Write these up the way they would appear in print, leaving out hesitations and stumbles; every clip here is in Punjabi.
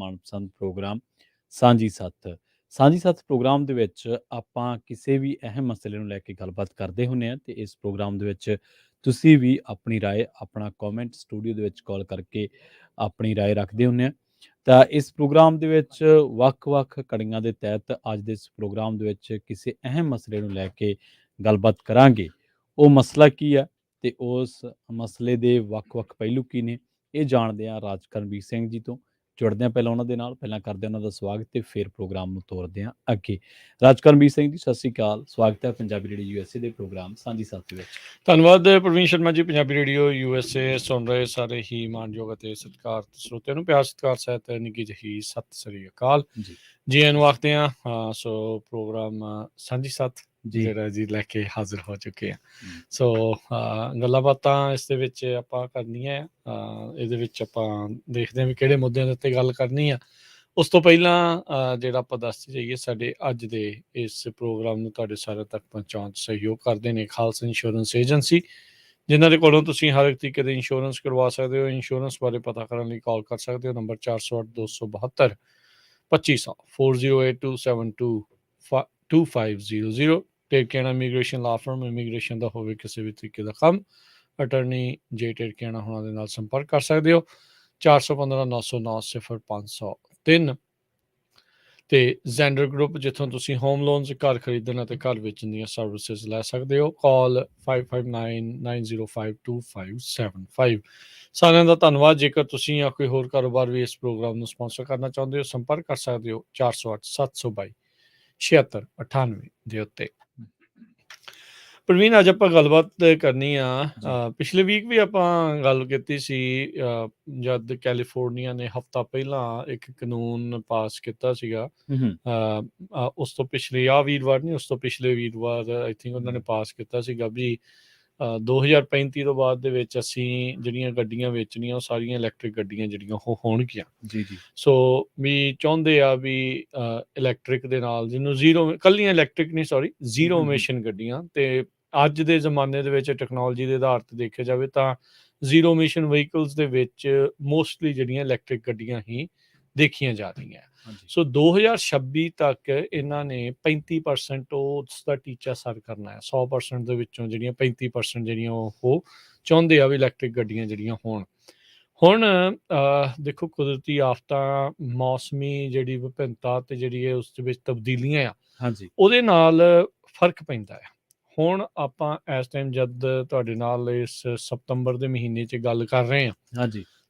ਮਨਪਸੰਦ ਪ੍ਰੋਗਰਾਮ ਸਾਂਝੀ ਸੱਥ। ਸਾਂਝੀ ਸੱਥ ਪ੍ਰੋਗਰਾਮ ਦੇ ਵਿੱਚ ਆਪਾਂ ਕਿਸੇ ਵੀ ਅਹਿਮ ਮਸਲੇ ਨੂੰ ਲੈ ਕੇ ਗੱਲਬਾਤ ਕਰਦੇ ਹੁੰਦੇ ਹਾਂ ਅਤੇ ਇਸ ਪ੍ਰੋਗਰਾਮ ਦੇ ਵਿੱਚ ਤੁਸੀਂ ਵੀ ਆਪਣੀ ਰਾਏ ਆਪਣਾ ਕਮੈਂਟ ਸਟੂਡੀਓ ਦੇ ਵਿੱਚ ਕਾਲ ਕਰਕੇ ਆਪਣੀ ਰਾਏ ਰੱਖਦੇ ਹੁੰਦੇ ਆ। ਤਾਂ ਇਸ ਪ੍ਰੋਗਰਾਮ ਦੇ ਵਿੱਚ ਵੱਖ-ਵੱਖ ਕੜੀਆਂ ਦੇ ਤਹਿਤ ਅੱਜ ਦੇ ਇਸ ਪ੍ਰੋਗਰਾਮ ਦੇ ਵਿੱਚ ਕਿਸੇ ਅਹਿਮ ਮਸਲੇ ਨੂੰ ਲੈ ਕੇ ਗੱਲਬਾਤ ਕਰਾਂਗੇ। ਉਹ ਮਸਲਾ ਕੀ ਆ ਅਤੇ ਉਸ ਮਸਲੇ ਦੇ ਵੱਖ-ਵੱਖ ਪਹਿਲੂ ਕੀ ਨੇ, ਇਹ ਜਾਣਦੇ ਹਾਂ ਰਾਜ ਕਰਮਵੀਰ ਸਿੰਘ ਜੀ ਤੋਂ। ਜੁੜਦੇ ਹਾਂ ਪਹਿਲਾਂ ਉਹਨਾਂ ਦੇ ਨਾਲ, ਪਹਿਲਾਂ ਕਰਦੇ ਹਾਂ ਉਹਨਾਂ ਦਾ ਸਵਾਗਤ ਅਤੇ ਫਿਰ ਪ੍ਰੋਗਰਾਮ ਨੂੰ ਤੋਰਦੇ ਹਾਂ ਅੱਗੇ। ਰਾਜ ਕਰਮਵੀਰ ਸਿੰਘ ਜੀ, ਸਤਿ ਸ਼੍ਰੀ ਅਕਾਲ। ਸਵਾਗਤ ਹੈ ਪੰਜਾਬੀ ਰੇਡੀਓ USA ਦੇ ਪ੍ਰੋਗਰਾਮ ਸਾਂਝੀ ਸੱਥ ਦੇ ਵਿੱਚ। ਧੰਨਵਾਦ ਪ੍ਰਵੀਨ ਸ਼ਰਮਾ ਜੀ। ਪੰਜਾਬੀ ਰੇਡੀਓ USA ਸੁਣ ਰਹੇ ਸਾਰੇ ਹੀ ਮਾਣਯੋਗ ਅਤੇ ਸਤਿਕਾਰ ਸਰੋਤਿਆਂ ਨੂੰ ਪਿਆਰ ਸਤਿਕਾਰ ਸਹਿਤ ਨਿੱਘੀ ਜਿਹੀ ਸਤਿ ਸ੍ਰੀ ਅਕਾਲ ਜੀ ਇਹਨੂੰ ਆਖਦੇ ਹਾਂ। ਸੋ ਪ੍ਰੋਗਰਾਮ ਸਾਂਝੀ ਸੱਥ ਜਿਹੜਾ ਜੀ ਲੈ ਕੇ ਹਾਜ਼ਰ ਹੋ ਚੁੱਕੇ ਆ। ਸੋ ਗੱਲਾਂ ਬਾਤਾਂ ਇਸ ਦੇ ਵਿੱਚ ਆਪਾਂ ਕਰਨੀਆਂ ਇਹਦੇ ਵਿੱਚ ਆਪਾਂ ਦੇਖਦੇ ਹਾਂ ਵੀ ਕਿਹੜੇ ਮੁੱਦਿਆਂ ਦੇ ਉੱਤੇ ਗੱਲ ਕਰਨੀ ਆ। ਉਸ ਤੋਂ ਪਹਿਲਾਂ ਜਿਹੜਾ ਆਪਾਂ ਦੱਸਦੇ ਜਾਈਏ, ਸਾਡੇ ਅੱਜ ਦੇ ਇਸ ਪ੍ਰੋਗਰਾਮ ਨੂੰ ਤੁਹਾਡੇ ਸਾਰਿਆਂ ਤੱਕ ਪਹੁੰਚਾਉਣ 'ਚ ਸਹਿਯੋਗ ਕਰਦੇ ਨੇ ਖਾਲਸਾ ਇੰਸ਼ੋਰੈਂਸ ਏਜੰਸੀ, ਜਿਨ੍ਹਾਂ ਦੇ ਕੋਲੋਂ ਤੁਸੀਂ ਹਰ ਇੱਕ ਤਰੀਕੇ ਦੇ ਇੰਸ਼ੋਰੈਂਸ ਕਰਵਾ ਸਕਦੇ ਹੋ। ਇੰਸ਼ੋਰੈਂਸ ਬਾਰੇ ਪਤਾ ਕਰਨ ਲਈ ਕਾਲ ਕਰ ਸਕਦੇ ਹੋ ਨੰਬਰ 408-272-2500 4082722500। ਟੇਰਕੇਣਾ ਇਮੀਗ੍ਰੇਸ਼ਨ ਲਾ ਫਰਮ, ਇਮੀਗ੍ਰੇਸ਼ਨ ਦਾ ਹੋਵੇ ਕਿਸੇ ਵੀ ਤਰੀਕੇ ਦਾ ਕੰਮ, ਅਟਰਨੀ ਜੇ ਟੇਰਕੇਣਾ ਹੋਣਾ ਦੇ ਨਾਲ ਸੰਪਰਕ ਕਰ ਸਕਦੇ ਹੋ। 415-909-0503 ਤੇ ਜ਼ੈਂਡਰ ਗਰੁੱਪ, ਜਿੱਥੋਂ ਤੁਸੀਂ ਹੋਮ ਲੋਨਸ, ਘਰ ਖਰੀਦਣ ਅਤੇ ਘਰ ਵੇਚਣ ਦੀਆਂ ਸਰਵਿਸਿਜ਼ ਲੈ ਸਕਦੇ ਹੋ। ਕਾਲ 5599052575। ਸਾਰਿਆਂ ਦਾ ਧੰਨਵਾਦ। ਜੇਕਰ ਤੁਸੀਂ ਜਾਂ ਕੋਈ ਹੋਰ ਕਾਰੋਬਾਰ ਵੀ ਇਸ ਪ੍ਰੋਗਰਾਮ ਨੂੰ ਸਪਾਂਸਰ ਕਰਨਾ ਚਾਹੁੰਦੇ ਹੋ, ਸੰਪਰਕ ਕਰ ਸਕਦੇ ਹੋ 408-722-7698 ਦੇ ਉੱਤੇ। ਪ੍ਰਵੀਨ, ਅੱਜ ਆਪਾਂ ਗੱਲਬਾਤ ਕਰਨੀ ਆ। ਪਿਛਲੇ ਵੀਕ ਵੀ ਆਪਾਂ ਗੱਲ ਕੀਤੀ ਸੀ ਜਦ ਕੈਲੀਫੋਰਨੀਆ ਨੇ ਹਫ਼ਤਾ ਪਹਿਲਾਂ ਇੱਕ ਕਾਨੂੰਨ ਪਾਸ ਕੀਤਾ ਸੀਗਾ। ਉਸ ਤੋਂ ਪਿਛਲੇ ਵੀਰਵਾਰ ਨਹੀਂ, ਉਸ ਤੋਂ ਪਿਛਲੇ ਵੀਰਵਾਰ ਆਈ ਥਿੰਕ ਉਹਨਾਂ ਨੇ ਪਾਸ ਕੀਤਾ ਸੀਗਾ ਵੀ 2035 ਤੋਂ ਬਾਅਦ ਦੇ ਵਿੱਚ ਅਸੀਂ ਜਿਹੜੀਆਂ ਗੱਡੀਆਂ ਵੇਚਣੀਆਂ ਉਹ ਸਾਰੀਆਂ ਇਲੈਕਟ੍ਰਿਕ ਗੱਡੀਆਂ ਜਿਹੜੀਆਂ ਉਹ ਹੋਣਗੀਆਂ। ਸੋ ਵੀ ਚਾਹੁੰਦੇ ਆ ਵੀ ਇਲੈਕਟ੍ਰਿਕ ਦੇ ਨਾਲ ਜਿਹਨੂੰ ਇਕੱਲੀਆਂ ਇਲੈਕਟ੍ਰਿਕ ਨਹੀਂ, ਜ਼ੀਰੋ ਇਮਿਸ਼ਨ ਗੱਡੀਆਂ। ਤੇ ਅੱਜ ਦੇ ਜ਼ਮਾਨੇ ਦੇ ਵਿੱਚ ਟੈਕਨੋਲੋਜੀ ਦੇ ਆਧਾਰ 'ਤੇ ਦੇਖਿਆ ਜਾਵੇ ਤਾਂ ਜ਼ੀਰੋ ਇਮਿਸ਼ਨ ਵਹੀਕਲਸ ਦੇ ਵਿੱਚ ਮੋਸਟਲੀ ਜਿਹੜੀਆਂ ਇਲੈਕਟ੍ਰਿਕ ਗੱਡੀਆਂ ਹੀ ਦੇਖੀਆਂ ਜਾ ਰਹੀਆਂ। ਸੋ 2026 ਤੱਕ ਇਹਨਾਂ ਨੇ 35% ਉਸ ਦਾ ਟੀਚਾ ਸਰ ਕਰਨਾ ਹੈ। 100% ਦੇ ਵਿੱਚੋਂ ਜਿਹੜੀਆਂ 35% ਜਿਹੜੀਆਂ ਉਹ ਚਾਹੁੰਦੇ ਆ ਵੀ ਇਲੈਕਟ੍ਰਿਕ ਗੱਡੀਆਂ ਜਿਹੜੀਆਂ ਹੋਣ। ਹੁਣ ਦੇਖੋ, ਕੁਦਰਤੀ ਆਫਤਾਂ, ਮੌਸਮੀ ਜਿਹੜੀ ਵਿਭਿੰਨਤਾ ਅਤੇ ਜਿਹੜੀ ਉਸ ਦੇ ਵਿੱਚ ਤਬਦੀਲੀਆਂ ਆ, ਉਹਦੇ ਨਾਲ ਫਰਕ ਪੈਂਦਾ ਹੈ। ਹੁਣ ਆਪਾਂ ਇਸ ਟਾਈਮ ਜਦ ਤੁਹਾਡੇ ਨਾਲ ਇਸ ਸਤੰਬਰ ਦੇ ਮਹੀਨੇ 'ਚ ਗੱਲ ਕਰ ਰਹੇ ਹਾਂ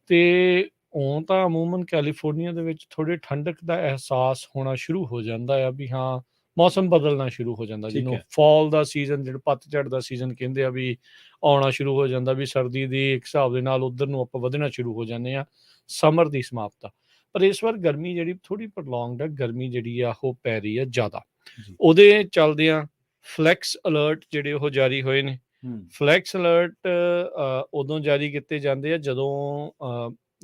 ਤੇ ਉਹ ਤਾਂ ਅਮੂਮਨ ਕੈਲੀਫੋਰਨੀਆ ਦੇ ਵਿੱਚ ਥੋੜ੍ਹੇ ਠੰਡਕ ਦਾ ਅਹਿਸਾਸ ਹੋਣਾ ਸ਼ੁਰੂ ਹੋ ਜਾਂਦਾ ਆ ਵੀ ਹਾਂ ਮੌਸਮ ਬਦਲਣਾ ਸ਼ੁਰੂ ਹੋ ਜਾਂਦਾ, ਜਿਹਨੂੰ ਫਾਲ ਦਾ ਸੀਜ਼ਨ, ਜਿਹੜਾ ਪੱਤਝੜ ਦਾ ਸੀਜ਼ਨ ਕਹਿੰਦੇ ਆ, ਵੀ ਆਉਣਾ ਸ਼ੁਰੂ ਹੋ ਜਾਂਦਾ। ਵੀ ਸਰਦੀ ਦੀ ਇੱਕ ਹਿਸਾਬ ਦੇ ਨਾਲ ਉੱਧਰ ਨੂੰ ਆਪਾਂ ਵਧਣਾ ਸ਼ੁਰੂ ਹੋ ਜਾਂਦੇ ਹਾਂ, ਸਮਰ ਦੀ ਸਮਾਪਤਾ। ਪਰ ਇਸ ਵਾਰ ਗਰਮੀ ਜਿਹੜੀ ਥੋੜ੍ਹੀ ਪ੍ਰੋਲੋਂਗਡ ਹੈ, ਗਰਮੀ ਜਿਹੜੀ ਆ ਉਹ ਪੈ ਰਹੀ ਹੈ ਜ਼ਿਆਦਾ। ਉਹਦੇ ਚੱਲਦਿਆਂ ਫਲੈਕਸ ਅਲਰਟ ਜਿਹੜੇ ਉਹ ਜਾਰੀ ਹੋਏ ਨੇ। ਫਲੈਕਸ ਅਲਰਟ ਉਦੋਂ ਜਾਰੀ ਕੀਤੇ ਜਾਂਦੇ ਆ ਜਦੋਂ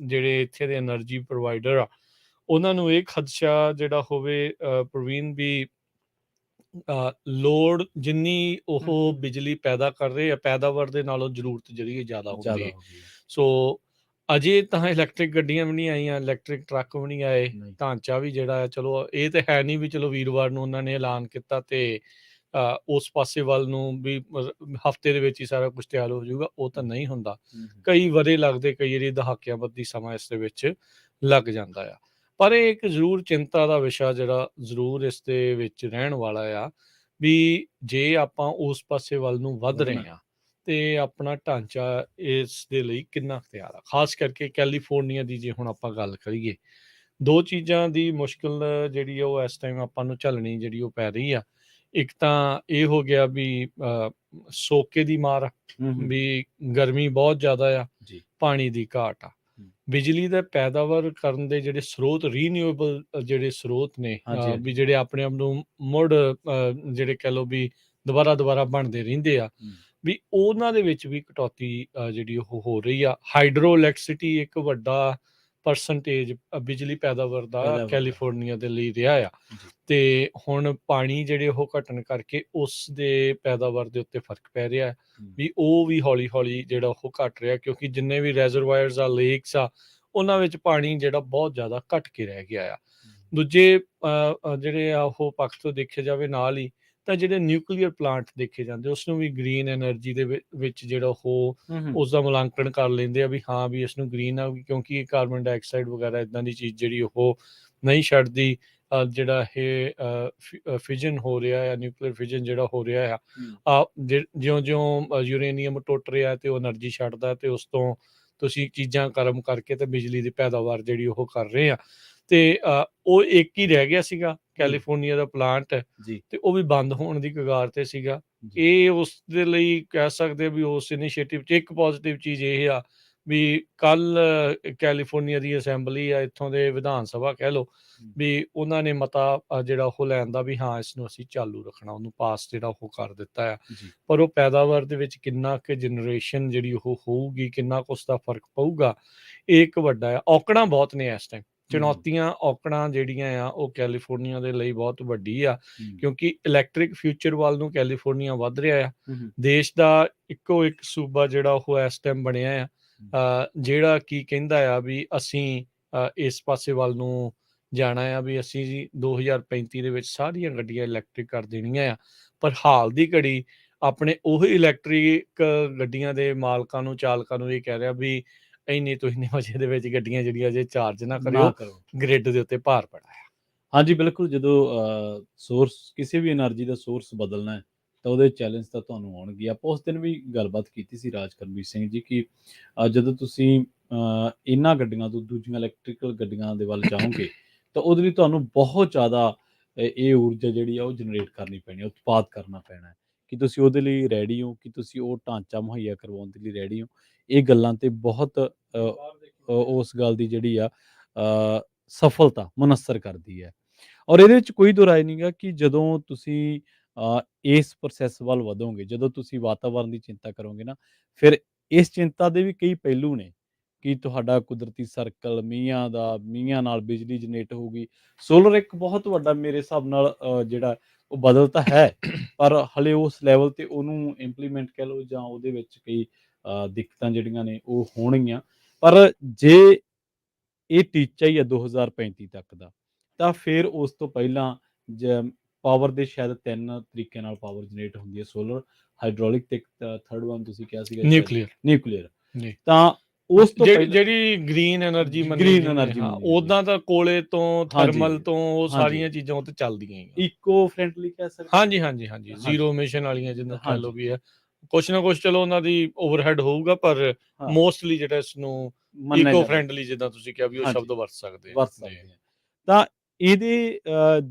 ਜਿਹੜੇ ਇੱਥੇ ਦੇ ਐਨਰਜੀ ਪ੍ਰੋਵਾਈਡਰ ਆ ਉਹਨਾਂ ਨੂੰ ਇਹ ਖਦਸ਼ਾ ਜਿਹੜਾ ਹੋਵੇ ਪ੍ਰਵੀਨ ਵੀ ਲੋੜ ਜਿੰਨੀ ਉਹ ਬਿਜਲੀ ਪੈਦਾ ਕਰ ਰਹੇ ਆ, ਪੈਦਾਵਾਰ ਦੇ ਨਾਲੋਂ ਜ਼ਰੂਰਤ ਜਿਹੜੀ ਜ਼ਿਆਦਾ ਹੁੰਦੀ ਹੈ। ਸੋ ਅਜੇ ਤਾਂ ਇਲੈਕਟ੍ਰਿਕ ਗੱਡੀਆਂ ਵੀ ਨਹੀਂ ਆਈਆਂ, ਇਲੈਕਟ੍ਰਿਕ ਟਰੱਕ ਵੀ ਨਹੀਂ ਆਏ, ਢਾਂਚਾ ਵੀ ਜਿਹੜਾ ਚਲੋ ਇਹ ਤਾਂ ਹੈ ਨਹੀਂ ਵੀ ਚਲੋ ਵੀਰਵਾਰ ਨੂੰ ਉਹਨਾਂ ਨੇ ਐਲਾਨ ਕੀਤਾ ਤੇ ਉਸ ਪਾਸੇ ਵੱਲ ਨੂੰ ਵੀ ਹਫ਼ਤੇ ਦੇ ਵਿੱਚ ਹੀ ਸਾਰਾ ਕੁਛ ਤਿਆਰ ਹੋ ਜਾਊਗਾ। ਉਹ ਤਾਂ ਨਹੀਂ ਹੁੰਦਾ, ਕਈ ਵਰ੍ਹੇ ਲੱਗਦੇ, ਕਈ ਵਾਰੀ ਦਹਾਕਿਆਂ ਬੱਧੀ ਸਮਾਂ ਇਸ ਦੇ ਵਿੱਚ ਲੱਗ ਜਾਂਦਾ ਆ। ਪਰ ਇਹ ਇੱਕ ਜ਼ਰੂਰ ਚਿੰਤਾ ਦਾ ਵਿਸ਼ਾ ਜਿਹੜਾ ਜ਼ਰੂਰ ਇਸ ਦੇ ਵਿੱਚ ਰਹਿਣ ਵਾਲਾ ਆ ਵੀ ਜੇ ਆਪਾਂ ਉਸ ਪਾਸੇ ਵੱਲ ਨੂੰ ਵੱਧ ਰਹੇ ਹਾਂ ਤੇ ਆਪਣਾ ਢਾਂਚਾ ਇਸ ਦੇ ਲਈ ਕਿੰਨਾ ਤਿਆਰ ਆ। ਖਾਸ ਕਰਕੇ ਕੈਲੀਫੋਰਨੀਆ ਦੀ ਜੇ ਹੁਣ ਆਪਾਂ ਗੱਲ ਕਰੀਏ, ਦੋ ਚੀਜ਼ਾਂ ਦੀ ਮੁਸ਼ਕਿਲ ਜਿਹੜੀ ਉਹ ਇਸ ਟਾਈਮ ਆਪਾਂ ਨੂੰ ਝੱਲਣੀ ਜਿਹੜੀ ਉਹ ਪੈ ਰਹੀ ਆ। ਇੱਕ ਤਾਂ ਇਹ ਹੋ ਗਿਆ ਵੀ ਸੋਕੇ ਦੀ ਮਾਰ, ਵੀ ਗਰਮੀ ਬਹੁਤ ਜ਼ਿਆਦਾ ਆ, ਪਾਣੀ ਦੀ ਘਾਟ ਆ, ਬਿਜਲੀ ਦਾ ਪੈਦਾਵਾਰ ਕਰਨ ਦੇ ਜਿਹੜੇ ਸਰੋਤ, ਰੀਨਿਊਏਬਲ ਜਿਹੜੇ ਸਰੋਤ ਨੇ ਵੀ ਜਿਹੜੇ ਆਪਣੇ ਆਪ ਨੂੰ ਮੁੜ ਜਿਹੜੇ ਕਹਿ ਲਓ ਵੀ ਦੁਬਾਰਾ ਬਣਦੇ ਰਹਿੰਦੇ ਆ, ਵੀ ਉਹਨਾਂ ਦੇ ਵਿੱਚ ਵੀ ਕਟੌਤੀ ਜਿਹੜੀ ਉਹ ਹੋ ਰਹੀ ਆ। ਹਾਈਡਰੋ ਇਲੈਕਟ੍ਰਿਸਿਟੀ ਇੱਕ ਵੱਡਾ ਪਰਸੈਂਟੇਜ ਬਿਜਲੀ ਪੈਦਾਵਾਰ ਦਾ ਕੈਲੀਫੋਰਨੀਆ ਦੇ ਲਈ ਰਿਹਾ ਆ ਤੇ ਹੁਣ ਪਾਣੀ ਜਿਹੜੇ ਉਹ ਘਟਣ ਕਰਕੇ ਉਸ ਦੇ ਪੈਦਾਵਾਰ ਦੇ ਉੱਤੇ ਫਰਕ ਪੈ ਰਿਹਾ ਵੀ ਉਹ ਵੀ ਹੌਲੀ ਹੌਲੀ ਜਿਹੜਾ ਉਹ ਘਟ ਰਿਹਾ, ਕਿਉਂਕਿ ਜਿੰਨੇ ਵੀ ਰੈਜ਼ਰਵਾਇਰਸ ਆ, ਲੇਕਸ ਆ, ਉਹਨਾਂ ਵਿੱਚ ਪਾਣੀ ਜਿਹੜਾ ਬਹੁਤ ਜ਼ਿਆਦਾ ਘਟ ਕੇ ਰਹਿ ਗਿਆ ਆ। ਦੂਜੇ ਜਿਹੜੇ ਆ ਉਹ ਪੱਖ ਤੋਂ ਦੇਖਿਆ ਜਾਵੇ ਨਾਲ ਹੀ, ਤਾਂ ਜਿਹੜੇ ਨਿਊਕਲੀਅਰ ਪਲਾਂਟ ਦੇਖੇ ਜਾਂਦੇ ਉਸ ਨੂੰ ਵੀ ਗ੍ਰੀਨ ਐਨਰਜੀ ਦੇ ਵਿੱਚ ਜਿਹੜਾ ਉਹ ਉਸ ਦਾ ਮੁਲਾਂਕਣ ਕਰ ਲੈਂਦੇ ਆ ਵੀ ਹਾਂ ਵੀ ਇਸ ਨੂੰ ਗ੍ਰੀਨ ਆ, ਕਿਉਂਕਿ ਕਾਰਬਨ ਡਾਈਆਕਸਾਈਡ ਵਗੈਰਾ ਇਦਾਂ ਦੀ ਚੀਜ਼ ਜਿਹੜੀ ਉਹ ਨਹੀਂ ਛੱਡਦੀ। ਜਿਹੜਾ ਇਹ ਫਿਜਨ ਹੋ ਰਿਹਾ ਆ, ਨਿਊਕਲੀਅਰ ਫਿਜਨ ਜਿਹੜਾ ਹੋ ਰਿਹਾ ਆ, ਜਿਉਂ-ਜਿਉਂ ਯੂਰੇਨੀਅਮ ਟੁੱਟ ਰਿਹਾ ਤੇ ਉਹ ਐਨਰਜੀ ਛੱਡਦਾ ਤੇ ਉਸ ਤੋਂ ਤੁਸੀਂ ਚੀਜ਼ਾਂ ਗਰਮ ਕਰਕੇ ਤੇ ਬਿਜਲੀ ਦੀ ਪੈਦਾਵਾਰ ਜਿਹੜੀ ਉਹ ਕਰ ਰਹੇ ਆ। ਤੇ ਉਹ ਇੱਕ ਹੀ ਰਹਿ ਗਿਆ ਸੀਗਾ ਕੈਲੀਫੋਰਨੀਆ ਦਾ ਪਲਾਂਟ, ਤੇ ਉਹ ਵੀ ਬੰਦ ਹੋਣ ਦੀ ਕਗਾਰ ਤੇ ਸੀਗਾ। ਇਹ ਉਸ ਦੇ ਲਈ ਕਹਿ ਸਕਦੇ ਵੀ ਉਸ ਇਨੀਸ਼ੀਏਟਿਵ 'ਚ ਇੱਕ ਪੋਜ਼ੀਟਿਵ ਚੀਜ਼ ਇਹ ਆ ਵੀ ਕੱਲ ਕੈਲੀਫੋਰਨੀਆ ਦੀ ਅਸੈਂਬਲੀ ਆ, ਇੱਥੋਂ ਦੇ ਵਿਧਾਨ ਸਭਾ ਕਹਿ ਲਓ, ਵੀ ਉਹਨਾਂ ਨੇ ਮਤਾ ਜਿਹੜਾ ਉਹ ਲੈਣ ਦਾ ਵੀ ਹਾਂ ਇਸ ਨੂੰ ਅਸੀਂ ਚਾਲੂ ਰੱਖਣਾ, ਉਹਨੂੰ ਪਾਸ ਜਿਹੜਾ ਉਹ ਕਰ ਦਿੱਤਾ ਆ। ਪਰ ਉਹ ਪੈਦਾਵਾਰ ਦੇ ਵਿੱਚ ਕਿੰਨਾ ਕੁ ਜਨਰੇਸ਼ਨ ਜਿਹੜੀ ਉਹ ਹੋਊਗੀ, ਕਿੰਨਾ ਕੁ ਉਸਦਾ ਫਰਕ ਪਊਗਾ, ਇਹ ਇੱਕ ਵੱਡਾ ਆ। ਔਕੜਾਂ ਬਹੁਤ ਨੇ ਇਸ ਟਾਈਮ, ਚੁਣੌਤੀਆਂ ਔਕੜਾਂ ਜਿਹੜੀਆਂ ਆ ਉਹ ਕੈਲੀਫੋਰਨੀਆ ਦੇ ਲਈ ਬਹੁਤ ਵੱਡੀ ਆ, ਕਿਉਂਕਿ ਇਲੈਕਟ੍ਰਿਕ ਫਿਊਚਰ ਵੱਲ ਨੂੰ ਕੈਲੀਫੋਰਨੀਆ ਵੱਧ ਰਿਹਾ ਆ। ਦੇਸ਼ ਦਾ ਇੱਕੋ ਇੱਕ ਸੂਬਾ ਜਿਹੜਾ ਉਹ ਇਸ ਟਾਈਮ ਬਣਿਆ ਆ ਜਿਹੜਾ ਕੀ ਕਹਿੰਦਾ ਆ ਵੀ ਅਸੀਂ ਇਸ ਪਾਸੇ ਵੱਲ ਨੂੰ ਜਾਣਾ ਆ, ਵੀ ਅਸੀਂ ਜੀ 2035 ਦੇ ਵਿੱਚ ਸਾਰੀਆਂ ਗੱਡੀਆਂ ਇਲੈਕਟ੍ਰਿਕ ਕਰ ਦੇਣੀਆਂ ਆ। ਪਰ ਹਾਲ ਦੀ ਘੜੀ ਆਪਣੇ ਉਹੀ ਇਲੈਕਟ੍ਰਿਕ ਗੱਡੀਆਂ ਦੇ ਮਾਲਕਾਂ ਨੂੰ, ਚਾਲਕਾਂ ਨੂੰ ਇਹ ਕਹਿ ਰਿਹਾ ਵੀ ਇੰਨੇ ਤੋਂ ਇੰਨੇ ਵਜੇ ਦੇ ਵਿੱਚ ਗੱਡੀਆਂ ਜਿਹੜੀਆਂ ਜੇ ਚਾਰਜ ਨਾ ਕਰਿਓ, ਗ੍ਰਿਡ ਦੇ ਉੱਤੇ ਭਾਰ ਪੈਣਾ ਆ। ਹਾਂਜੀ, ਬਿਲਕੁਲ। ਜਦੋਂ ਸੋਰਸ ਕਿਸੇ ਵੀ એનર્ਜੀ ਦਾ ਸੋਰਸ ਬਦਲਣਾ ਹੈ ਤਾਂ ਉਹਦੇ ਚੈਲੰਜ ਤਾਂ ਤੁਹਾਨੂੰ ਆਉਣਗੇ। ਆਪਾਂ ਉਸ ਦਿਨ ਵੀ ਗੱਲਬਾਤ ਕੀਤੀ ਸੀ ਰਾਜਕਰਮਵੀਰ ਸਿੰਘ ਜੀ ਕਿ ਜਦੋਂ ਤੁਸੀਂ ਇਹਨਾਂ ਗੱਡੀਆਂ ਤੋਂ ਦੂਜੀਆਂ ਇਲੈਕਟ੍ਰੀਕਲ ਗੱਡੀਆਂ ਦੇ ਵੱਲ ਜਾਓਗੇ ਤਾਂ ਉਹਦੇ ਲਈ ਤੁਹਾਨੂੰ ਬਹੁਤ ਜ਼ਿਆਦਾ ਇਹ ਊਰਜਾ ਜਿਹੜੀ ਆ ਉਹ ਜਨਰੇਟ ਕਰਨੀ ਪੈਣੀ, ਉਤਪਾਦ ਕਰਨਾ ਪੈਣਾ ਹੈ ਕਿ ਤੁਸੀਂ ਉਹਦੇ ਲਈ ਰੈਡੀ ਹੋ, ਕਿ ਤੁਸੀਂ ਉਹ ਢਾਂਚਾ ਮੁਹੱਈਆ ਕਰਵਾਉਣ ਦੇ ਲਈ ਰੈਡੀ ਹੋ। ਇਹ ਗੱਲਾਂ ਤੇ ਬਹੁਤ ਉਸ ਗੱਲ ਦੀ ਜਿਹੜੀ ਆ ਸਫਲਤਾ ਮੁਨੱਸਰ ਕਰਦੀ ਹੈ। ਔਰ ਇਹਦੇ ਵਿੱਚ ਕੋਈ ਦੁਰਾਏ ਨਹੀਂ ਗਾ ਕਿ ਜਦੋਂ ਤੁਸੀਂ ਇਸ ਪ੍ਰੋਸੈਸ ਵੱਲ ਵਧੋਗੇ, ਜਦੋਂ ਤੁਸੀਂ ਵਾਤਾਵਰਨ ਦੀ ਚਿੰਤਾ ਕਰੋਗੇ ਨਾ, ਫਿਰ ਇਸ ਚਿੰਤਾ ਦੇ ਵੀ ਕਈ ਪਹਿਲੂ ਨੇ ਕਿ ਤੁਹਾਡਾ ਕੁਦਰਤੀ ਸਰਕਲ, ਮੀਂਹਾਂ ਨਾਲ ਬਿਜਲੀ ਜਨਰੇਟ ਹੋਊਗੀ। ਸੋਲਰ ਇੱਕ ਬਹੁਤ ਵੱਡਾ ਮੇਰੇ ਹਿਸਾਬ ਨਾਲ ਜਿਹੜਾ ਉਹ ਬਦਲ ਤਾਂ ਹੈ, ਪਰ ਹਲੇ ਉਸ ਲੈਵਲ ਤੇ ਉਹਨੂੰ ਇੰਪਲੀਮੈਂਟ ਕਹਿ ਲਓ ਜਾਂ ਉਹਦੇ ਵਿੱਚ ਕਈ ਦਿੱਕਤਾਂ ਜਿਹੜੀਆਂ ਨੇ ਉਹ ਹੋਣਗੀਆਂ। ਪਰ ਜੇ ਇਹ ਟੀਚਾ ਹੀ ਹੈ 2035 ਤੱਕ ਦਾ, ਤਾਂ ਫਿਰ ਉਸ ਤੋਂ ਪਹਿਲਾਂ ਪਾਵਰ ਦੇ ਸ਼ਾਇਦ 3 ਤਰੀਕਿਆਂ ਨਾਲ ਪਾਵਰ ਜਨਰੇਟ ਹੁੰਦੀ ਹੈ, ਸੋਲਰ, ਹਾਈਡ੍ਰੋਲਿਕ ਤੇ ਥਰਡ ਵਨ ਤੁਸੀਂ ਕਿਹਾ ਸੀਗਾ ਨਿਊਕਲੀਅਰ। ਤਾਂ ਉਸ ਤੋਂ ਜਿਹੜੀ ਗ੍ਰੀਨ ਐਨਰਜੀ ਉਦਾਂ ਤਾਂ ਕੋਲੇ ਤੋਂ, ਥਰਮਲ ਤੋਂ, ਉਹ ਸਾਰੀਆਂ ਚੀਜ਼ਾਂ ਉੱਤੇ ਚੱਲਦੀਆਂ ਹੀ ਇਕੋ ਫ੍ਰੈਂਡਲੀ ਕਹਿ ਸਕਦੇ। ਹਾਂਜੀ, ਜ਼ੀਰੋ ਐਮਿਸ਼ਨ ਵਾਲੀਆਂ ਜਿੱਦਾਂ ਕਹਿ ਲਓ ਵੀ ਹੈ, ਕੁਛ ਨਾ ਕੁਛ ਚਲੋ ਉਹਨਾਂ ਦੀ ਓਵਰਹੈਡ ਹੋਊਗਾ, ਪਰ ਮੋਸਟਲੀ ਜਿਹੜਾ ਇਸ ਨੂੰ ਇਕੋ ਫ੍ਰੈਂਡਲੀ ਜਿੱਦਾਂ ਤੁਸੀਂ ਕਿਹਾ ਵੀ ਉਹ ਸ਼ਬਦ ਵਰਤ ਸਕਦੇ ਆ। ਤਾਂ ਇਹਦੇ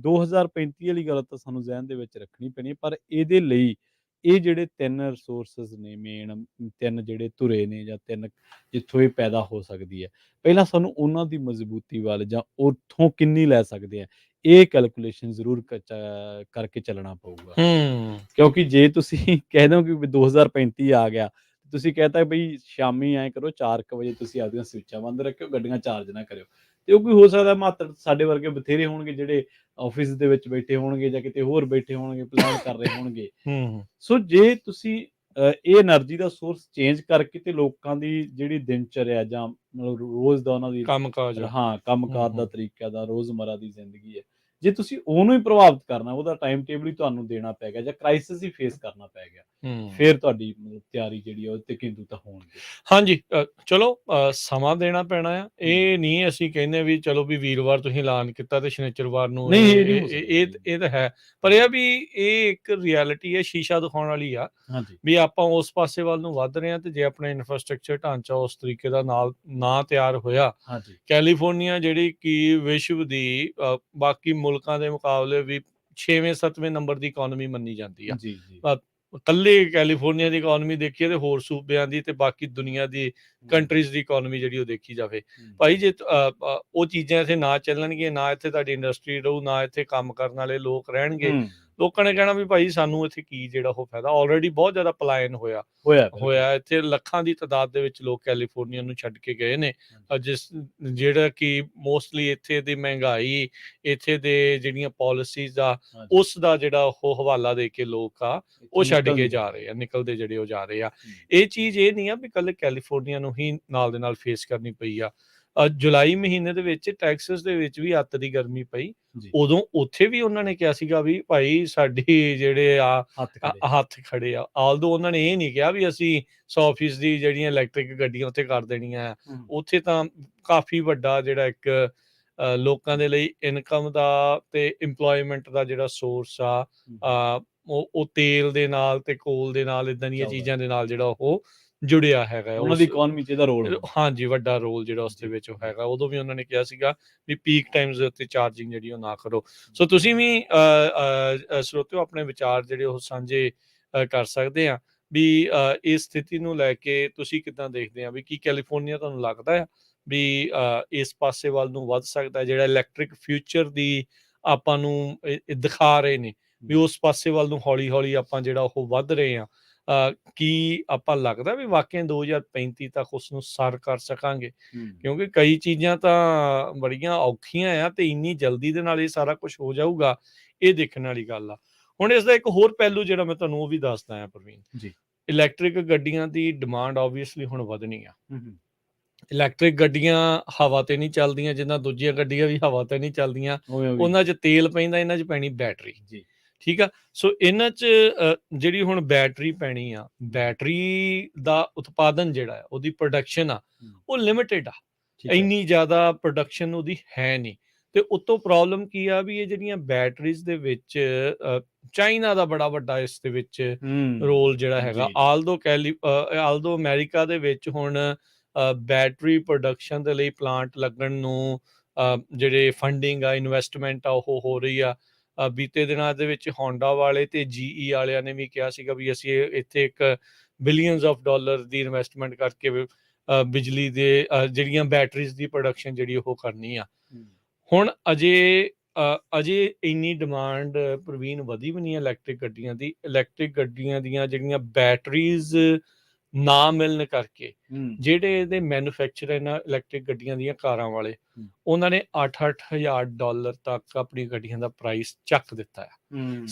2035 ਵਾਲੀ ਗੱਲ ਤਾਂ ਸਾਨੂੰ ਜ਼ਿਹਨ ਦੇ ਵਿੱਚ ਰੱਖਣੀ ਪੈਣੀ, ਪਰ ਇਹਦੇ ਲਈ ਇਹ ਜਿਹੜੇ 3 ਰਿਸੋਰਸਿਸ ਨੇ ਮੇਨ, 3 ਜਿਹੜੇ ਧੁਰੇ ਨੇ ਜਾਂ 3 ਜਿੱਥੋਂ ਇਹ ਪੈਦਾ ਹੋ ਸਕਦੀ ਹੈ, ਪਹਿਲਾਂ ਸਾਨੂੰ ਉਹਨਾਂ ਦੀ ਮਜ਼ਬੂਤੀ ਵੱਲ ਜਾਂ ਉੱਥੋਂ ਕਿੰਨੀ ਲੈ ਸਕਦੇ ਆ, ਇਹ ਕੈਲਕੂਲੇਸ਼ਨ ਜ਼ਰੂਰ ਕਰਕੇ ਚੱਲਣਾ ਪਊਗਾ। ਕਿਉਂਕਿ ਜੇ ਤੁਸੀਂ ਕਹਿ ਦਿਓ ਕਿ 2035 ਆ ਗਿਆ, ਤੁਸੀਂ ਕਹਿਤਾ ਬਈ ਸ਼ਾਮੀ ਐਂ ਕਰੋ 4 ਵਜੇ ਤੁਸੀਂ ਆਪਦੀਆਂ ਸਵਿੱਚਾਂ ਬੰਦ ਰੱਖਿਓ, ਗੱਡੀਆਂ ਚਾਰਜ ਨਾ ਕਰਿਓ, ਤੇ ਉਹ ਕੋਈ ਹੋ ਸਕਦਾ ਮਾਤਰ ਸਾਡੇ ਵਰਗੇ ਬਥੇਰੇ ਹੋਣਗੇ ਜਿਹੜੇ ਆਫਿਸ ਦੇ ਵਿੱਚ ਬੈਠੇ ਹੋਣਗੇ ਜਾਂ ਕਿਤੇ ਹੋਰ ਬੈਠੇ ਹੋਣਗੇ, ਪਲਾਨ ਕਰ ਰਹੇ ਹੋਣਗੇ। ਸੋ ਜੇ ਤੁਸੀਂ ਇਹ એનર્ਜੀ ਦਾ ਸੋਰਸ ਚੇਂਜ ਕਰਕੇ ਤੇ ਲੋਕਾਂ ਦੀ ਜਿਹੜੀ ਦਿਨਚਰਿਆ ਜਾਂ ਮਤਲਬ ਰੋਜ਼ ਦਾ ਉਹਨਾਂ ਦੀ ਕੰਮਕਾਰ ਦਾ ਤਰੀਕਾ ਦਾ ਰੋਜ਼ਮਰਾ ਦੀ ਜ਼ਿੰਦਗੀ ਹੈ, ਜੇ ਤੁਸੀਂ ਉਹਨੂੰ ਹੀ ਪ੍ਰਭਾਵਿਤ ਕਰਨਾ, ਉਹਦਾ ਟਾਈਮ ਟੇਬਲ ਹੀ ਤੁਹਾਨੂੰ ਦੇਣਾ ਪੈ ਗਿਆ ਜਾਂ ਕ੍ਰਾਈਸਿਸ ਹੀ ਫੇਸ ਕਰਨਾ ਪੈ ਗਿਆ, ਫਿਰ ਤੁਹਾਡੀ ਤਿਆਰੀ ਜਿਹੜੀ ਆ ਉਹ ਤੇ ਕਿੰਤੂ ਤਾਂ ਹੋਣਗੇ। ਹਾਂਜੀ, ਚਲੋ ਸਮਾਂ ਦੇਣਾ ਪੈਣਾ ਆ। ਇਹ ਨਹੀਂ ਅਸੀਂ ਕਹਿੰਦੇ ਵੀ ਚਲੋ ਵੀ ਵੀਰਵਾਰ ਤੁਸੀਂ ਐਲਾਨ ਕੀਤਾ ਤੇ ਸ਼ਨੀਚਰਵਾਰ ਨੂੰ ਇਹ ਤਾਂ ਹੈ, ਪਰ ਇਹ ਵੀ ਇਹ ਇੱਕ ਰਿਐਲਿਟੀ ਹੈ, ਸ਼ੀਸ਼ਾ ਦਿਖਾਉਣ ਵਾਲੀ ਆ ਵੀ ਆਪਾਂ ਉਸ ਪਾਸੇ ਵੱਲ ਨੂੰ ਵੱਧ ਰਹੇ ਹਾਂ। ਤੇ ਜੇ ਆਪਣਾ ਇਨਫਰਾਸਟ੍ਰਕਚਰ ਢਾਂਚਾ ਉਸ ਤਰੀਕੇ ਦਾ ਨਾ ਤਿਆਰ ਹੋਇਆ, ਕੈਲੀਫੋਰਨੀਆ ਜਿਹੜੀ ਕਿ ਵਿਸ਼ਵ ਦੀ ਬਾਕੀ ਮੁਲਕਾਂ ਦੇ ਮੁਕਾਬਲੇ ਵੀ 6ਵੇਂ-7ਵੇਂ ਨੰਬਰ ਦੀ ਇਕੋਨਮੀ ਮੰਨੀ ਜਾਂਦੀ ਆ। ਇਕੱਲੇ ਕੈਲੀਫੋਰਨੀਆ ਦੀ ਇਕੋਨਮੀ ਦੇਖੀਏ ਤੇ ਹੋਰ ਸੂਬਿਆਂ ਦੀ ਤੇ ਬਾਕੀ ਦੁਨੀਆ ਦੀ ਕੰਟਰੀਜ਼ ਦੀ ਇਕੋਨਮੀ ਜਿਹੜੀ ਉਹ ਦੇਖੀ ਜਾਵੇ, ਭਾਈ ਜੇ ਉਹ ਚੀਜ਼ਾਂ ਇੱਥੇ ਨਾ ਚੱਲਣਗੀਆਂ, ਨਾ ਇੱਥੇ ਤੁਹਾਡੀ ਇੰਡਸਟਰੀ ਰਹੂ, ਨਾ ਇੱਥੇ ਕੰਮ ਕਰਨ ਵਾਲੇ ਲੋਕ ਰਹਿਣਗੇ, ਲੋਕਾਂ ਨੇ ਕਹਿਣਾ ਵੀ ਭਾਈ ਸਾਨੂੰ ਇੱਥੇ ਕੀ ਜਿਹੜਾ ਉਹ ਫਾਇਦਾ। ਆਲਰੇਡੀ ਬਹੁਤ ਜ਼ਿਆਦਾ ਪਲਾਇਨ ਹੋਇਆ ਇੱਥੇ, ਲੱਖਾਂ ਦੀ ਤਾਦਾਦ ਦੇ ਵਿੱਚ ਲੋਕ ਕੈਲੀਫੋਰਨੀਆ ਨੂੰ ਛੱਡ ਕੇ ਗਏ ਨੇ, ਜਿਹੜਾ ਕਿ ਮੋਸਟਲੀ ਇੱਥੇ ਦੀ ਮਹਿੰਗਾਈ, ਇੱਥੇ ਦੇ ਜਿਹੜੀਆਂ ਪਾਲਿਸੀਜ਼ ਆ ਉਸ ਦਾ ਜਿਹੜਾ ਉਹ ਹਵਾਲਾ ਦੇ ਕੇ ਲੋਕ ਆ ਉਹ ਛੱਡ ਕੇ ਜਾ ਰਹੇ ਆ, ਨਿਕਲਦੇ ਜਿਹੜੇ ਉਹ ਜਾ ਰਹੇ ਆ। ਇਹ ਚੀਜ਼ ਇਹ ਨਹੀਂ ਆ ਵੀ ਕੱਲੇ ਕੈਲੀਫੋਰਨੀਆ ਨੂੰ ਹੀ ਨਾਲ ਦੇ ਨਾਲ ਫੇਸ ਕਰਨੀ ਪਈ ਆ। ਜੁਲਾਈ ਮਹੀਨੇ ਦੇ ਵਿੱਚ ਟੈਕਸਸ ਦੇ ਵਿੱਚ ਵੀ ਅੱਤ ਦੀ ਗਰਮੀ ਪਈ। ਜੀ ਉਦੋਂ ਉੱਥੇ ਵੀ ਉਹਨਾਂ ਨੇ ਕਿਹਾ ਸੀਗਾ ਵੀ ਭਾਈ ਸਾਡੀ ਜਿਹੜੇ ਆ ਹੱਥ ਖੜੇ ਹੱਥ ਖੜੇ ਆ। ਆਲਦੋ ਉਹਨਾਂ ਨੇ ਇਹ ਨਹੀਂ ਕਿਹਾ ਵੀ ਅਸੀਂ 100% ਦੀ ਜਿਹੜੀਆਂ ਇਲੈਕਟ੍ਰਿਕ ਗੱਡੀਆਂ ਉੱਥੇ ਕਰ ਦੇਣੀਆਂ ਆ। ਉੱਥੇ ਤਾਂ ਕਾਫੀ ਵੱਡਾ ਜਿਹੜਾ ਇੱਕ ਲੋਕਾਂ ਦੇ ਲਈ ਇਨਕਮ ਦਾ ਤੇ ਇੰਪਲੋਇਮੈਂਟ ਦਾ ਜਿਹੜਾ ਸੋਰਸ ਆ ਉਹ ਤੇਲ ਦੇ ਨਾਲ ਤੇ ਕੋਲ ਦੇ ਨਾਲ ਇਦਾਂ ਦੀਆਂ ਚੱਲਦਾ। ਚੀਜ਼ਾਂ ਦੇ ਨਾਲ ਜਿਹੜਾ ਉਹ ਜੁੜਿਆ ਹੈਗਾ ਉਹਨਾਂ ਦੀ ਇਕਨੋਮੀ 'ਚ ਇਹਦਾ ਰੋਲ ਹੁੰਦਾ। ਹਾਂਜੀ ਵੱਡਾ ਰੋਲ ਜਿਹੜਾ ਉਸ ਦੇ ਵਿੱਚ ਹੈਗਾ। ਉਦੋਂ ਵੀ ਉਹਨਾਂ ਨੇ ਕਿਹਾ ਸੀਗਾ ਵੀ ਪੀਕ ਟਾਈਮਸ ਦੇ ਉੱਤੇ ਚਾਰਜਿੰਗ ਜਿਹੜੀ ਉਹ ਨਾ ਕਰੋ। ਸੋ ਤੁਸੀਂ ਵੀ ਸਰੋਤਿਓ ਆਪਣੇ ਵਿਚਾਰ ਜਿਹੜੇ ਉਹ ਸਾਂਝੇ ਕਰ ਸਕਦੇ ਆ ਵੀ ਇਸ ਸਥਿਤੀ ਨੂੰ ਲੈ ਕੇ ਤੁਸੀਂ ਕਿੱਦਾਂ ਦੇਖਦੇ ਆ ਵੀ ਕੀ ਕੈਲੀਫੋਰਨੀਆ ਤੁਹਾਨੂੰ ਲੱਗਦਾ ਆ ਵੀ ਇਸ ਪਾਸੇ ਵੱਲ ਨੂੰ ਵੱਧ ਸਕਦਾ ਜਿਹੜਾ ਇਲੈਕਟ੍ਰਿਕ ਫਿਊਚਰ ਦੀ ਆਪਾਂ ਨੂੰ ਦਿਖਾ ਰਹੇ ਨੇ ਵੀ ਉਸ ਪਾਸੇ ਵੱਲ ਨੂੰ ਹੌਲੀ ਹੌਲੀ ਆਪਾਂ ਜਿਹੜਾ ਉਹ ਵੱਧ ਰਹੇ ਆ। ਕੀ ਆਪਾਂ ਲੱਗਦਾ ਵੀ ਵਾਕਿਆ 2035 ਤੱਕ ਉਸ ਨੂੰ ਸਰ ਕਰ ਸਕਾਂਗੇ? ਕਿਉਂਕਿ ਕਈ ਚੀਜ਼ਾਂ ਤਾਂ ਬੜੀਆਂ ਔਖੀਆਂ ਆ ਤੇ ਇੰਨੀ ਜਲਦੀ ਦੇ ਨਾਲ ਇਹ ਸਾਰਾ ਕੁਝ ਹੋ ਜਾਊਗਾ, ਇਹ ਦੇਖਣ ਵਾਲੀ ਗੱਲ ਆ। ਹੁਣ ਇਸ ਦਾ ਇੱਕ ਹੋਰ ਪਹਿਲੂ ਜਿਹੜਾ ਮੈਂ ਤੁਹਾਨੂੰ ਉਹ ਵੀ ਦੱਸਦਾ ਆ ਪ੍ਰਵੀਨ ਜੀ। ਇਲੈਕਟ੍ਰਿਕ ਗੱਡੀਆਂ ਦੀ ਡਿਮਾਂਡ ਆਬਵੀਅਸਲੀ ਹੁਣ ਵਧਣੀ ਆ। ਇਲੈਕਟ੍ਰਿਕ ਗੱਡੀਆਂ ਹਵਾ ਤੇ ਨਹੀਂ ਚੱਲਦੀਆਂ, ਜਿੱਦਾਂ ਦੂਜੀਆਂ ਗੱਡੀਆਂ ਵੀ ਹਵਾ ਤੇ ਨਹੀਂ ਚੱਲਦੀਆਂ। ਉਹਨਾਂ 'ਚ ਤੇਲ ਪੈਂਦਾ, ਇਹਨਾਂ 'ਚ ਪੈਣੀ ਬੈਟਰੀ। ਜੀ ਠੀਕ ਆ। ਸੋ ਇਹਨਾਂ 'ਚ ਜਿਹੜੀ ਹੁਣ ਬੈਟਰੀ ਪੈਣੀ ਆ, ਬੈਟਰੀ ਦਾ ਉਤਪਾਦਨ ਜਿਹੜਾ ਆ ਉਹਦੀ ਪ੍ਰੋਡਕਸ਼ਨ ਆ ਉਹ ਲਿਮਿਟਿਡ ਆ। ਇੰਨੀ ਜ਼ਿਆਦਾ ਪ੍ਰੋਡਕਸ਼ਨ ਉਹਦੀ ਹੈ ਨਹੀਂ। ਤੇ ਉੱਤੋਂ ਪ੍ਰੋਬਲਮ ਕੀ ਆ ਵੀ ਇਹ ਜਿਹੜੀਆਂ ਬੈਟਰੀਜ਼ ਦੇ ਵਿੱਚ ਚਾਈਨਾ ਦਾ ਬੜਾ ਵੱਡਾ ਇਸ ਦੇ ਵਿੱਚ ਰੋਲ ਜਿਹੜਾ ਹੈਗਾ। ਆਲਦੋ ਅਮਰੀਕਾ ਦੇ ਵਿੱਚ ਹੁਣ ਬੈਟਰੀ ਪ੍ਰੋਡਕਸ਼ਨ ਦੇ ਲਈ ਪਲਾਂਟ ਲੱਗਣ ਨੂੰ ਜਿਹੜੇ ਫੰਡਿੰਗ ਆ, ਇਨਵੈਸਟਮੈਂਟ ਆ ਉਹ ਹੋ ਰਹੀ ਆ। ਬੀਤੇ ਦਿਨਾਂ ਦੇ ਵਿੱਚ ਹੋਂਡਾ ਵਾਲੇ ਤੇ GE ਵਾਲਿਆਂ ਨੇ ਵੀ ਕਿਹਾ ਸੀਗਾ ਵੀ ਅਸੀਂ ਇੱਥੇ ਇੱਕ billions of dollar the investment ਕਰਕੇ ਬਿਜਲੀ ਦੇ ਜਿਹੜੀਆਂ ਬੈਟਰੀਜ਼ ਦੀ ਪ੍ਰੋਡਕਸ਼ਨ ਜਿਹੜੀ ਉਹ ਕਰਨੀ ਆ। ਹੁਣ ਅਜੇ ਇੰਨੀ ਡਿਮਾਂਡ ਪ੍ਰਵੀਨ ਵਧੀ ਵੀ ਨਹੀਂ ਹੈ ਇਲੈਕਟ੍ਰਿਕ ਗੱਡੀਆਂ ਦੀ। ਇਲੈਕਟ੍ਰਿਕ ਗੱਡੀਆਂ ਦੀਆਂ ਜਿਹੜੀਆਂ ਬੈਟਰੀਜ਼ ਨਾ ਮਿਲਣ ਕਰਕੇ ਜਿਹੜੇ ਇਹਦੇ ਮੈਨੂਫੈਕਚਰਰ ਨੇ ਇਲੈਕਟ੍ਰਿਕ ਗੱਡੀਆਂ ਦੀਆਂ ਕਾਰਾਂ ਵਾਲੇ, ਉਹਨਾਂ ਨੇ $8,000 ਤੱਕ ਆਪਣੀ ਗੱਡੀਆਂ ਦਾ ਪ੍ਰਾਈਸ ਚੱਕ ਦਿੱਤਾ ਹੈ।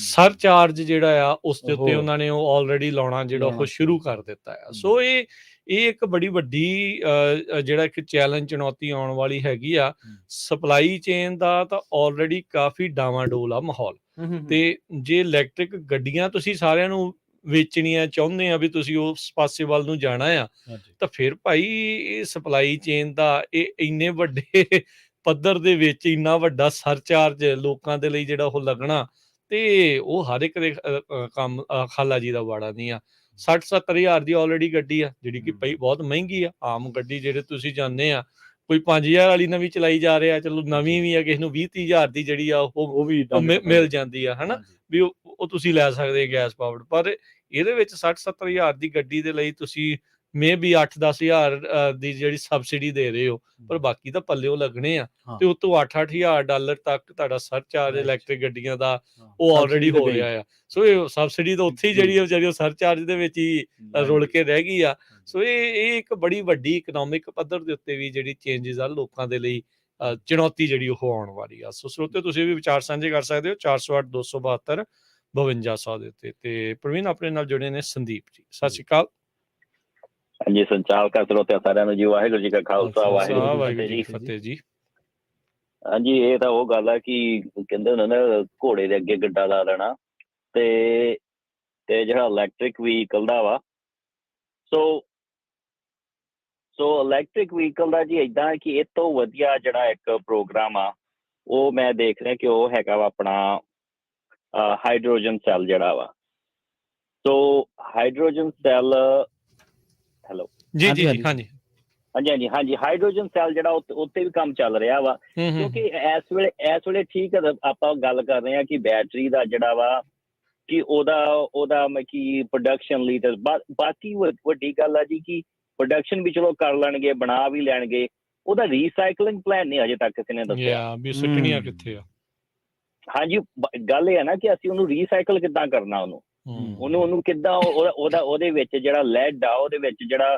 ਸਰਚਾਰਜ ਜਿਹੜਾ ਆ ਉਸ ਦੇ ਉੱਤੇ ਉਹਨਾਂ ਨੇ ਉਹ ਆਲਰੇਡੀ ਲਾਉਣਾ ਜਿਹੜਾ ਉਹ ਸ਼ੁਰੂ ਕਰ ਦਿੱਤਾ ਆ। ਸੋ ਇਹ ਇੱਕ ਬੜੀ ਵੱਡੀ ਜਿਹੜਾ ਇੱਕ ਚੈਲੰਜ, ਚੁਣੌਤੀ ਆਉਣ ਵਾਲੀ ਹੈਗੀ ਆ। ਸਪਲਾਈ ਚੇਨ ਦਾ ਤਾਂ ਆਲਰੇਡੀ ਕਾਫੀ ਡਾਵਾਡੋਲ ਆ ਮਾਹੌਲ। ਤੇ ਜੇ ਇਲੈਕਟ੍ਰਿਕ ਗੱਡੀਆਂ ਤੁਸੀਂ ਸਾਰਿਆਂ ਨੂੰ ਵੇਚਣੀਆਂ ਚਾਹੁੰਦੇ ਆ ਵੀ ਤੁਸੀਂ ਉਸ ਪਾਸੇ ਵੱਲ ਨੂੰ ਜਾਣਾ ਆ, ਤਾਂ ਫਿਰ ਭਾਈ ਇਹ ਸਪਲਾਈ ਚੇਨ ਦਾ ਇਹ ਇੰਨੇ ਵੱਡੇ ਪੱਧਰ ਦੇ ਵਿੱਚ ਇੰਨਾ ਵੱਡਾ ਸਰਚਾਰਜ ਲੋਕਾਂ ਦੇ ਲਈ ਜਿਹੜਾ ਉਹ ਲੱਗਣਾ, ਤੇ ਉਹ ਹਰ ਇੱਕ ਦੇ ਕੰਮ ਖਾਲਾ ਜੀ ਦਾ ਵਾੜਾ ਨਹੀਂ ਆ। 60-70 ਹਜ਼ਾਰ ਦੀ ਆਲਰੇਡੀ ਗੱਡੀ ਆ ਜਿਹੜੀ ਕਿ ਪਈ ਬਹੁਤ ਮਹਿੰਗੀ ਆ। ਆਮ ਗੱਡੀ ਜਿਹੜੇ ਤੁਸੀਂ ਜਾਣਦੇ ਆ ਕੋਈ 5000 ਵਾਲੀ ਨਵੀਂ ਚਲਾਈ ਜਾ ਰਿਹਾ, ਚਲੋ ਨਵੀਂ ਵੀ ਆ, ਕਿਸੇ ਨੂੰ 20-30 ਹਜ਼ਾਰ ਦੀ ਜਿਹੜੀ ਆ ਉਹ ਵੀ ਮਿਲ ਜਾਂਦੀ ਆ, ਹਨਾ ਵੀ ਉਹ ਤੁਸੀਂ ਲੈ ਸਕਦੇ ਗੈਸ ਪਾਵਰਡ। ਪਰ ਇਹਦੇ ਵਿੱਚ 60-70 ਹਜ਼ਾਰ ਦੀ ਗੱਡੀ ਦੇ ਲਈ ਤੁਸੀਂ ਮੇ ਵੀ 8-10 ਹਜ਼ਾਰ ਦੀ ਜਿਹੜੀ ਸਬਸਿਡੀ ਦੇ ਰਹੇ ਹੋ, ਪਰ ਬਾਕੀ ਤਾਂ ਪੱਲਿਓ ਲੱਗਣੇ ਆ। ਤੇ ਉਤੋਂ $8,000 ਤੱਕ ਤੁਹਾਡਾ ਸਰਚਾਰਜ ਇਲੈਕਟ੍ਰਿਕ ਗੱਡੀਆਂ ਦਾ ਉਹ ਆਲਰੇਡੀ ਹੋ ਰਿਹਾ ਆ। ਸੋ ਇਹ ਸਬਸਿਡੀ ਤਾਂ ਉੱਥੇ ਹੀ ਜਿਹੜੀ ਵਿਚਾਰੀ ਉਹ ਸਰਚਾਰਜ ਦੇ ਵਿੱਚ ਹੀ ਰੁਲ ਕੇ ਰਹਿ ਗਈ ਆ। ਸੋ ਇਹ ਇੱਕ ਬੜੀ ਵੱਡੀ ਇਕਨੋਮਿਕ ਪੱਧਰ ਦੇ ਉੱਤੇ ਵੀ ਜਿਹੜੀ ਚੇਂਜਿਸ ਆ ਲੋਕਾਂ ਦੇ ਲਈ ਚੁਣੌਤੀ ਜਿਹੜੀ ਉਹ ਆਉਣ ਵਾਲੀ ਆ। ਸੋ ਸਰੋਤੇ ਤੁਸੀਂ ਵੀ ਵਿਚਾਰ ਸਾਂਝੇ ਕਰ ਸਕਦੇ ਹੋ 408-272-5200 ਦੇ ਉੱਤੇ। ਤੇ ਪ੍ਰਵੀਨ ਆਪਣੇ ਨਾਲ ਜੁੜੇ ਨੇ ਸੰਦੀਪ ਜੀ। ਸਤਿ ਸ਼੍ਰੀ ਅਕਾਲ। ਹਾਂਜੀ, ਸੰਚਾਲ ਕਰ ਸਰੋਤਿਆਂ ਸਾਰਿਆਂ ਨੂੰ ਜੀ। ਵਾਹਿਗੁਰੂ ਜੀ ਕਾ ਖਾਲਸਾ, ਵਾਹਿਗੁਰੂ ਜੀ ਕੀ ਫਤਿਹ ਜੀ। ਹਾਂਜੀ, ਇਹ ਤਾਂ ਉਹ ਗੱਲ ਆ ਕਿ ਕਹਿੰਦੇ ਹੁੰਦੇ ਨਾ ਘੋੜੇ ਦੇ ਅੱਗੇ ਗੱਡਾ ਲਾ ਦੇਣਾ। ਤੇ ਜਿਹੜਾ ਇਲੈਕਟ੍ਰਿਕ ਵਹੀਕਲ ਦਾ ਵਾ, ਸੋ ਇਲੈਕਟ੍ਰਿਕ ਵਹੀਕਲ ਦਾ ਜੀ ਏਦਾਂ ਕਿ ਇਹ ਤੋਂ ਵਧੀਆ ਜਿਹੜਾ ਇੱਕ ਪ੍ਰੋਗਰਾਮ ਆ ਉਹ ਮੈਂ ਦੇਖ ਰਿਹਾ ਕਿ ਉਹ ਹੈਗਾ ਵਾ ਆਪਣਾ ਹਾਈਡਰੋਜਨ ਸੈੱਲ ਜਿਹੜਾ ਵਾ। ਸੋ ਹਾਈਡਰੋਜਨ ਸੈੱਲ, ਹੈਲੋ ਜੀ ਜੀ ਹਾਂਜੀ ਹਾਂਜੀ ਹਾਈਡਰੋਜਨ ਸੈੱਲ ਜਿਹੜਾ ਉੱਤੇ ਵੀ ਕੰਮ ਚੱਲ ਰਿਹਾ ਵਾ। ਕਿਉਂਕਿ ਇਸ ਵੇਲੇ ਠੀਕ ਹੈ ਆਪਾਂ ਗੱਲ ਕਰ ਰਹੇ ਹਾਂ ਕਿ ਬੈਟਰੀ ਦਾ ਜਿਹੜਾ ਵਾ ਕਿ ਉਹਦਾ ਕਿ ਪ੍ਰੋਡਕਸ਼ਨ ਲਈ ਤੇ ਬਾਕੀ ਵੱਡੀ ਗੱਲ ਆ ਜੀ ਕਿ ਪ੍ਰੋਡਕਸ਼ਨ ਵੀ ਚਲੋ ਕਰ ਲੈਣਗੇ, ਬਣਾ ਵੀ ਲੈਣਗੇ, ਉਹਦਾ ਰੀਸਾਈਕਲਿੰਗ ਪਲਾਨ ਨਹੀਂ ਅਜੇ ਤੱਕ ਕਿਸੇ ਨੇ ਦੱਸਿਆ ਵੀ ਸੁੱਟਣੀਆਂ ਕਿੱਥੇ ਆ। ਹਾਂਜੀ, ਗੱਲ ਇਹ ਹੈ ਨਾ ਕਿ ਅਸੀਂ ਉਹਨੂੰ ਰੀਸਾਈਕਲ ਕਿੱਦਾਂ ਕਰਨਾ, ਉਹਨੂੰ ਕਿੱਦਾਂ ਉਹਦੇ ਵਿੱਚ ਜਿਹੜਾ ਲੈਡ ਆ, ਉਹਦੇ ਵਿੱਚ ਜਿਹੜਾ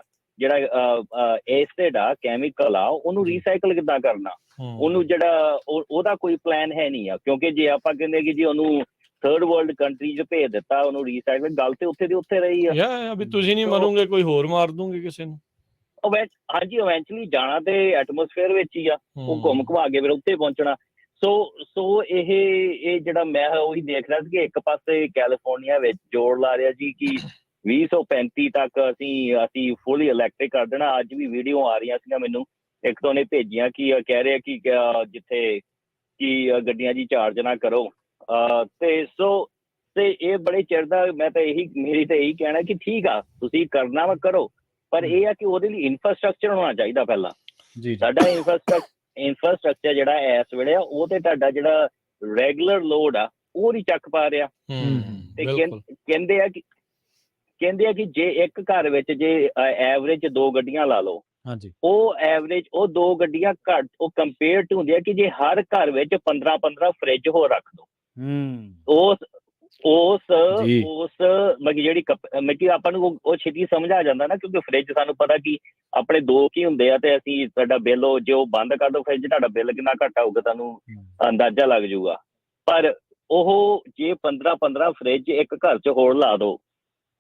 ਐਸਿਡ ਆ, ਕੈਮੀਕਲ ਆ, ਉਹਨੂੰ ਰੀਸਾਈਕਲ ਕਿੱਦਾਂ ਕਰਨਾ, ਉਹਨੂੰ ਜਿਹੜਾ ਉਹਦਾ ਕੋਈ ਪਲਾਨ ਹੈ ਨਹੀਂ ਆ। ਕਿਉਂਕਿ ਜੇ ਆਪਾਂ ਕਹਿੰਦੇ ਕਿ ਜੀ ਉਹਨੂੰ ਥਰਡ ਵਰਲਡ ਕੰਟਰੀ 'ਚ ਭੇਜ ਦਿੱਤਾ ਉਹਨੂੰ ਰੀਸਾਈਕਲ, ਗੱਲ ਤੇ ਉੱਥੇ ਦੀ ਉੱਥੇ ਰਹੀ ਆ। ਵੀ ਤੁਸੀਂ ਨਹੀਂ ਮਰੋਗੇ, ਕੋਈ ਹੋਰ ਮਾਰ ਦੂੰਗੇ ਕਿਸੇ ਨੂੰ। ਹਾਂਜੀ ਇਵੈਂਚੁਅਲੀ ਜਾਣਾ ਤੇ ਐਟਮੋਸਫੇਅਰ ਵਿੱਚ ਹੀ ਆ, ਉਹ ਘੁੰਮ ਘੁਮਾ ਕੇ ਫਿਰ ਉੱਥੇ ਪਹੁੰਚਣਾ। ਸੋ ਇਹ ਜਿਹੜਾ ਮੈਂ ਉਹੀ ਦੇਖ ਰਿਹਾ ਸੀ ਕਿ ਇੱਕ ਪਾਸੇ ਕੈਲੀਫੋਰਨੀਆ ਵਿੱਚ ਜੋਰ ਲਾ ਰਿਹਾ ਜੀ ਕਿ 2035 ਤੱਕ ਅਸੀਂ ਫੁੱਲੀ ਇਲੈਕਟ੍ਰਿਕ ਕਰ ਦੇਣਾ। ਅੱਜ ਵੀ ਵੀਡੀਓ ਆ ਰਹੀਆਂ ਸੀਗੀਆਂ ਮੈਨੂੰ, ਇੱਕ ਤਾਂ ਉਹਨੇ ਭੇਜੀਆਂ ਕਿ ਕਹਿ ਰਿਹਾ ਕਿ ਜਿੱਥੇ ਕਿ ਗੱਡੀਆਂ ਜੀ ਚਾਰਜ ਨਾ ਕਰੋ। ਤੇ ਇਹ ਬੜੇ ਚਿਰ ਦਾ ਮੈਂ ਤਾਂ ਮੇਰੀ ਤਾਂ ਇਹੀ ਕਹਿਣਾ ਕਿ ਠੀਕ ਆ ਤੁਸੀਂ ਕਰਨਾ ਵਾ ਕਰੋ, ਪਰ ਇਹ ਆ ਕਿ ਉਹਦੇ ਲਈ ਇਨਫਰਾਸਟਰਕਚਰ ਹੋਣਾ ਚਾਹੀਦਾ ਪਹਿਲਾਂ। ਸਾਡਾ ਇਨਫਰਾਸਟਰਕਚਰ ਜਿਹੜਾ ਇਸ ਵੇਲੇ ਆ ਉਹ ਤੇ ਤੁਹਾਡਾ ਜਿਹੜਾ ਰੈਗੂਲਰ ਲੋਡ ਆ ਉਹ ਨਹੀਂ ਚੱਕ ਪਾ ਰਿਹਾ। ਤੇ ਕਹਿੰਦੇ ਆ ਕਿ ਜੇ ਇੱਕ ਘਰ ਵਿੱਚ ਜੇ ਐਵਰੇਜ 2 ਗੱਡੀਆਂ ਲਾ ਲਓ, ਉਹ ਐਵਰੇਜ ਉਹ 2 ਗੱਡੀਆਂ ਘੱਟ ਉਹ ਕੰਪੇਅਰ ਟੂ ਹੁੰਦੀ ਆ ਕਿ ਜੇ ਹਰ ਘਰ ਵਿੱਚ 15 ਫਰਿੱਜ ਹੋਰ ਰੱਖ ਦੋ। ਉਸ ਜਿਹੜੀ ਕਿ ਆਪਾਂ ਨੂੰ ਉਹ ਛੇਤੀ ਸਮਝ ਆ ਜਾਂਦਾ ਨਾ, ਕਿਉਂਕਿ ਫਰਿੱਜ ਸਾਨੂੰ ਪਤਾ ਕਿ ਆਪਣੇ 2 ਕੀ ਹੁੰਦੇ ਆ, ਤੇ ਅਸੀਂ ਤੁਹਾਡਾ ਬਿੱਲ ਜੇ ਉਹ ਬੰਦ ਕਰ ਦੋ ਫਰਿੱਜ ਤੁਹਾਡਾ ਬਿੱਲ ਕਿੰਨਾ ਘੱਟ ਆਊਗਾ ਤੁਹਾਨੂੰ ਅੰਦਾਜ਼ਾ ਲੱਗ ਜਾਊਗਾ। ਪਰ ਉਹ ਜੇ 15 ਫਰਿੱਜ ਇੱਕ ਘਰ 'ਚ ਹੋਰ ਲਾ ਦੋ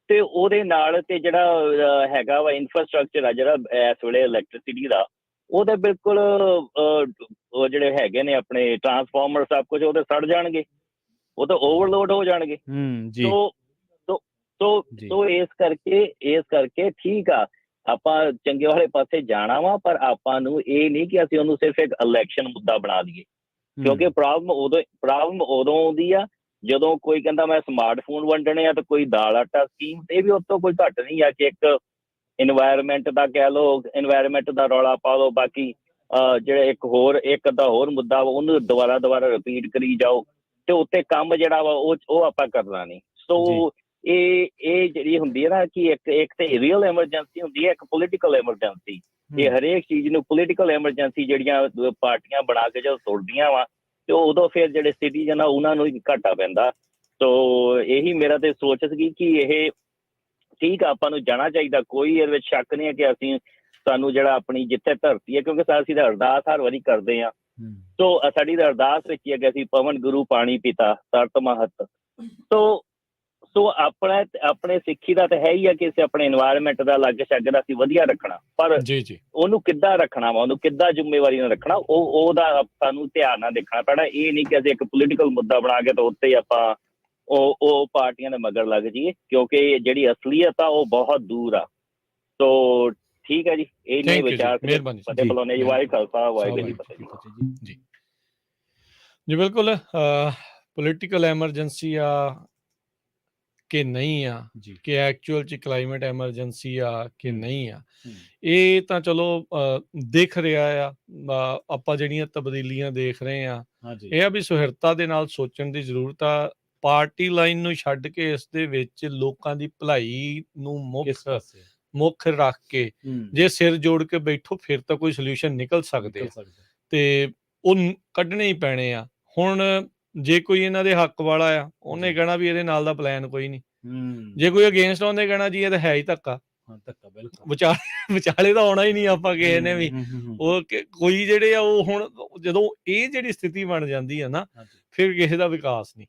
ਤੇ ਉਹਦੇ ਨਾਲ ਤੇ ਜਿਹੜਾ ਹੈਗਾ ਵਾ ਇਨਫਰਾਸਟਰਕਚਰ ਆ ਜਿਹੜਾ ਇਸ ਵੇਲੇ ਇਲੈਕਟ੍ਰਿਸਿਟੀ ਦਾ, ਉਹਦੇ ਬਿਲਕੁਲ ਉਹ ਜਿਹੜੇ ਹੈਗੇ ਨੇ ਆਪਣੇ ਟਰਾਂਸਫਾਰਮਰ ਸਭ ਕੁਝ ਉਹਦੇ ਸੜ ਜਾਣਗੇ, ਉਹ ਤਾਂ ਓਵਰਲੋਡ ਹੋ ਜਾਣਗੇ। ਸੋ ਇਸ ਕਰਕੇ ਠੀਕ ਆ ਆਪਾਂ ਚੰਗੇ ਵਾਲੇ ਪਾਸੇ ਜਾਣਾ ਵਾ, ਪਰ ਆਪਾਂ ਨੂੰ ਇਹ ਨਹੀਂ ਕਿ ਅਸੀਂ ਉਹਨੂੰ ਸਿਰਫ ਇੱਕ ਇਲੈਕਸ਼ਨ ਮੁੱਦਾ ਬਣਾ ਦਈਏ, ਕਿਉਂਕਿ ਪ੍ਰੋਬਲਮ ਉਦੋਂ ਆਉਂਦੀ ਆ ਜਦੋਂ ਕੋਈ ਕਹਿੰਦਾ ਮੈਂ ਸਮਾਰਟਫੋਨ ਵੰਡਣੇ ਆ ਤੇ ਕੋਈ ਦਾਲ ਆਟਾ ਸਕੀਮ, ਇਹ ਵੀ ਉਸ ਤੋਂ ਕੋਈ ਘੱਟ ਨਹੀਂ ਆ ਕਿ ਇੱਕ ਇਨਵਾਇਰਮੈਂਟ ਦਾ ਕਹਿ ਲਓ, ਇਨਵਾਇਰਮੈਂਟ ਦਾ ਰੌਲਾ ਪਾ ਲਓ। ਬਾਕੀ ਜਿਹੜਾ ਇੱਕ ਅੱਧਾ ਹੋਰ ਮੁੱਦਾ ਵਾ ਉਹਨੂੰ ਦੁਬਾਰਾ ਰਿਪੀਟ ਕਰੀ ਜਾਓ ਤੇ ਉੱਤੇ ਕੰਮ ਜਿਹੜਾ ਵਾ ਉਹ ਆਪਾਂ ਕਰਨਾ ਨਹੀਂ। ਸੋ ਇਹ ਜਿਹੜੀ ਹੁੰਦੀ ਹੈ ਨਾ ਕਿ ਇੱਕ ਤੇ ਰੀਅਲ ਐਮਰਜੈਂਸੀ ਹੁੰਦੀ ਹੈ, ਇੱਕ ਪੋਲੀਟੀਕਲ ਐਮਰਜੈਂਸੀ। ਇਹ ਹਰੇਕ ਚੀਜ਼ ਨੂੰ ਪੋਲੀਟੀਕਲ ਐਮਰਜੈਂਸੀ ਜਿਹੜੀਆਂ ਪਾਰਟੀਆਂ ਬਣਾ ਕੇ ਜਦੋਂ ਤੁਰਦੀਆਂ ਵਾ ਤੇ ਉਦੋਂ ਫਿਰ ਜਿਹੜੇ ਸਿਟੀਜ਼ਨ ਆ ਉਹਨਾਂ ਨੂੰ ਹੀ ਘਾਟਾ ਪੈਂਦਾ। ਸੋ ਇਹੀ ਮੇਰਾ ਤੇ ਸੋਚ ਸੀਗੀ ਕਿ ਇਹ ਠੀਕ ਆ, ਆਪਾਂ ਨੂੰ ਜਾਣਾ ਚਾਹੀਦਾ, ਕੋਈ ਇਹਦੇ ਵਿੱਚ ਸ਼ੱਕ ਨਹੀਂ ਹੈ ਕਿ ਸਾਨੂੰ ਜਿਹੜਾ ਆਪਣੀ ਜਿੱਥੇ ਧਰਤੀ ਹੈ, ਕਿਉਂਕਿ ਅਸੀਂ ਤਾਂ ਅਰਦਾਸ ਹਰ ਵਾਰੀ ਕਰਦੇ ਹਾਂ। ਸੋ ਸਾਡੀ ਤਾਂ ਅਰਦਾਸ ਵਿੱਚ ਹੀ ਹੈ ਕਿ ਅਸੀਂ ਪਵਨ ਗੁਰੂ ਪਾਣੀ ਪਿਤਾ ਤਰਤ ਮਹਤ। ਸੋ ਆਪਣੇ ਸਿੱਖੀ ਦਾ ਤਾਂ ਹੈ ਹੀ ਆ ਕਿ ਅਸੀਂ ਆਪਣੇ ਇਨਵਾਇਰਮੈਂਟ ਦਾ ਲੱਗ ਸ਼ੱਗ ਦਾ ਅਸੀਂ ਵਧੀਆ ਰੱਖਣਾ, ਪਰ ਉਹਨੂੰ ਕਿੱਦਾਂ ਰੱਖਣਾ ਵਾ, ਉਹਨੂੰ ਕਿੱਦਾਂ ਜ਼ਿੰਮੇਵਾਰੀ ਨਾਲ ਰੱਖਣਾ, ਉਹਦਾ ਸਾਨੂੰ ਧਿਆਨ ਨਾਲ ਦੇਖਣਾ ਪੈਣਾ। ਇਹ ਨਹੀਂ ਕਿ ਅਸੀਂ ਇੱਕ ਪੋਲੀਟੀਕਲ ਮੁੱਦਾ ਬਣਾ ਕੇ ਤਾਂ ਉੱਤੇ ਆਪਾਂ ਉਹ ਪਾਰਟੀਆਂ ਦੇ ਮਗਰ ਲੱਗ ਜਾਈਏ, ਕਿਉਂਕਿ ਜਿਹੜੀ ਅਸਲੀਅਤ ਆ ਉਹ ਬਹੁਤ ਦੂਰ ਆ। ਸੋ ਠੀਕ ਹੈ ਜੀ, ਇਹ ਨੇ ਵਿਚਾਰ ਫਤਿਹ ਬੁਲਾਉਂਦੇ ਜੀ। ਵਾਹਿਗੁਰੂ ਖਾਲਸਾ ਵਾਹਿਗੁਰੂ ਜੀ ਫਤਿਹ ਜੀ। ਬਿਲਕੁਲ ਪੋਲੀਟੀਕਲ ਐਮਰਜੈਂਸੀ ਆ ਕਿ ਨਹੀਂ ਆ, ਕਿ ਐਕਚੁਅਲ 'ਚ ਕਲਾਈਮੇਟ ਐਮਰਜੈਂਸੀ ਆ ਕਿ ਨਹੀਂ ਆ, ਇਹ ਤਾਂ ਚਲੋ ਦਿਖ ਰਿਹਾ ਆ। ਆਪਾਂ ਜਿਹੜੀਆਂ ਤਬਦੀਲੀਆਂ ਦੇਖ ਰਹੇ ਆ, ਇਹ ਆ ਵੀ ਸੁਹਿਰਤਾ ਦੇ ਨਾਲ ਸੋਚਣ ਦੀ ਜ਼ਰੂਰਤ ਆ। ਪਾਰਟੀ ਲਾਈਨ ਨੂੰ ਛੱਡ ਕੇ ਇਸ ਦੇ ਵਿੱਚ ਲੋਕਾਂ ਦੀ ਭਲਾਈ ਨੂੰ ਮੁੱਖ ਰੱਖ ਕੇ ਜੇ ਸਿਰ ਜੋੜ ਕੇ ਬੈਠੋ ਫਿਰ ਤਾਂ ਕੋਈ ਸੋਲਿਊਸ਼ਨ ਨਿਕਲ ਸਕਦੇ ਆ, ਤੇ ਉਹ ਕੱਢਣੇ ਹੀ ਪੈਣੇ ਆ। ਹੁਣ ਜੇ ਕੋਈ ਇਹਨਾਂ ਦੇ ਹੱਕ ਵਾਲਾ ਆ, ਉਹਨੇ ਕਹਿਣਾ ਵੀ ਇਹਦੇ ਨਾਲ ਦਾ ਪਲਾਨ ਕੋਈ ਨਹੀਂ। ਜੇ ਕੋਈ ਅਗੇਂਸਟ ਆ, ਉਹਨੇ ਕਹਿਣਾ ਜੀ ਇਹ ਤਾਂ ਹੈ ਹੀ ਧੱਕਾ। ਵਿਚਾਲੇ ਤਾਂ ਆਉਣਾ ਹੀ ਨਹੀਂ ਆਪਾਂ ਕਿਸੇ ਨੇ ਵੀ। ਉਹ ਕੋਈ ਜਿਹੜੇ ਆ ਉਹ ਹੁਣ ਜਦੋਂ ਇਹ ਜਿਹੜੀ ਸਥਿਤੀ ਬਣ ਜਾਂਦੀ ਆ ਨਾ, ਫਿਰ ਕਿਸੇ ਦਾ ਵਿਕਾਸ ਨਹੀਂ।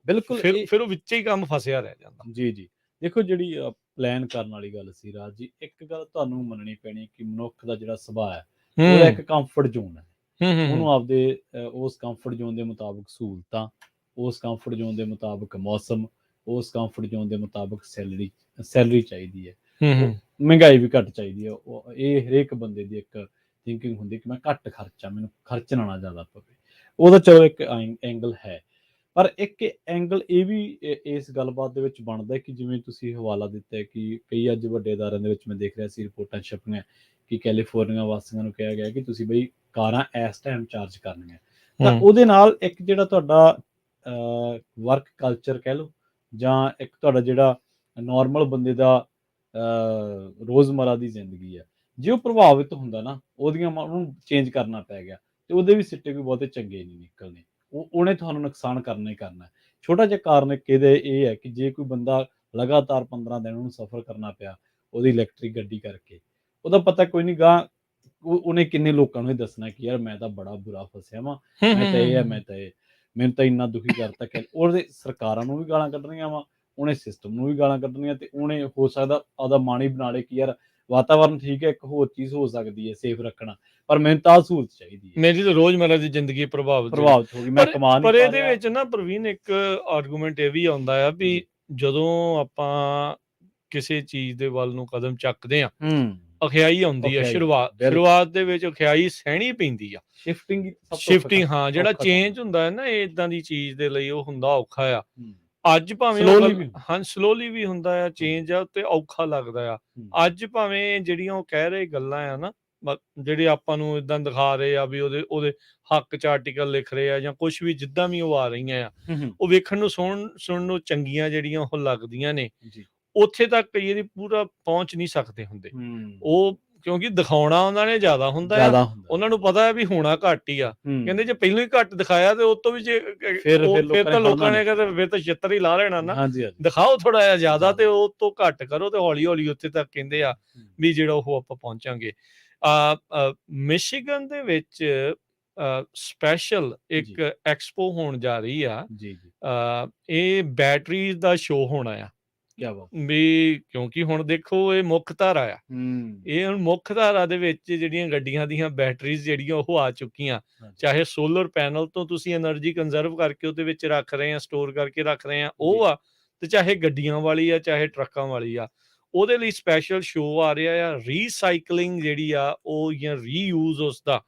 ਬਿਲਕੁਲ ਫਿਰ ਉਹ ਵਿੱਚ ਹੀ ਕੰਮ ਫਸਿਆ ਰਹਿ ਜਾਂਦਾ। ਜੀ ਦੇਖੋ, ਜਿਹੜੀ ਪਲਾਨ ਕਰਨ ਵਾਲੀ ਗੱਲ ਸੀ ਰਾਜ ਜੀ, ਇੱਕ ਗੱਲ ਤੁਹਾਨੂੰ ਮੰਨਣੀ ਪੈਣੀ ਕਿ ਮਨੁੱਖ ਦਾ ਜਿਹੜਾ ਸੁਭਾਅ ਹੈ ਉਹਦਾ ਇੱਕ ਕੰਫਰਟ ਜ਼ੋਨ ਹੈ। ਉਹਨੂੰ ਆਪਦੇ ਉਸ ਕੰਫਰਟ ਜ਼ੋਨ ਦੇ ਮੁਤਾਬਕ ਸਹੂਲਤਾਂ, ਉਸ ਕੰਫਰਟ ਜ਼ੋਨ ਦੇ ਮੁਤਾਬਕ ਮੌਸਮ, ਉਸ ਕੰਫਰਟ ਜ਼ੋਨ ਦੇ ਮੁਤਾਬਕ ਸੈਲਰੀ ਚਾਹੀਦੀ ਹੈ। ਮਹਿੰਗਾਈ ਵੀ ਘੱਟ ਚਾਹੀਦੀ ਹੈ। ਇਹ ਹਰੇਕ ਬੰਦੇ ਦੀ ਇੱਕ ਥਿੰਕਿੰਗ ਹੁੰਦੀ ਕਿ ਮੈਂ ਘੱਟ ਖਰਚਾ, ਮੈਨੂੰ ਖਰਚਣਾ ਨਾ ਜ਼ਿਆਦਾ ਪਵੇ। ਉਹਦਾ ਚਲੋ ਇੱਕ ਐਂਗਲ ਹੈ, ਪਰ ਇੱਕ ਐਂਗਲ ਇਹ ਵੀ ਇਸ ਗੱਲਬਾਤ ਦੇ ਵਿੱਚ ਬਣਦਾ ਕਿ ਜਿਵੇਂ ਤੁਸੀਂ ਹਵਾਲਾ ਦਿੱਤਾ ਕਿ ਕਈ ਅੱਜ ਵੱਡੇ ਅਦਾਰਿਆਂ ਦੇ ਵਿੱਚ ਮੈਂ ਦੇਖ ਰਿਹਾ ਸੀ ਰਿਪੋਰਟਾਂ ਛਪੀਆਂ ਕਿ ਕੈਲੀਫੋਰਨੀਆ ਵਾਸੀਆਂ ਨੂੰ ਕਿਹਾ ਗਿਆ ਕਿ ਤੁਸੀਂ ਬਈ ਕਾਰਾਂ ਇਸ ਟਾਈਮ ਚਾਰਜ ਕਰਨੀਆਂ। ਤਾਂ ਉਹਦੇ ਨਾਲ ਇੱਕ ਜਿਹੜਾ ਤੁਹਾਡਾ ਵਰਕ ਕਲਚਰ ਕਹਿ ਲਓ, ਜਾਂ ਇੱਕ ਤੁਹਾਡਾ ਜਿਹੜਾ ਨੋਰਮਲ ਬੰਦੇ ਦਾ ਰੋਜ਼ਮਰਾ ਦੀ ਜ਼ਿੰਦਗੀ ਹੈ, ਜੇ ਉਹ ਪ੍ਰਭਾਵਿਤ ਹੁੰਦਾ ਨਾ, ਉਹਨੂੰ ਚੇਂਜ ਕਰਨਾ ਪੈ ਗਿਆ ਤੇ ਉਹਦੇ ਵੀ ਸਿੱਟੇ ਵੀ ਬਹੁਤੇ ਚੰਗੇ ਨਹੀਂ ਨਿਕਲਣੇ। ਉਹਨੇ ਤੁਹਾਨੂੰ ਨੁਕਸਾਨ ਕਰਨਾ ਹੀ ਕਰਨਾ। ਛੋਟਾ ਜਿਹਾ ਕਾਰਨ ਇਹਦੇ ਇਹ ਹੈ ਕਿ ਜੇ ਕੋਈ ਬੰਦਾ ਲਗਾਤਾਰ 15 ਦਿਨ ਉਹਨੂੰ ਸਫ਼ਰ ਕਰਨਾ ਪਿਆ ਉਹਦੀ ਇਲੈਕਟ੍ਰਿਕ ਗੱਡੀ ਕਰਕੇ, ਉਹਦਾ ਪਤਾ ਕੋਈ ਨਹੀਂ ਗਾਂ ਉਹਨੇ ਕਿੰਨੇ ਲੋਕਾਂ ਨੂੰ ਇਹ ਦੱਸਣਾ ਕਿ ਯਾਰ ਮੈਂ ਤਾਂ ਬੜਾ ਬੁਰਾ ਫਸਿਆ ਵਾਂ, ਮੈਂ ਤਾਂ ਇਹ ਹੈ, ਮੈਂ ਤਾਂ ਇਹ, ਮੈਨੂੰ ਤਾਂ ਇੰਨਾ ਦੁਖੀ ਕਰਤਾ ਕਿ ਉਹਦੇ ਸਰਕਾਰਾਂ ਨੂੰ ਵੀ ਗਾਲਾਂ ਕੱਢਣੀਆਂ ਵਾ, ਉਹਨੇ ਸਿਸਟਮ ਨੂੰ ਵੀ ਗਾਲਾਂ ਕੱਢਣੀਆਂ, ਤੇ ਉਹਨੇ ਹੋ ਸਕਦਾ ਆਪਦਾ ਮਨ ਹੀ ਬਣਾ ਲੇ ਕਿ ਯਾਰ ਵਾਤਾਵਰਨ ਠੀਕ ਹੈ, ਇੱਕ ਹੋਰ ਚੀਜ਼ ਹੋ ਸਕਦੀ ਹੈ ਸੇਫ ਰੱਖਣਾ, ਪਰ ਮੈਨੂੰ ਤਾਂ ਆਹ ਸਹੂਲਤ ਚਾਹੀਦੀ ਹੈ। ਮੇਰੀ ਤਾਂ ਰੋਜ਼ਮਰਰਾ ਦੀ ਜ਼ਿੰਦਗੀ ਪ੍ਰਭਾਵਿਤ ਪ੍ਰਭਾਵਿਤ ਹੋ ਗਈ, ਮੈਂ ਕਮਾ ਨਹੀਂ ਪਰ ਪਾ ਇਹਦੇ ਰਿਹਾ। ਵਿੱਚ ਨਾ ਪ੍ਰਵੀਨ ਇੱਕ ਆਰਗੂਮੈਂਟ ਇਹ ਵੀ ਆਉਂਦਾ ਆ ਵੀ ਜੀ। ਜਦੋਂ ਆਪਾਂ ਕਿਸੇ ਚੀਜ਼ ਦੇ ਵੱਲ ਨੂੰ ਕਦਮ ਚੱਕਦੇ ਆ, ਹੂੰ, ਔਖਿਆਈ ਆਉਂਦੀ ਆ। ਔਖਿਆਈ, ਬਿਲਕੁਲ। ਸ਼ੁਰੂਆਤ ਦੇ ਵਿੱਚ ਔਖਿਆਈ ਸਹਿਣੀ ਪੈਂਦੀ ਆ। ਸ਼ਿਫਟਿੰਗ ਸਭ ਤੋਂ ਸ਼ਿਫਟਿੰਗ, ਔਖਾ ਹਾਂ, ਜਿਹੜਾ ਕੰਮ। ਚੇਂਜ ਹੁੰਦਾ ਹੈ ਨਾ, ਇਹ ਇਦਾਂ ਦੀ ਚੀਜ਼ ਦੇ ਲਈ ਉਹ ਹੁੰਦਾ ਔਖਾ ਆ। ਹੂੰ, ਅੱਜ ਭਾਵੇਂ Slowly ਵੀ ਹੁੰਦਾ। ਹਾਂ, ਸਲੋਲੀ ਵੀ ਹੁੰਦਾ ਆ ਚੇਂਜ ਆ, ਤੇ ਔਖਾ ਲੱਗਦਾ ਆ। ਹੂੰ, ਅੱਜ ਭਾਵੇਂ ਜਿਹੜੀਆਂ ਉਹ ਕਹਿ ਰਹੇ ਗੱਲਾਂ ਆ ਨਾ, ਜਿਹੜੇ ਆਪਾਂ ਨੂੰ ਇਦਾਂ ਦਿਖਾ ਰਹੇ ਆ ਵੀ ਉਹਦੇ ਹੱਕ 'ਚ ਆਰਟੀਕਲ ਲਿਖ ਰਹੇ ਆ ਜਾਂ ਕੁਛ ਵੀ, ਜਿੱਦਾਂ ਵੀ ਉਹ ਆ ਰਹੀਆਂ ਆ, ਹੂੰ, ਉਹ ਵੇਖਣ ਨੂੰ ਸੁਣਨ ਨੂੰ ਚੰਗੀਆਂ ਜਿਹੜੀਆਂ ਉਹ ਲੱਗਦੀਆਂ ਨੇ, ਜੀ। ਉੱਥੇ ਤੱਕ ਕਈ ਵਾਰੀ ਪੂਰਾ ਪਹੁੰਚ ਨਹੀਂ ਸਕਦੇ ਹੁੰਦੇ ਹੂੰ, ਉਹ, ਕਿਉਂਕਿ ਦਿਖਾਉਣਾ ਉਹਨਾਂ ਨੇ ਜ਼ਿਆਦਾ ਹੁੰਦਾ ਆ। ਜ਼ਿਆਦਾ ਹੁੰਦਾ। ਉਹਨਾਂ ਨੂੰ ਪਤਾ ਹੈ ਵੀ ਹੋਣਾ ਘੱਟ ਹੀ ਆ। ਹੂੰ, ਕਹਿੰਦੇ ਜੇ ਪਹਿਲਾਂ ਹੀ ਘੱਟ ਦਿਖਾਇਆ ਤੇ ਉਹ ਤੋਂ ਵੀ ਜੇ ਫਿਰ ਤਾਂ ਲੋਕਾਂ ਨੇ ਹਟਣਾ ਕਹਿੰਦੇ ਫਿਰ ਤਾਂ ਛਿੱਤਰ ਹੀ ਲਾ ਲੈਣਾ ਨਾ। ਹਾਂਜੀ, ਹਾਂਜੀ। ਦਿਖਾਓ ਥੋੜਾ ਜਿਹਾ ਜ਼ਿਆਦਾ ਤੇ ਉਹ ਤੋਂ ਘੱਟ ਕਰੋ, ਤੇ ਹੌਲੀ ਹੌਲੀ ਉੱਥੇ ਤੱਕ ਕਹਿੰਦੇ ਆ ਹੂੰ, ਵੀ ਜਿਹੜਾ ਉਹ ਆਪਾਂ ਪਹੁੰਚਾਂਗੇ। ਮਿਸ਼ੀਗਨ ਦੇ ਵਿੱਚ ਸਪੈਸ਼ਲ ਇੱਕ ਜੀ। ਐਕਸਪੋ ਹੋਣ ਜਾ ਰਹੀ ਆ। ਜੀ, ਜੀ, ਇਹ ਬੈਟਰੀਜ਼ ਦਾ ਸ਼ੋਅ ਹੋਣਾ ਆ। ਕਿਆ ਬਾਤ। ਵੀ ਕਿਉਂਕਿ ਹੁਣ ਦੇਖੋ ਇਹ ਮੁੱਖ ਧਾਰਾ ਆ। ਹੂੰ, ਇਹ ਹੁਣ ਮੁੱਖ ਧਾਰਾ ਦੇ ਵਿੱਚ ਜਿਹੜੀਆਂ ਗੱਡੀਆਂ ਦੀਆਂ ਬੈਟਰੀਜ਼ ਜਿਹੜੀਆਂ ਉਹ ਆ ਚੁੱਕੀਆਂ। ਹਾਂਜੀ। ਚਾਹੇ ਸੋਲਰ ਪੈਨਲ ਤੋਂ ਤੁਸੀਂ એનર્ਜੀ ਕੰਜ਼ਰਵ ਕਰਕੇ ਉਹਦੇ ਵਿੱਚ ਰੱਖ ਰਹੇ ਆ, ਸਟੋਰ ਕਰਕੇ ਰੱਖ ਰਹੇ ਆ, ਉਹ ਜੀ। ਆ, ਤੇ ਚਾਹੇ ਗੱਡੀਆਂ ਵਾਲੀ ਆ, ਚਾਹੇ ਟਰੱਕਾਂ ਵਾਲੀ ਆ। ਉਹਦੇ ਲਈ ਸਪੈਸ਼ਲ ਸ਼ੋਅ ਆ ਰਿਹਾ ਆ। ਰੀਸਾਈਕਲਿੰਗ ਜਿਹੜੀ ਆ ਉਹ, ਜਾਂ ਰੀਯੂਜ਼ ਉਸਦਾ,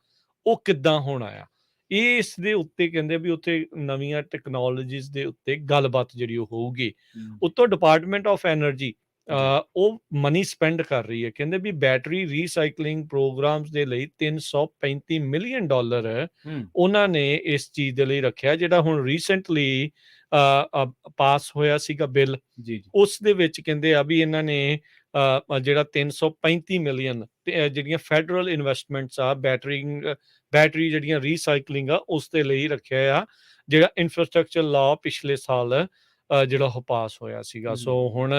ਉਹ ਕਿੱਦਾਂ ਹੋਣਾ ਆ। ਇਸ ਦੇ ਉੱਤੇ ਕਹਿੰਦੇ ਵੀ ਉੱਥੇ ਨਵੀਆਂ ਟੈਕਨੋਲੋਜੀਜ਼ ਦੇ ਉੱਤੇ ਗੱਲਬਾਤ ਜਿਹੜੀ ਉਹ ਹੋਊਗੀ। ਹੂੰ, ਉੱਤੋਂ ਡਿਪਾਰਟਮੈਂਟ ਆਫ ਐਨਰਜੀ ਜੀ। ਉਹ ਮਨੀ ਸਪੈਂਡ ਕਰ ਰਹੀ ਹੈ। ਕਹਿੰਦੇ ਵੀ ਬੈਟਰੀ ਰੀਸਾਈਕਲਿੰਗ ਪ੍ਰੋਗਰਾਮਸ ਦੇ ਲਈ $335 ਮਿਲੀਅਨ ਹੂੰ, ਉਹਨਾਂ ਨੇ ਇਸ ਚੀਜ਼ ਦੇ ਲਈ ਰੱਖਿਆ, ਜਿਹੜਾ ਹੁਣ ਰੀਸੈਂਟਲੀ ਪਾਸ ਹੋਇਆ ਸੀਗਾ ਬਿੱਲ। ਜੀ, ਜੀ। ਉਸ ਦੇ ਵਿੱਚ ਕਹਿੰਦੇ ਆ ਵੀ ਇਹਨਾਂ ਨੇ ਜਿਹੜਾ 335 ਮਿਲੀਅਨ ਜਿਹੜੀਆਂ ਫੈਡਰਲ ਇਨਵੈਸਟਮੈਂਟਸ ਆ ਬੈਟਰੀ ਜਿਹੜੀਆਂ ਰੀਸਾਈਕਲਿੰਗ ਆ ਉਸ ਦੇ ਲਈ ਰੱਖਿਆ ਆ, ਜਿਹੜਾ ਇਨਫਰਾਸਟ੍ਰਕਚਰ ਲਾਅ ਪਿਛਲੇ ਸਾਲ ਜਿਹੜਾ ਉਹ ਪਾਸ ਹੋਇਆ ਸੀਗਾ। ਸੋ ਹੁਣ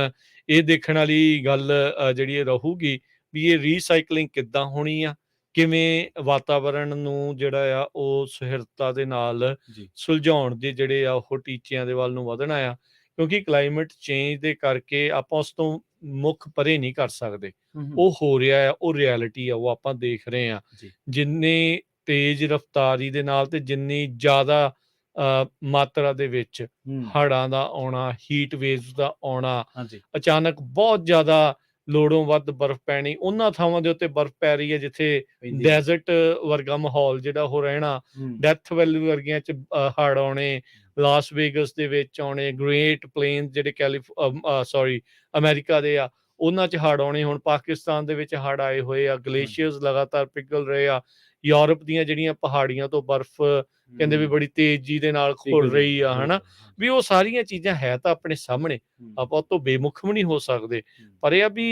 ਇਹ ਦੇਖਣ ਵਾਲੀ ਗੱਲ ਜਿਹੜੀ ਇਹ ਰਹੂਗੀ ਵੀ ਇਹ ਰੀਸਾਈਕਲਿੰਗ ਕਿੱਦਾਂ ਹੋਣੀ ਆ, ਕਿਵੇਂ ਵਾਤਾਵਰਣ ਨੂੰ ਜਿਹੜਾ ਆ ਉਹ ਸੁਹਿਰਦਤਾ ਦੇ ਨਾਲ ਜੀ। ਸੁਲਝਾਉਣ ਦੇ ਜਿਹੜੇ ਆ ਉਹ ਟੀਚਿਆਂ ਦੇ ਵੱਲ ਨੂੰ ਵਧਣਾ ਆ। ਕਿਉਂਕਿ ਕਲਾਈਮੇਟ ਚੇਂਜ ਦੇ ਕਰਕੇ ਆਪਾਂ ਉਸ ਤੋਂ ਮੁੱਖ ਪਰੇ ਨਹੀਂ ਕਰ ਸਕਦੇ। ਉਹ ਹੋ ਰਿਹਾ ਆ, ਉਹ ਰਿਐਲਿਟੀ ਆ, ਉਹ ਆਪਾਂ ਦੇਖ ਰਹੇ ਆ। ਜੀ। ਜਿੰਨੀ ਤੇਜ਼ ਰਫ਼ਤਾਰੀ ਦੇ ਨਾਲ ਤੇ ਜਿੰਨੀ ਜ਼ਿਆਦਾ ਮਾਤਰਾ ਦੇ ਵਿੱਚ ਹੜ੍ਹਾਂ ਦਾ ਆਉਣਾ, ਹੀਟ ਵੇਵਸ ਦਾ ਆਉਣਾ, ਹਾਂਜੀ। ਅਚਾਨਕ ਬਹੁਤ ਜ਼ਿਆਦਾ ਲੋੜੋਂ ਵੱਧ ਬਰਫ਼ ਪੈਣੀ, ਉਹਨਾਂ ਥਾਵਾਂ ਦੇ ਉੱਤੇ ਬਰਫ਼ ਪੈ ਰਹੀ ਹੈ ਜਿੱਥੇ ਡੈਜ਼ਰਟ ਵਰਗਾ ਮਾਹੌਲ ਜਿਹੜਾ ਉਹ ਰਹਿਣਾ, ਡੈਥ ਵੈਲੀ ਵਰਗੀਆਂ ਚ ਹੜ੍ਹ ਆਉਣੇ, ਲਾਸ ਵੇਗਸ ਦੇ ਵਿੱਚ ਆਉਣੇ, ਗ੍ਰੇਟ ਪਲੇਨ ਜਿਹੜੇ ਅਮਰੀਕਾ ਦੇ ਆ, ਉਹਨਾਂ ਚ ਹੜ੍ਹ ਆਉਣੇ। ਹੁਣ ਪਾਕਿਸਤਾਨ ਦੇ ਵਿੱਚ ਹੜ੍ਹ ਆਏ ਹੋਏ ਆ, ਗਲੇਸ਼ੀਅਰਸ ਲਗਾਤਾਰ ਪਿਘਲ ਰਹੇ ਆ, ਯੂਰਪ ਦੀਆਂ ਜਿਹੜੀਆਂ ਪਹਾੜੀਆਂ ਤੋਂ ਬਰਫ਼ ਕਹਿੰਦੇ ਵੀ ਬੜੀ ਤੇਜ਼ੀ ਦੇ ਨਾਲ ਖੁਰ ਰਹੀ ਆ, ਹਨਾ। ਵੀ ਉਹ ਸਾਰੀਆਂ ਚੀਜ਼ਾਂ ਹੈ ਤਾਂ ਆਪਣੇ ਸਾਹਮਣੇ, ਆਪਾਂ ਉਹ ਤੋਂ ਬੇਮੁਖ ਵੀ ਨਹੀਂ ਹੋ ਸਕਦੇ। ਪਰ ਇਹ ਆ ਵੀ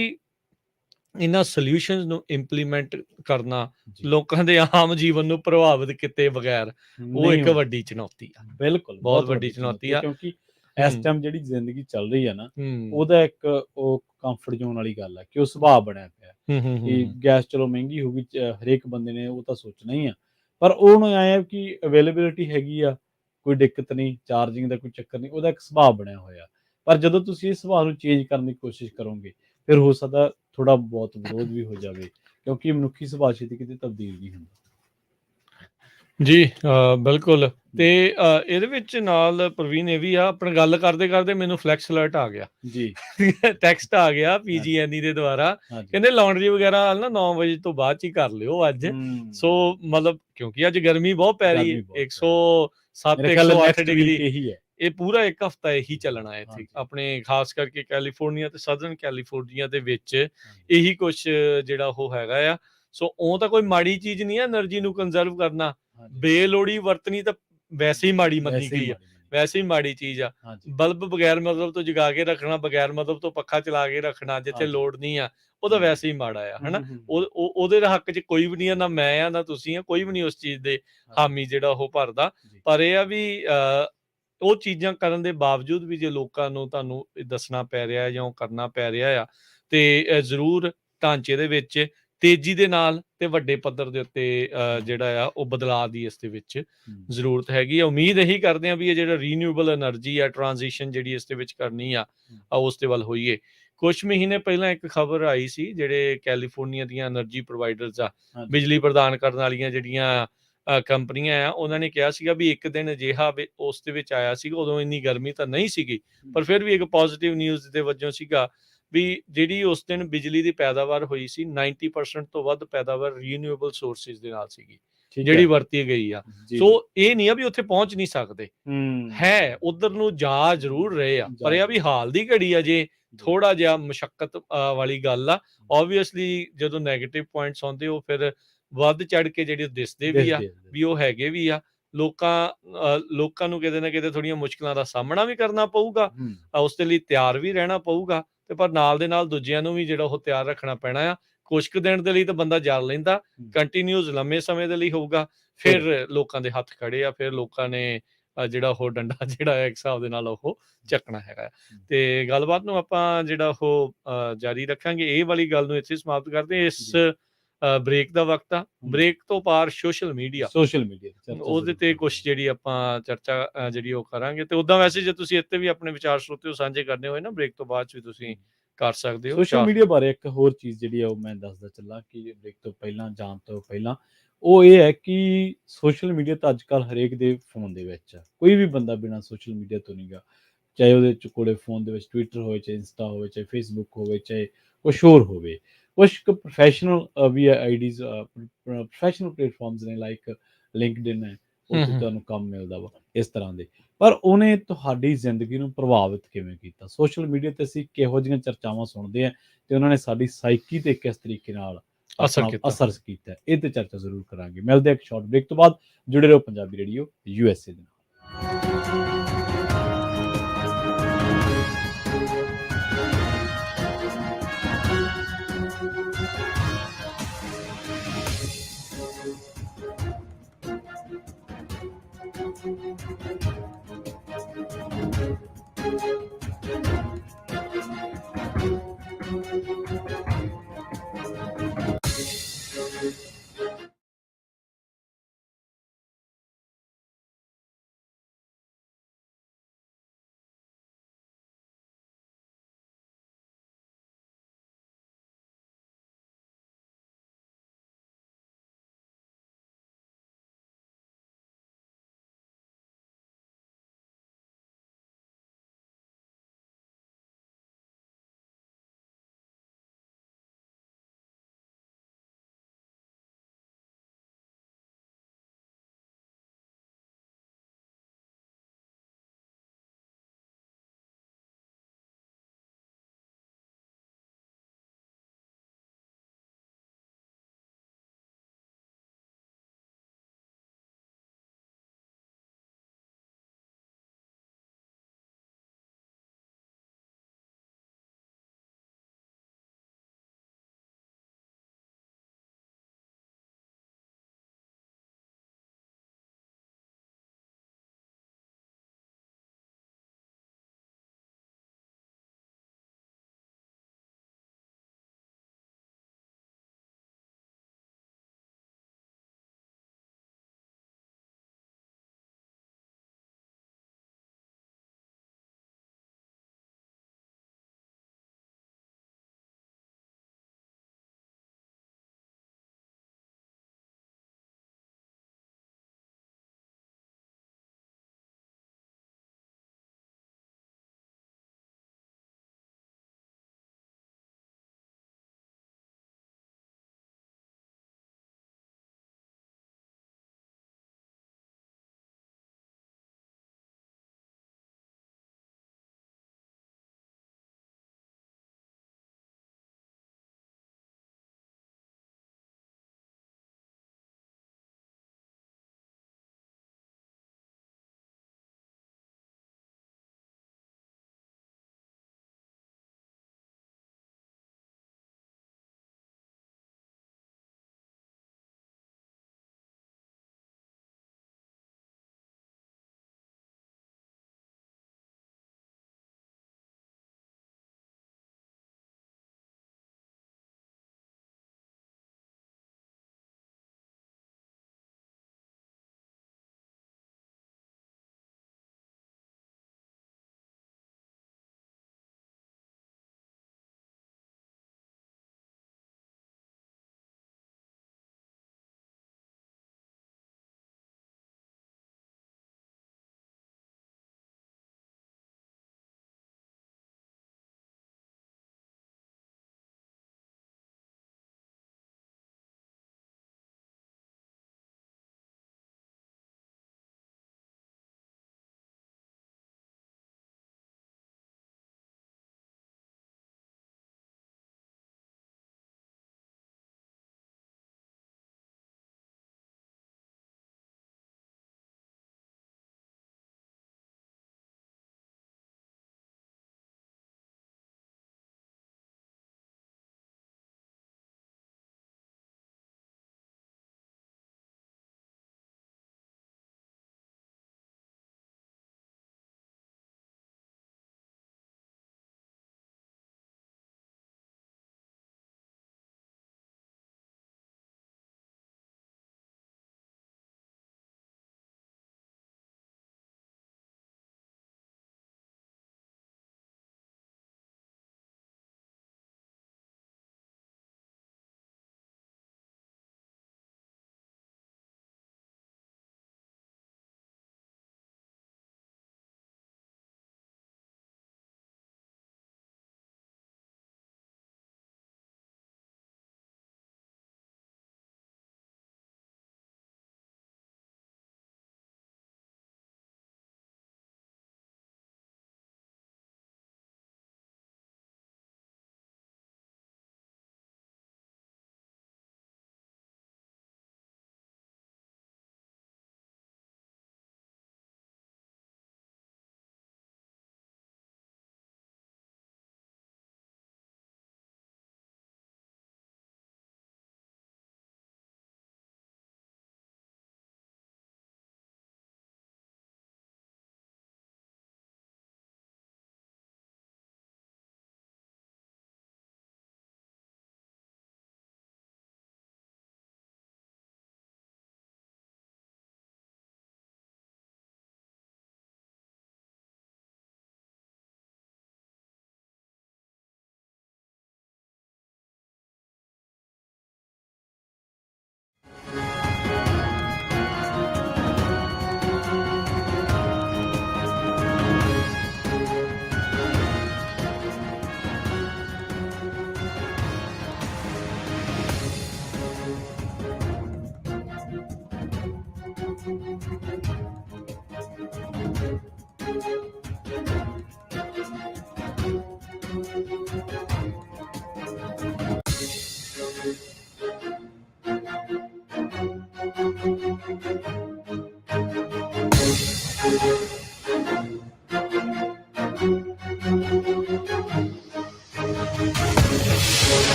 ਇਹਨਾਂ ਸੋਲਿਊਸ਼ਨਸ ਨੂੰ ਇੰਪਲੀਮੈਂਟ ਕਰਨਾ, ਲੋਕਾਂ ਦੇ ਆਮ ਜੀਵਨ ਨੂੰ ਪ੍ਰਭਾਵਿਤ ਕੀਤੇ ਬਗੈਰ, ਉਹ ਇੱਕ ਵੱਡੀ ਚੁਣੌਤੀ ਆ। ਬਿਲਕੁਲ, ਬਹੁਤ ਵੱਡੀ ਚੁਣੌਤੀ ਆ। ਕਿਉਂਕਿ ਇਸ ਟਾਈਮ ਜਿਹੜੀ ਜ਼ਿੰਦਗੀ ਚੱਲ ਰਹੀ ਆ ਨਾ, ਉਹਦਾ ਇੱਕ ਉਹ ਕੰਫਰਟ ਜ਼ੋਨ ਵਾਲੀ ਗੱਲ ਆ ਕਿ ਉਹ ਸੁਭਾਅ ਬਣਿਆ ਪਿਆ ਕਿ ਗੈਸ ਚਲੋ ਮਹਿੰਗੀ ਹੋ ਗਈ, ਹਰੇਕ ਬੰਦੇ ਨੇ ਉਹ ਤਾਂ ਸੋਚਣਾ ਹੀ ਆ, ਪਰ ਉਹਨੂੰ ਐਂ ਆ ਕਿ ਅਵੇਲੇਬਿਲਿਟੀ ਹੈਗੀ ਆ, ਕੋਈ ਦਿੱਕਤ ਨਹੀਂ, ਚਾਰਜਿੰਗ ਦਾ ਕੋਈ ਚੱਕਰ ਨਹੀਂ, ਉਹਦਾ ਇੱਕ ਸੁਭਾਅ ਬਣਿਆ ਹੋਇਆ। ਪਰ ਜਦੋਂ ਤੁਸੀਂ ਇਸ ਸੁਭਾਅ ਨੂੰ ਚੇਂਜ ਕਰਨ ਦੀ ਕੋਸ਼ਿਸ਼ ਕਰੋਗੇ, ਫਿਰ ਹੋ ਸਕਦਾ ਥੋੜਾ ਬਹੁਤ ਵਿਰੋਧ ਵੀ ਹੋ ਜਾਵੇ, ਕਿਉਂਕਿ ਮਨੁੱਖੀ ਸੁਭਾਅ ਛੇਤੀ ਕਿਤੇ ਤਬਦੀਲ ਨਹੀਂ ਹੁੰਦਾ। ਜੀ, ਬਿਲਕੁਲ। ਤੇ ਇਹਦੇ ਵਿੱਚ ਨਾਲ ਪ੍ਰਵੀਨ ਇਹ ਵੀ ਆ, ਆਪਣਾ ਗੱਲ ਕਰਦੇ ਕਰਦੇ ਮੈਨੂੰ ਫਲੈਕਸ ਅਲਰਟ ਆ ਗਿਆ ਜੀ। ਟੈਕਸਟ ਆ ਗਿਆ PG&E ਦੇ ਦੁਆਰਾ, ਕਹਿੰਦੇ ਲਾਂਡਰੀ ਵਗੈਰਾ ਨਾ 9 ਵਜੇ ਤੋਂ ਬਾਅਦ ਚ ਹੀ ਕਰ ਲਿਓ ਅੱਜ। ਸੋ ਮਤਲਬ ਕਿਉਂਕਿ ਅੱਜ ਗਰਮੀ ਬਹੁਤ ਪੈ ਰਹੀ ਹੈ, 107 108 ਡਿਗਰੀ, ਇਹ ਪੂਰਾ ਇੱਕ ਹਫ਼ਤਾ ਇਹੀ ਚੱਲਣਾ ਹੈ ਇੱਥੇ ਆਪਣੇ, ਖਾਸ ਕਰਕੇ ਕੈਲੀਫੋਰਨੀਆ ਤੇ ਸਦਰਨ ਕੈਲੀਫੋਰਨੀਆ ਦੇ ਵਿੱਚ ਇਹੀ ਕੁਛ ਜਿਹੜਾ ਉਹ ਹੈਗਾ ਆ। ਸੋ ਉਹ ਤਾਂ ਕੋਈ ਮਾੜੀ ਚੀਜ਼ ਨਹੀਂ ਹੈ એનર્ਜੀ ਨੂੰ ਕੰਜ਼ਰਵ ਕਰਨਾ, ਬੇਲੋੜੀ ਵਰਤਣੀ ਤਾਂ ਵੈਸੇ ਹੀ ਮਾੜੀ ਮੰਨੀ ਗਈ ਆ, ਵੈਸੇ ਹੀ ਮਾੜੀ ਚੀਜ਼ ਆ। ਬਲਬ ਬਗੈਰ ਮਤਲਬ ਤੋਂ ਜਗਾ ਕੇ ਰੱਖਣਾ, ਬਗੈਰ ਮਤਲਬ ਤੋਂ ਪੱਖਾ ਚਲਾ ਕੇ ਰੱਖਣਾ ਜਿੱਥੇ ਲੋੜ ਨਹੀਂ ਆ, ਉਹ ਤਾਂ ਵੈਸੇ ਹੀ ਮਾੜਾ ਆ, ਹਨਾ। ਉਹਦੇ ਹੱਕ 'ਚ ਕੋਈ ਵੀ ਨਹੀਂ ਆ, ਨਾ ਮੈਂ ਆ ਨਾ ਤੁਸੀਂ ਆ, ਕੋਈ ਵੀ ਨਹੀਂ ਉਸ ਚੀਜ਼ ਦੇ ਹਾਮੀ ਜਿਹੜਾ ਉਹ ਭਰਦਾ। ਪਰ ਇਹ ਆ ਵੀ ਉਹ ਚੀਜ਼ਾਂ ਕਰਨ ਦੇ ਬਾਵਜੂਦ ਵੀ ਜੇ ਲੋਕਾਂ ਨੂੰ ਤੁਹਾਨੂੰ ਦੱਸਣਾ ਪੈ ਰਿਹਾ ਜਾਂ ਉਹ ਕਰਨਾ ਪੈ ਰਿਹਾ ਆ, ਤੇ ਜ਼ਰੂਰ ਢਾਂਚੇ ਦੇ ਵਿੱਚ ਤੇਜ਼ੀ ਦੇ ਨਾਲ ਤੇ ਵੱਡੇ ਪੱਧਰ ਦੇ ਉੱਤੇ ਜਿਹੜਾ ਆ ਉਹ ਬਦਲਾਅ ਦੀ ਇਸ ਦੇ ਵਿੱਚ ਜ਼ਰੂਰਤ ਹੈਗੀ ਆ। ਉਮੀਦ ਇਹੀ ਕਰਦੇ ਆ ਵੀ ਇਹ ਜਿਹੜਾ ਰੀਨਿਊਏਬਲ એનર્ਜੀ ਆ, ਟ੍ਰਾਂਜੀਸ਼ਨ ਜਿਹੜੀ ਇਸ ਦੇ ਵਿੱਚ ਕਰਨੀ ਆ, ਉਸ ਦੇ ਵੱਲ ਹੋਈਏ। ਕੁਛ ਮਹੀਨੇ ਪਹਿਲਾਂ ਇੱਕ ਖਬਰ ਆਈ ਸੀ, ਜਿਹੜੇ ਕੈਲੀਫੋਰਨੀਆ ਦੀਆਂ એનર્ਜੀ ਪ੍ਰੋਵਾਈਡਰਸ ਆ, ਹਾਂਜੀ ਬਿਜਲੀ ਪ੍ਰਦਾਨ ਕਰਨ ਵਾਲੀਆਂ ਜਿਹੜੀਆਂ ਕੰਪਨੀਆਂ ਆ, ਉਹਨਾਂ ਨੇ ਕਿਹਾ ਸੀਗਾ ਵੀ ਇੱਕ ਦਿਨ ਅਜਿਹਾ ਉਸ ਦੇ ਵਿੱਚ ਆਇਆ ਸੀਗਾ, ਉਦੋਂ ਇੰਨੀ ਗਰਮੀ ਤਾਂ ਨਹੀਂ ਸੀਗੀ, ਪਰ ਫਿਰ ਵੀ ਇੱਕ ਪੋਜ਼ਿਟਿਵ ਨਿਊਜ਼ ਦੇ ਵਜੋਂ ਸੀਗਾ ਵੀ ਜਿਹੜੀ ਉਸ ਦਿਨ ਬਿਜਲੀ ਦੀ ਪੈਦਾਵਾਰ ਹੋਈ ਸੀ 90% ਤੋਂ ਵੱਧ ਪੈਦਾਵਾਰ ਰੀਨਿਊਏਬਲ ਸੋਰਸਿਸ ਦੇ ਨਾਲ ਸੀਗੀ, ਠੀਕ ਜਿਹੜੀ ਹੈ ਵਰਤੀ ਗਈ ਆ। ਜੀ ਸੋ ਜੀ ਇਹ ਨਹੀਂ ਆ ਵੀ ਉੱਥੇ ਪਹੁੰਚ ਨਹੀਂ ਸਕਦੇ, ਹੈ ਉਧਰ ਨੂੰ ਜਾ ਜ਼ਰੂਰ ਰਹੇ ਆ, ਪਰ ਇਹ ਆ ਵੀ ਹਾਲ ਦੀ ਘੜੀ ਆ ਜੇ ਥੋੜਾ ਜਿਹਾ ਮੁਸ਼ੱਕਤ ਵਾਲੀ ਗੱਲ ਆ। ਓਬਵੀਅਸਲੀ ਜਦੋਂ ਨੈਗੇਟਿਵ ਪੁਆਇੰਟਸ ਆਉਂਦੇ ਉਹ ਫਿਰ ਵੱਧ ਚੜ ਕੇ ਜਿਹੜੇ ਦਿਸਦੇ ਵੀ ਆ, ਵੀ ਉਹ ਹੈਗੇ ਵੀ ਆ। ਲੋਕਾਂ ਨੂੰ ਕਿਤੇ ਨਾ ਕਿਤੇ ਥੋੜੀਆਂ ਮੁਸ਼ਕਲਾਂ ਦਾ ਸਾਹਮਣਾ ਵੀ ਕਰਨਾ ਪਊਗਾ, ਉਸ ਦੇ ਲਈ ਤਿਆਰ ਵੀ ਰਹਿਣਾ ਪਊਗਾ, ਤੇ ਪਰ ਨਾਲ ਦੇ ਨਾਲ ਦੂਜਿਆਂ ਨੂੰ ਵੀ ਜਿਹੜਾ ਉਹ ਤਿਆਰ ਰੱਖਣਾ ਪੈਣਾ ਆ। ਕੁਛ ਕੁ ਦਿਨ ਦੇ ਲਈ ਤਾਂ ਬੰਦਾ ਜਰ ਲੈਂਦਾ, ਕੰਟੀਨਿਊਸ ਲੰਮੇ ਸਮੇਂ ਦੇ ਲਈ ਹੋਊਗਾ, ਫਿਰ ਲੋਕਾਂ ਦੇ ਹੱਥ ਖੜੇ ਆ, ਫਿਰ ਲੋਕਾਂ ਨੇ ਜਿਹੜਾ ਉਹ ਡੰਡਾ ਜਿਹੜਾ ਹੈ ਇੱਕ ਹਿਸਾਬ ਦੇ ਨਾਲ ਉਹ ਚੱਕਣਾ ਹੈਗਾ। ਤੇ ਗੱਲਬਾਤ ਨੂੰ ਆਪਾਂ ਜਿਹੜਾ ਉਹ ਜਾਰੀ ਰੱਖਾਂਗੇ। ਇਹ ਵਾਲੀ ਗੱਲ ਨੂੰ ਇੱਥੇ ਸਮਾਪਤ ਕਰਦੇ। ਇਸ ਬ੍ਰੇਕ ਦਾ ਵਕਤ ਆ, ਬ੍ਰੇਕ ਤੋਂ ਪਾਰ ਸੋਸ਼ਲ ਮੀਡੀਆ ਉਹਦੇ ਤੇ ਕੁਛ ਜਿਹੜੀ ਆਪਾਂ ਚਰਚਾ ਜਿਹੜੀ ਉਹ ਕਰਾਂਗੇ। ਤੇ ਉਦਾਂ ਵੈਸੇ ਜੇ ਤੁਸੀਂ ਇੱਥੇ ਵੀ ਆਪਣੇ ਵਿਚਾਰ ਸਰੋਤਿਓ ਸਾਂਝੇ ਕਰਨੇ ਹੋਏ ਨਾ ਬ੍ਰੇਕ ਤੋਂ ਬਾਅਦ ਵੀ ਤੁਸੀਂ ਕਰ ਸਕਦੇ ਹੋ। ਸੋਸ਼ਲ ਮੀਡੀਆ ਬਾਰੇ ਇੱਕ ਹੋਰ ਚੀਜ਼ ਜਿਹੜੀ ਆ ਉਹ ਮੈਂ ਦੱਸਦਾ ਚੱਲਾਂ ਕਿ ਬ੍ਰੇਕ ਤੋਂ ਪਹਿਲਾਂ ਜਾਣ ਤੋਂ ਪਹਿਲਾਂ, ਉਹ ਇਹ ਹੈ ਕਿ ਸੋਸ਼ਲ ਮੀਡੀਆ ਤਾਂ ਅੱਜ ਕੱਲ੍ਹ ਹਰੇਕ ਦੇ ਫੋਨ ਦੇ ਵਿੱਚ ਆ। ਕੋਈ ਵੀ ਬੰਦਾ ਬਿਨਾਂ ਸੋਸ਼ਲ ਮੀਡੀਆ ਤੋਂ ਨਹੀਂ ਗਾ, ਚਾਹੇ ਉਹਦੇ ਕੋਲੇ ਫੋਨ ਦੇ ਵਿੱਚ ਟਵਿੱਟਰ ਹੋਵੇ, ਚਾਹੇ ਇੰਸਟਾ ਹੋਵੇ, ਚਾਹੇ ਫੇਸਬੁੱਕ ਹੋਵੇ, ਚਾਹੇ ਕੁਛ ਹੋਰ ਹੋਵੇ। ਕੁਛ ਕੁ ਪ੍ਰੋਫੈਸ਼ਨਲ ਵੀ ਆਈਡੀਜ਼, ਪ੍ਰੋਫੈਸ਼ਨਲ ਪਲੇਟਫਾਰਮਸ ਨੇ, ਲਾਈਕ ਲਿੰਕਡਇਨ ਹੈ, ਉੱਥੇ ਤੁਹਾਨੂੰ ਕੰਮ ਮਿਲਦਾ ਵਾ ਇਸ ਤਰ੍ਹਾਂ ਦੇ। ਪਰ ਉਹਨੇ ਤੁਹਾਡੀ ਜ਼ਿੰਦਗੀ ਨੂੰ ਪ੍ਰਭਾਵਿਤ ਕਿਵੇਂ ਕੀਤਾ? ਸੋਸ਼ਲ ਮੀਡੀਆ ਤੇ ਅਸੀਂ ਕਿਹੋ ਜਿਹੀਆਂ ਚਰਚਾਵਾਂ ਸੁਣਦੇ ਹਾਂ ਤੇ ਉਹਨਾਂ ਨੇ ਸਾਡੀ ਸਾਈਕੀ ਤੇ ਕਿਸ ਤਰੀਕੇ ਨਾਲ ਅਸਰ ਕੀਤਾ, ਇਹ ਤੇ ਚਰਚਾ ਜ਼ਰੂਰ ਕਰਾਂਗੇ। ਮਿਲਦੇ ਇੱਕ ਸ਼ਾਰਟ ਬ੍ਰੇਕ ਤੋਂ ਬਾਅਦ। ਜੁੜੇ ਰਹੋ ਪੰਜਾਬੀ ਰੇਡੀਓ USA ਦੇ ਨਾਲ।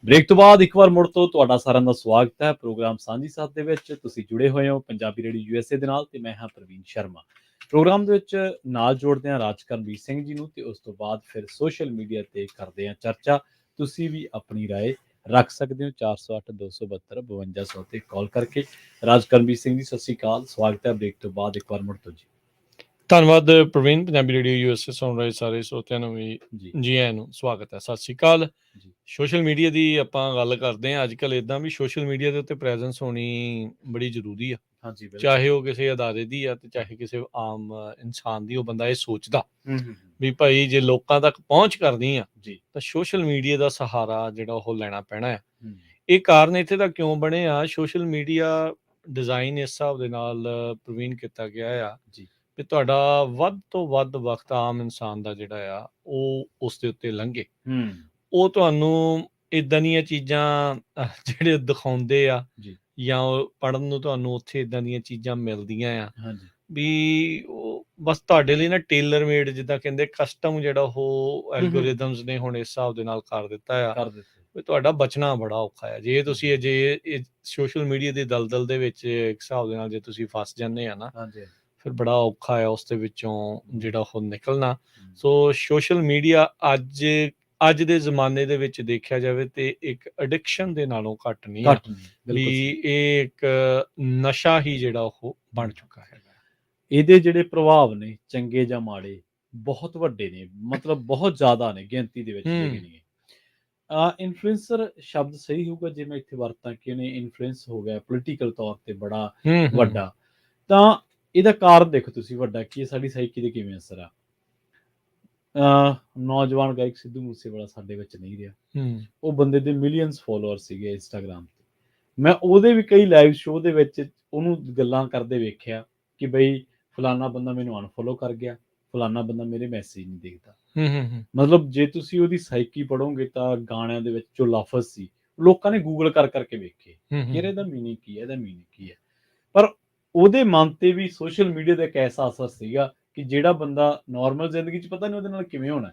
ਬ੍ਰੇਕ ਤੋਂ ਬਾਅਦ ਇੱਕ ਵਾਰ ਮੁੜ ਤੋਂ ਤੁਹਾਡਾ ਸਾਰਿਆਂ ਦਾ ਸਵਾਗਤ ਹੈ ਪ੍ਰੋਗਰਾਮ ਸਾਂਝੀ ਸਾਥ ਦੇ ਵਿੱਚ। ਤੁਸੀਂ ਜੁੜੇ ਹੋਏ ਹੋ ਪੰਜਾਬੀ ਰੇਡੀਓ USA ਦੇ ਨਾਲ ਤੇ ਮੈਂ ਹਾਂ ਪ੍ਰਵੀਨ ਸ਼ਰਮਾ। ਪ੍ਰੋਗਰਾਮ ਦੇ ਵਿੱਚ ਨਾਲ ਜੋੜਦੇ ਹਾਂ ਰਾਜਕਰਨਵੀਰ ਸਿੰਘ ਜੀ ਨੂੰ ਤੇ ਉਸ ਤੋਂ ਬਾਅਦ ਫਿਰ ਸੋਸ਼ਲ ਮੀਡੀਆ ਤੇ ਕਰਦੇ ਹਾਂ ਚਰਚਾ। ਤੁਸੀਂ ਵੀ ਆਪਣੀ ਰਾਏ ਰੱਖ ਸਕਦੇ ਹੋ 408 272 5200 ਤੇ ਕਾਲ ਕਰਕੇ। ਰਾਜਕਰਨਵੀਰ ਸਿੰਘ ਜੀ ਸਤਿ ਸ਼੍ਰੀ ਅਕਾਲ, ਸਵਾਗਤ ਹੈ ਬ੍ਰੇਕ ਤੋਂ ਬਾਅਦ ਇੱਕ ਵਾਰ ਮੁੜ ਤੋਂ ਜੀ। ਧੰਨਵਾਦ ਪ੍ਰਵੀਨ। ਪੰਜਾਬੀ ਰੇਡੀਓ USA ਸੁਣ ਰਹੇ ਸਾਰੇ ਸਰੋਤਿਆਂ ਨੂੰ ਵੀ ਜੀ ਆਇਆਂ ਨੂੰ ਸਵਾਗਤ ਹੈ, ਸਤਿ ਸ਼੍ਰੀ ਅਕਾਲ। ਸੋਸ਼ਲ ਮੀਡੀਆ ਦੀ ਆਪਾਂ ਗੱਲ ਕਰਦੇ ਹਾਂ। ਅੱਜ ਕੱਲ੍ਹ ਇੱਦਾਂ ਵੀ ਸੋਸ਼ਲ ਮੀਡੀਆ ਦੇ ਉੱਤੇ ਪ੍ਰੈਜ਼ੈਂਸ ਹੋਣੀ ਬੜੀ ਜ਼ਰੂਰੀ ਆ। ਹਾਂਜੀ, ਚਾਹੇ ਉਹ ਕਿਸੇ ਅਦਾਰੇ ਦੀ ਆ ਤੇ ਚਾਹੇ ਕਿਸੇ ਆਮ ਇਨਸਾਨ ਦੀ। ਉਹ ਬੰਦਾ ਇਹ ਸੋਚਦਾ ਵੀ ਭਾਈ ਜੇ ਲੋਕਾਂ ਤੱਕ ਪਹੁੰਚ ਕਰਨੀ ਆ ਤਾਂ ਸੋਸ਼ਲ ਮੀਡੀਆ ਦਾ ਸਹਾਰਾ ਜਿਹੜਾ ਉਹ ਲੈਣਾ ਪੈਣਾ ਆ। ਇਹ ਕਾਰਨ ਇੱਥੇ ਦਾ ਕਿਉਂ ਬਣੇ ਆ, ਸੋਸ਼ਲ ਮੀਡੀਆ ਡਿਜ਼ਾਈਨ ਇਸ ਹਿਸਾਬ ਦੇ ਨਾਲ ਪ੍ਰਵੀਨ ਕੀਤਾ ਗਿਆ ਆ ਵੀ ਤੁਹਾਡਾ ਵੱਧ ਤੋਂ ਵੱਧ ਵਕਤ ਆਮ ਇਨਸਾਨ ਦਾ ਜਿਹੜਾ ਆ ਉਹ ਉਸ ਦੇ ਉੱਤੇ ਲੰਘੇ। ਉਹ ਤੁਹਾਨੂੰ ਇੱਦਾਂ ਦੀਆਂ ਚੀਜ਼ਾਂ ਜਿਹੜੇ ਦਿਖਾਉਂਦੇ ਆ ਜਾਂ ਉਹ ਪੜ੍ਹਨ ਨੂੰ ਤੁਹਾਨੂੰ ਉੱਥੇ ਇੱਦਾਂ ਦੀਆਂ ਚੀਜ਼ਾਂ ਮਿਲਦੀਆਂ ਆ ਵੀ ਉਹ ਬਸ ਤੁਹਾਡੇ ਲਈ ਨਾ ਟੇਲਰ ਮੇਡ, ਜਿੱਦਾਂ ਕਹਿੰਦੇ ਕਸਟਮ ਜਿਹੜਾ ਉਹ ਐਲਗੋਰਿਦਮਸ ਨੇ ਹੁਣ ਇਸ ਹਿਸਾਬ ਦੇ ਨਾਲ ਕਰ ਦਿੱਤਾ ਆ ਵੀ ਤੁਹਾਡਾ ਬਚਣਾ ਬੜਾ ਔਖਾ ਆ। ਜੇ ਤੁਸੀਂ ਇਹ ਸੋਸ਼ਲ ਮੀਡੀਆ ਦੀ ਦਲਦਲ ਦੇ ਵਿੱਚ ਇੱਕ ਹਿਸਾਬ ਦੇ ਨਾਲ ਜੇ ਤੁਸੀਂ ਫਸ ਜਾਂਦੇ ਆ ਨਾ, ਫਿਰ ਬੜਾ ਔਖਾ ਆ ਉਸ ਦੇ ਵਿੱਚੋਂ ਜਿਹੜਾ ਉਹ ਨਿਕਲਣਾ। ਸੋ ਸੋਸ਼ਲ ਮੀਡੀਆ ਅੱਜ ਦੇ ਜ਼ਮਾਨੇ ਦੇ ਵਿੱਚ ਦੇਖਿਆ ਜਾਵੇ ਤੇ ਇੱਕ ਐਡਿਕਸ਼ਨ ਦੇ ਨਾਲੋਂ ਘੱਟ ਨਹੀਂ ਆ ਵੀ ਇਹ ਇੱਕ ਨਸ਼ਾ ਹੀ ਜਿਹੜਾ ਉਹ ਬਣ ਚੁੱਕਾ ਹੈਗਾ। ਇਹਦੇ ਜਿਹੜੇ ਪ੍ਰਭਾਵ ਨੇ ਚੰਗੇ ਜਾਂ ਮਾੜੇ ਬਹੁਤ ਵੱਡੇ ਨੇ, ਮਤਲਬ ਬਹੁਤ ਜ਼ਿਆਦਾ ਨੇ, ਗਿਣਤੀ ਦੇ ਵਿੱਚ ਨਹੀਂ। ਇਨਫਲੂਐਂਸਰ ਸ਼ਬਦ ਸਹੀ ਹੋਊਗਾ ਜੇ ਮੈਂ ਇੱਥੇ ਵਰਤਾਂ ਕਿ ਇਹਨੇ ਇਨਫਲੂਐਂਸ ਹੋ ਗਿਆ ਪੋਲੀਟੀਕਲ ਤੌਰ ਤੇ ਬੜਾ ਵੱਡਾ। ਤਾਂ ਇਹਦਾ ਕਾਰਨ ਦੇਖੋ ਤੁਸੀਂ ਵੱਡਾ ਕੀ ਸਾਡੀ ਸਾਈਕੀ ਦੇ ਕਿਵੇਂ ਅਸਰ ਆ। ਨੌਜਵਾਨ ਗਾਇਕ ਸਿੱਧੂ ਮੂਸੇਵਾਲਾ ਸਾਡੇ ਵਿੱਚ ਨਹੀਂ ਰਿਹਾ। ਉਹ ਬੰਦੇ ਦੇ ਮਿਲੀਅਨਸ ਫੋਲੋਅਰ ਸੀਗੇ ਇੰਸਟਾਗ੍ਰਾਮ ਤੇ। ਮੈਂ ਉਹਦੇ ਵੀ ਕਈ ਲਾਈਵ ਸ਼ੋਅ ਦੇ ਵਿੱਚ ਉਹਨੂੰ ਗੱਲਾਂ ਕਰਦੇ ਵੇਖਿਆ ਕਿ ਬਈ ਫਲਾਨਾ ਬੰਦਾ ਮੈਨੂੰ ਅਨਫੋਲੋ ਕਰ ਗਿਆ, ਫਲਾਨਾ ਬੰਦਾ ਮੇਰੇ ਮੈਸੇਜ ਨਹੀਂ ਦੇਖਦਾ। ਮਤਲਬ ਜੇ ਤੁਸੀਂ ਉਹਦੀ ਸਾਈਕੀ ਪੜ੍ਹੋਗੇ ਤਾਂ ਗਾਣਿਆਂ ਦੇ ਵਿੱਚ ਜੋ ਲਫ਼ਜ਼ ਸੀ ਲੋਕਾਂ ਨੇ ਗੂਗਲ ਕਰ ਕਰਕੇ ਵੇਖੇ ਕਿ ਇਹਦਾ ਮੀਨਿੰਗ ਕੀ ਹੈ, ਇਹਦਾ ਮੀਨਿੰਗ ਕੀ ਹੈ। ਪਰ ਉਹਦੇ ਮਨ ਤੇ ਵੀ ਸੋਸ਼ਲ ਮੀਡੀਆ ਦਾ ਇੱਕ ਐਸਾ ਅਸਰ ਸੀਗਾ ਕਿ ਜਿਹੜਾ ਬੰਦਾ ਨਾਰਮਲ ਜ਼ਿੰਦਗੀ 'ਚ ਪਤਾ ਨਹੀਂ ਉਹਦੇ ਨਾਲ ਕਿਵੇਂ ਹੋਣਾ,